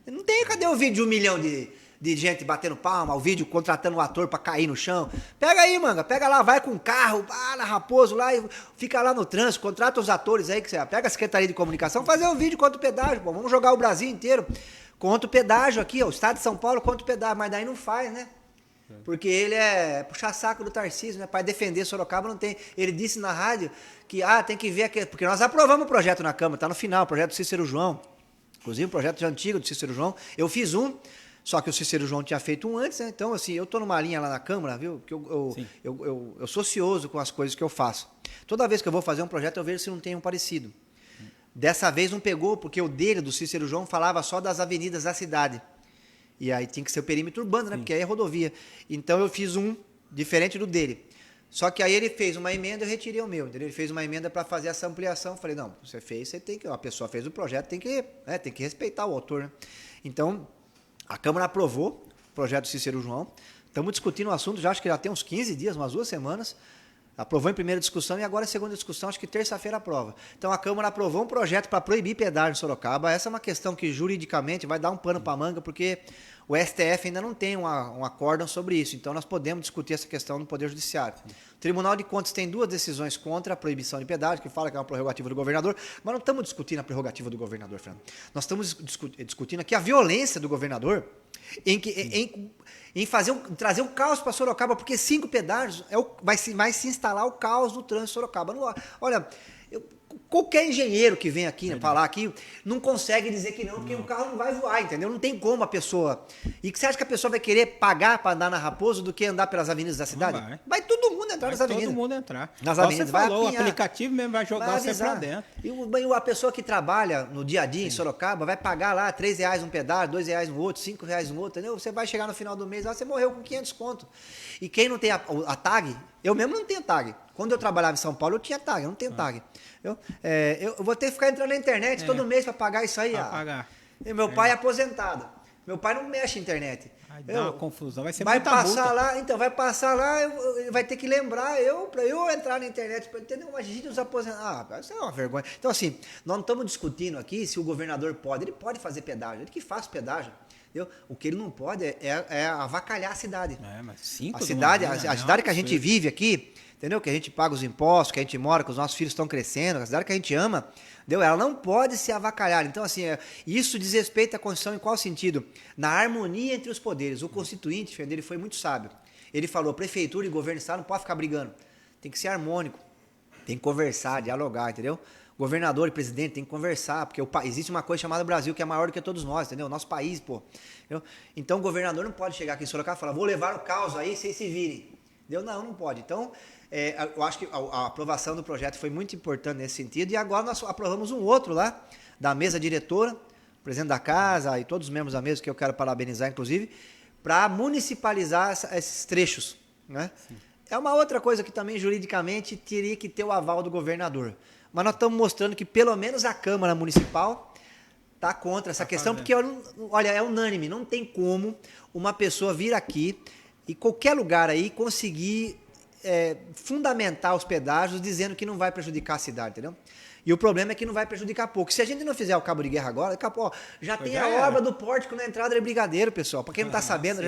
Não tem, cadê o vídeo de 1 milhão de gente batendo palma, o vídeo contratando um ator para cair no chão? Pega aí, Manga, pega lá, vai com um carro, na Raposo lá e fica lá no trânsito, contrata os atores aí, que você pega a Secretaria de Comunicação, fazer um vídeo contra o pedágio, pô, vamos jogar o Brasil inteiro contra o pedágio aqui, ó, o estado de São Paulo contra o pedágio, mas daí não faz, né? Porque ele é puxar saco do Tarcísio, né? Para defender Sorocaba não tem. Ele disse na rádio que tem que ver aqui, porque nós aprovamos o projeto na Câmara, tá no final, o projeto do Cícero João. Inclusive, um projeto antigo do Cícero João. Eu fiz um, só que o Cícero João tinha feito um antes, né? Então, assim, eu tô numa linha lá na Câmara, viu? Que eu sou ocioso com as coisas que eu faço. Toda vez que eu vou fazer um projeto, eu vejo se não tem um parecido. Dessa vez não pegou, porque o dele, do Cícero João, falava só das avenidas da cidade. E aí tinha que ser o perímetro urbano, né? Porque aí é rodovia. Então eu fiz um diferente do dele. Só que aí ele fez uma emenda, eu retirei o meu. Entendeu? Ele fez uma emenda para fazer essa ampliação. Eu falei, não, você fez, você tem que. A pessoa fez o projeto, tem que respeitar o autor, né? Então, a Câmara aprovou o projeto do Cícero João. Estamos discutindo o assunto, já acho que já tem uns 15 dias, umas 2 semanas. Aprovou em primeira discussão e agora em segunda discussão, acho que terça-feira aprova. Então a Câmara aprovou um projeto para proibir pedágio em Sorocaba. Essa é uma questão que juridicamente vai dar um pano para manga, porque o STF ainda não tem um acórdão sobre isso. Então nós podemos discutir essa questão no Poder Judiciário. O Tribunal de Contas tem 2 decisões contra a proibição de pedágio, que fala que é uma prerrogativa do governador, mas não estamos discutindo a prerrogativa do governador, Fernando. Nós estamos discutindo aqui a violência do governador em trazer um caos para Sorocaba, porque 5 pedágios vai se instalar o caos no trânsito de Sorocaba. Olha, qualquer engenheiro que vem aqui falar aqui não consegue dizer que não, porque o carro não vai voar, entendeu? Não tem como a pessoa. E que você acha que a pessoa vai querer pagar para andar na Raposo do que andar pelas avenidas da cidade? Vai todo mundo entrar nas avenidas. Todo mundo entrar. Nas avenidas. Você falou, o aplicativo mesmo vai jogar você para dentro. E a pessoa que trabalha no dia a dia em Sorocaba vai pagar lá R$3 um pedágio, R$2 um outro, R$5 um outro, entendeu? Você vai chegar no final do mês lá, você morreu com 500 conto. E quem não tem a tag, eu mesmo não tenho tag. Quando eu trabalhava em São Paulo, eu tinha tag, eu não tenho tag. Eu vou ter que ficar entrando na internet todo mês para pagar isso aí. Pagar. E meu pai é aposentado. Meu pai não mexe em internet. Dá uma confusão, vai ser vai muita passar multa. lá, então vai passar lá, ele vai ter que lembrar para eu entrar na internet, entendeu? Imagina os aposentados. Isso é uma vergonha. Então, assim, nós não estamos discutindo aqui se o governador pode. Ele pode fazer pedágio, ele que faz pedágio. Entendeu? O que ele não pode é avacalhar a cidade. Mas 5 a cidade que a gente vive aqui, entendeu? Que a gente paga os impostos, que a gente mora, que os nossos filhos estão crescendo, a cidade que a gente ama, entendeu? Ela não pode se avacalhar. Então, assim, isso diz respeito à Constituição em qual sentido? Na harmonia entre os poderes. O Constituinte, ele foi muito sábio. Ele falou, prefeitura e governo do estado não pode ficar brigando. Tem que ser harmônico. Tem que conversar, dialogar, entendeu? Governador e presidente tem que conversar, porque existe uma coisa chamada Brasil que é maior do que todos nós, entendeu? Nosso país, pô. Entendeu? Então o governador não pode chegar aqui em Sorocaba e falar, vou levar o caos aí, vocês se virem. Entendeu? Não pode. Então, eu acho que a aprovação do projeto foi muito importante nesse sentido, e agora nós aprovamos um outro lá, da mesa diretora, o presidente da casa e todos os membros da mesa, que eu quero parabenizar, inclusive, para municipalizar esses trechos, né? Sim. É uma outra coisa que também, juridicamente, teria que ter o aval do governador. Mas nós estamos mostrando que pelo menos a Câmara Municipal está contra essa questão, porque, olha, é unânime, não tem como uma pessoa vir aqui e qualquer lugar aí conseguir fundamentar os pedágios dizendo que não vai prejudicar a cidade, entendeu? E o problema é que não vai prejudicar pouco. Se a gente não fizer o cabo de guerra agora, já tem a obra do pórtico na entrada de Brigadeiro, pessoal. Para quem não está sabendo,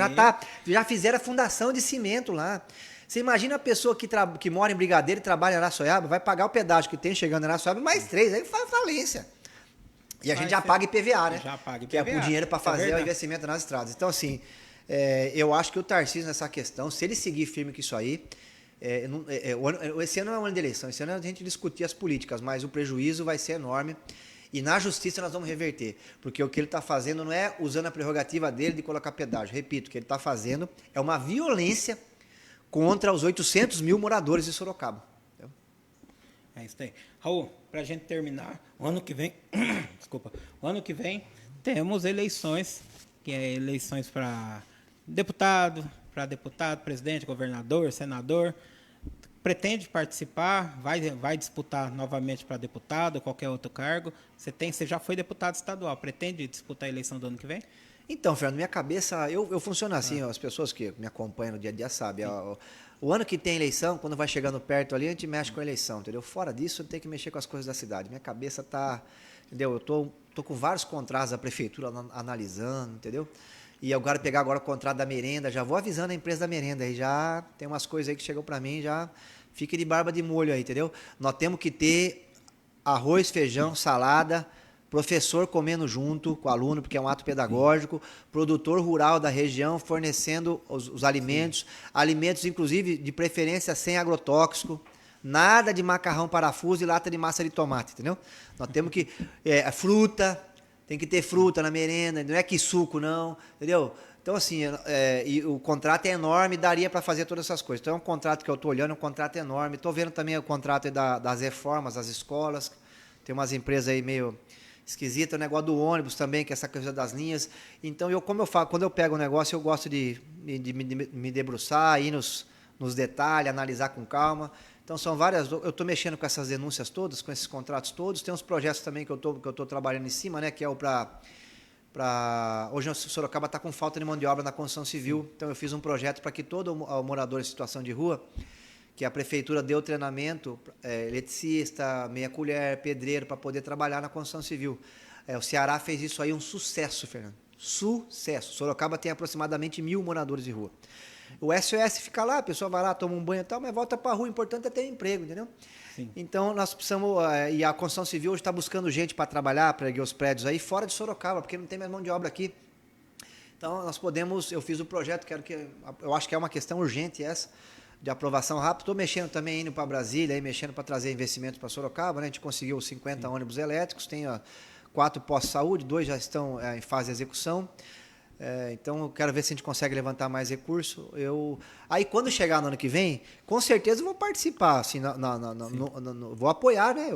já fizeram a fundação de cimento lá. Você imagina a pessoa que mora em Brigadeiro e trabalha em Araçoiaba, vai pagar o pedágio que tem chegando em Araçoiaba, mais 3, aí faz falência. E a gente já paga IPVA, né? Já paga IPVA. Que é o dinheiro para fazer o investimento nas estradas. Então, assim, eu acho que o Tarcísio nessa questão, se ele seguir firme com isso aí, esse ano não é um ano de eleição, esse ano é a gente discutir as políticas, mas o prejuízo vai ser enorme. E na justiça nós vamos reverter, porque o que ele está fazendo não é usando a prerrogativa dele de colocar pedágio. Repito, o que ele está fazendo é uma violência contra os 800 mil moradores de Sorocaba. É isso aí. Raul, para a gente terminar, o ano que vem, desculpa, o ano que vem temos eleições, que é eleições para deputado, presidente, governador, senador. Pretende participar? Vai disputar novamente para deputado ou qualquer outro cargo? Você já foi deputado estadual, pretende disputar a eleição do ano que vem? Então, Fernando, minha cabeça, eu funciono assim, ó, as pessoas que me acompanham no dia a dia sabem. Ó, o ano que tem eleição, quando vai chegando perto ali, a gente mexe com a eleição, entendeu? Fora disso, tem que mexer com as coisas da cidade. Minha cabeça tá, entendeu? Eu tô com vários contratos da prefeitura analisando, entendeu? E eu quero pegar agora o contrato da merenda, já vou avisando a empresa da merenda aí, já tem umas coisas aí que chegou para mim, já fique de barba de molho aí, entendeu? Nós temos que ter arroz, feijão, salada, professor comendo junto com o aluno, porque é um ato pedagógico, produtor rural da região fornecendo os alimentos, alimentos inclusive de preferência sem agrotóxico, nada de macarrão parafuso e lata de massa de tomate, entendeu? Nós temos que, fruta, tem que ter fruta na merenda, não é que suco não, entendeu? Então assim, e o contrato é enorme, daria para fazer todas essas coisas. Então é um contrato que eu estou olhando, é um contrato enorme, estou vendo também o contrato das reformas, das escolas, tem umas empresas aí meio esquisita, o negócio do ônibus também, que é essa coisa das linhas. Então, como eu falo, quando eu pego um negócio, eu gosto de me debruçar, ir nos detalhes, analisar com calma. Então, são várias... Eu estou mexendo com essas denúncias todas, com esses contratos todos. Tem uns projetos também que eu estou trabalhando em cima, né, que é o hoje o Sorocaba está com falta de mão de obra na construção civil. Então, eu fiz um projeto para que todo morador em situação de rua, que a prefeitura deu treinamento, eletricista, meia colher, pedreiro, para poder trabalhar na construção civil. O Ceará fez isso aí um sucesso, Fernando. Sucesso. Sorocaba tem aproximadamente 1.000 moradores de rua. O SOS fica lá, a pessoa vai lá, toma um banho e tal, mas volta para a rua. O importante é ter emprego, entendeu? Sim. Então, nós precisamos... e a construção civil hoje está buscando gente para trabalhar, para erguer os prédios aí, fora de Sorocaba, porque não tem mais mão de obra aqui. Então, nós podemos... Eu fiz o projeto, eu acho que é uma questão urgente essa, de aprovação rápida. Estou mexendo também, indo para Brasília, mexendo para trazer investimentos para Sorocaba, né? A gente conseguiu 50 ônibus elétricos, tem 4 pós-saúde, 2 já estão em fase de execução. Então, eu quero ver se a gente consegue levantar mais recurso. Aí, quando chegar no ano que vem, com certeza eu vou participar, assim, vou apoiar, né?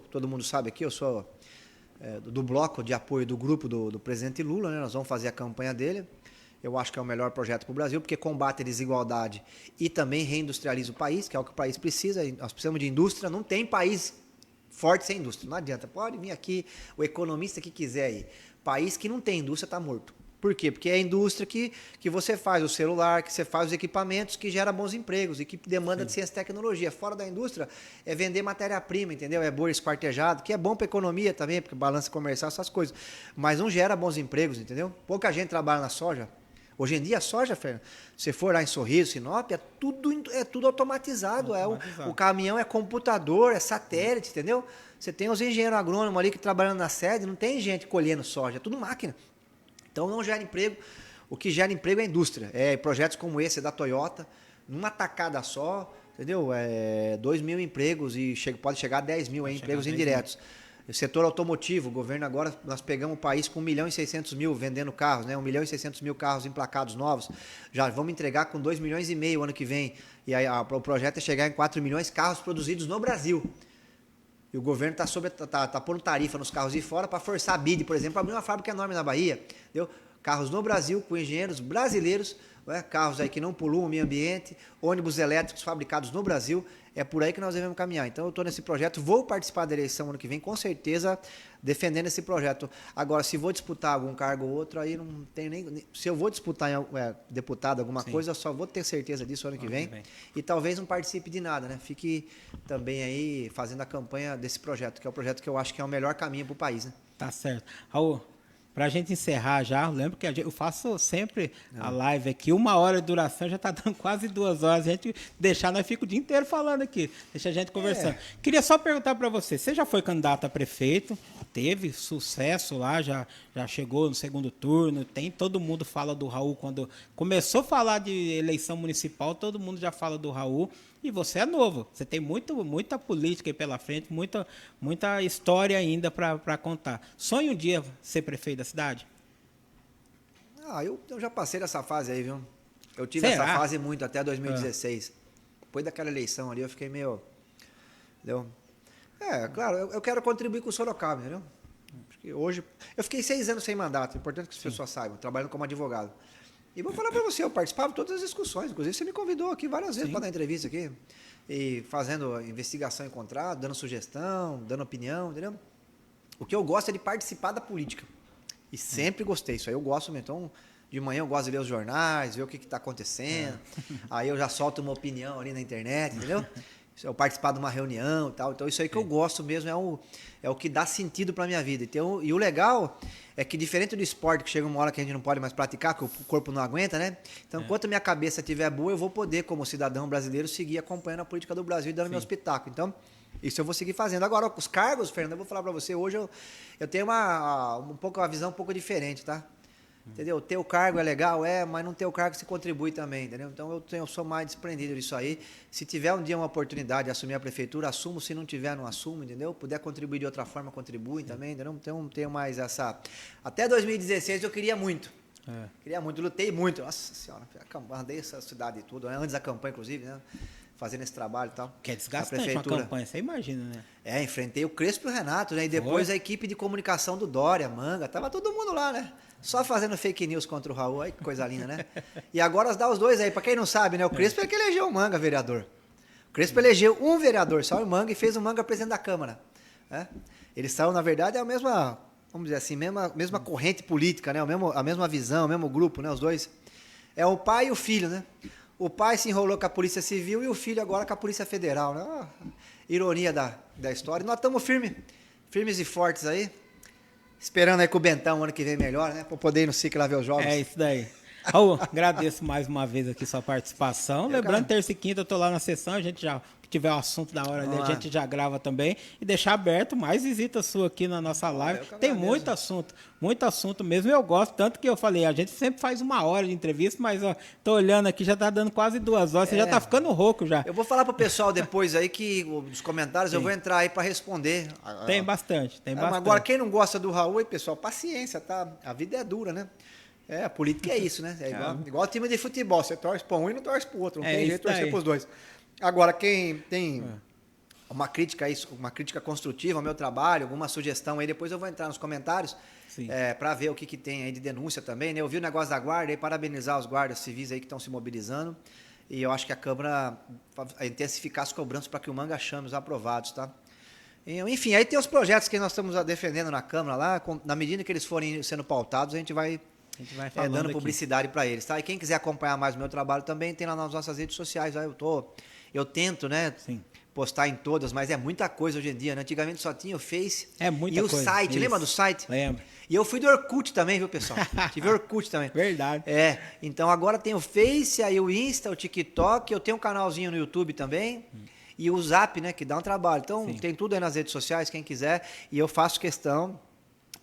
Todo mundo sabe aqui, eu sou do bloco de apoio do grupo do presidente Lula, né? Nós vamos fazer a campanha dele. Eu acho que é o melhor projeto para o Brasil, porque combate a desigualdade e também reindustrializa o país, que é o que o país precisa. Nós precisamos de indústria, não tem país forte sem indústria. Não adianta, pode vir aqui o economista que quiser aí. País que não tem indústria está morto. Por quê? Porque é a indústria que você faz o celular, que você faz os equipamentos, que gera bons empregos e que demanda de ciência e tecnologia. Fora da indústria é vender matéria-prima, entendeu? É boi esquartejado, que é bom para a economia também, porque balança comercial, essas coisas. Mas não gera bons empregos, entendeu? Pouca gente trabalha na soja. Hoje em dia, a soja, Fernando, se você for lá em Sorriso, Sinop, é tudo automatizado. O caminhão é computador, é satélite, entendeu? Você tem os engenheiros agrônomos ali que trabalhando na sede, não tem gente colhendo soja, é tudo máquina. Então, não gera emprego. O que gera emprego é a indústria. Projetos como esse da Toyota, numa tacada só, entendeu? 2.000 empregos e pode chegar a 10.000 empregos indiretos. O setor automotivo, o governo agora, nós pegamos o país com 1.600.000 vendendo carros, né? 1.600.000 carros emplacados novos. Já vamos entregar com 2,5 milhões ano que vem. E aí, o projeto é chegar em 4 milhões de carros produzidos no Brasil. E o governo está pondo tarifa nos carros de fora para forçar a BID, por exemplo, para abrir uma fábrica enorme na Bahia. Entendeu? Carros no Brasil, com engenheiros brasileiros, carros aí que não poluam o meio ambiente, ônibus elétricos fabricados no Brasil. É por aí que nós devemos caminhar. Então, eu estou nesse projeto, vou participar da eleição ano que vem, com certeza, defendendo esse projeto. Agora, se vou disputar algum cargo ou outro, aí não tem nem... Se eu vou disputar deputado alguma coisa, eu só vou ter certeza disso ano que vem. E talvez não participe de nada, né? Fique também aí fazendo a campanha desse projeto, que é o projeto que eu acho que é o melhor caminho para o país, né? Tá certo. Raul, para a gente encerrar já, lembro que eu faço sempre a live aqui, 1 hora de duração, já está dando quase 2 horas. A gente deixar, nós fica o dia inteiro falando aqui, deixa a gente conversando. Queria só perguntar para você já foi candidato a prefeito, teve sucesso lá, já chegou no segundo turno, todo mundo fala do Raul, quando começou a falar de eleição municipal, todo mundo já fala do Raul. E você é novo, você tem muita política aí pela frente, muita história ainda para contar. Sonha um dia ser prefeito da cidade? Eu já passei dessa fase aí, viu? Eu tive essa fase muito até 2016. Depois daquela eleição ali, eu fiquei meio... Entendeu? Claro, eu quero contribuir com o Sorocaba, entendeu? Porque hoje, eu fiquei 6 anos sem mandato, é importante que as pessoas saibam, trabalhando como advogado. E vou falar para você, eu participava de todas as discussões, inclusive você me convidou aqui várias vezes para dar entrevista aqui, e fazendo investigação em contrato, dando sugestão, dando opinião, entendeu? O que eu gosto é de participar da política. E sempre gostei, isso aí eu gosto mesmo. Então, de manhã eu gosto de ler os jornais, ver o que está acontecendo. Aí eu já solto uma opinião ali na internet, entendeu? Eu participar de uma reunião e tal. Então, isso aí que eu gosto mesmo é o que dá sentido para a minha vida. Então, e o legal é que, diferente do esporte, que chega uma hora que a gente não pode mais praticar, que o corpo não aguenta, né? Então, enquanto a minha cabeça estiver boa, eu vou poder, como cidadão brasileiro, seguir acompanhando a política do Brasil e dando meu espetáculo. Então, isso eu vou seguir fazendo. Agora, os cargos, Fernando, eu vou falar para você, hoje eu tenho uma visão um pouco diferente, tá? Entendeu? Ter o cargo é legal, mas não ter o cargo se contribui também, entendeu? Então eu sou mais desprendido disso aí. Se tiver um dia uma oportunidade de assumir a prefeitura, assumo. Se não tiver, não assumo, entendeu? Puder contribuir de outra forma, contribui também, entendeu? Então não tenho mais essa... Até 2016 eu queria muito. Queria muito, lutei muito. Nossa Senhora, andei essa cidade e tudo, antes da campanha, inclusive, né? Fazendo esse trabalho e tal. Que é desgastante uma campanha, você imagina, né? Enfrentei o Crespo e o Renato, né? E depois a equipe de comunicação do Dória, Manga, tava todo mundo lá, né? Só fazendo fake news contra o Raul, aí que coisa linda, né? E agora dá os dois aí, pra quem não sabe, né? O Crespo é que elegeu o Manga vereador. O Crespo elegeu um vereador, só o Manga, e fez o Manga presidente da Câmara. Né? Eles são, na verdade, a mesma, vamos dizer assim, mesma corrente política, né? A mesma visão, o mesmo grupo, né? Os dois. É o pai e o filho, né? O pai se enrolou com a Polícia Civil e o filho agora com a Polícia Federal, né? Ironia da história. E nós estamos firmes e fortes aí. Esperando aí que o Bentão ano que vem melhor, né? Para poder ir no SIC lá ver os jogos. É isso daí. Raul, agradeço mais uma vez aqui sua participação. Lembrando, terça e quinta eu tô lá na sessão, a gente já, que tiver o assunto da hora ali, a gente já grava também. E deixar aberto mais visita sua aqui na nossa live. Tem muito assunto mesmo. Eu gosto, tanto que eu falei, a gente sempre faz 1 hora de entrevista, mas ó, tô olhando aqui, já tá dando quase 2 horas, você já tá ficando rouco já. Eu vou falar pro pessoal depois aí que, nos comentários, eu vou entrar aí para responder. Tem bastante. Agora, quem não gosta do Raul aí, pessoal, paciência, tá? A vida é dura, né? A política é isso, né? É igual time de futebol. Você torce para um e não torce para o outro. Não tem jeito de torcer para os dois. Agora, quem tem uma crítica construtiva ao meu trabalho, alguma sugestão aí, depois eu vou entrar nos comentários para ver o que tem aí de denúncia também. Né? Eu vi o negócio da guarda aí, parabenizar os guardas civis aí que estão se mobilizando. E eu acho que a Câmara vai intensificar as cobranças para que o Manga chame os aprovados, tá? Enfim, aí tem os projetos que nós estamos defendendo na Câmara lá. Na medida que eles forem sendo pautados, a gente vai dando publicidade para eles, tá? E quem quiser acompanhar mais o meu trabalho também tem lá nas nossas redes sociais. Eu tento, né? Postar em todas, mas é muita coisa hoje em dia, né? Antigamente só tinha o Face e o site. Lembra do site? Lembro. E eu fui do Orkut também, viu, pessoal? Tive Orkut também. Verdade. Então agora tem o Face, aí o Insta, o TikTok, eu tenho um canalzinho no YouTube também. E o Zap, né? Que dá um trabalho. Então tem tudo aí nas redes sociais, quem quiser. E eu faço questão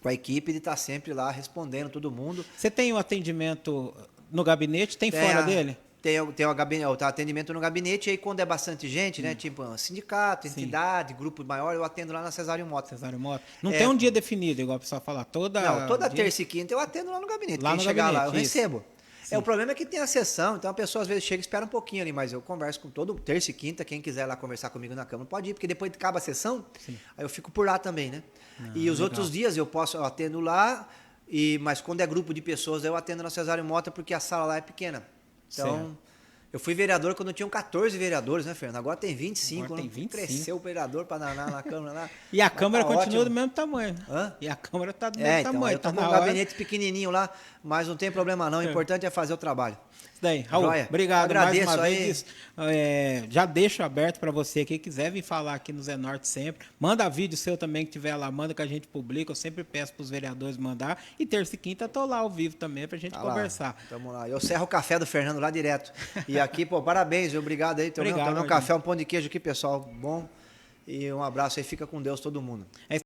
com a equipe de estar sempre lá respondendo todo mundo. Você tem o atendimento no gabinete? Tem fora dele? Tem o atendimento no gabinete, e aí quando é bastante gente, né? Tipo sindicato, entidade, grupo maior, eu atendo lá na Cesário Mota. Não tem um dia definido, igual o pessoal fala. Toda terça e quinta eu atendo lá no gabinete. Quem chegar lá, eu recebo. O problema é que tem a sessão, então a pessoa às vezes chega e espera um pouquinho ali, mas eu converso com todo terça e quinta, quem quiser lá conversar comigo na Câmara pode ir, porque depois que acaba a sessão, aí eu fico por lá também, né? E os outros dias eu atendo lá, mas quando é grupo de pessoas eu atendo na Cesário Mota, porque a sala lá é pequena. Então, eu fui vereador quando tinham 14 vereadores, né, Fernando? Agora tem 25. Agora tem 25. Cresceu o vereador para danar na Câmara lá. E a Câmara continua do mesmo tamanho. E a Câmara está do mesmo tamanho. Eu estou com um gabinete pequenininho lá, mas não tem problema não. O importante é fazer o trabalho. Isso daí. Raul, obrigado. Agradeço mais uma aí. vez. Já deixo aberto para você, quem quiser vir falar aqui no Zenorte sempre. Manda vídeo seu também que tiver lá, manda que a gente publica. Eu sempre peço para os vereadores mandar. E terça e quinta eu tô lá ao vivo também para a gente conversar. Tamo lá. Eu serro o café do Fernando lá direto. E aqui, parabéns, obrigado aí. Tomei um café, um pão de queijo aqui, pessoal. Bom. E um abraço aí, fica com Deus todo mundo.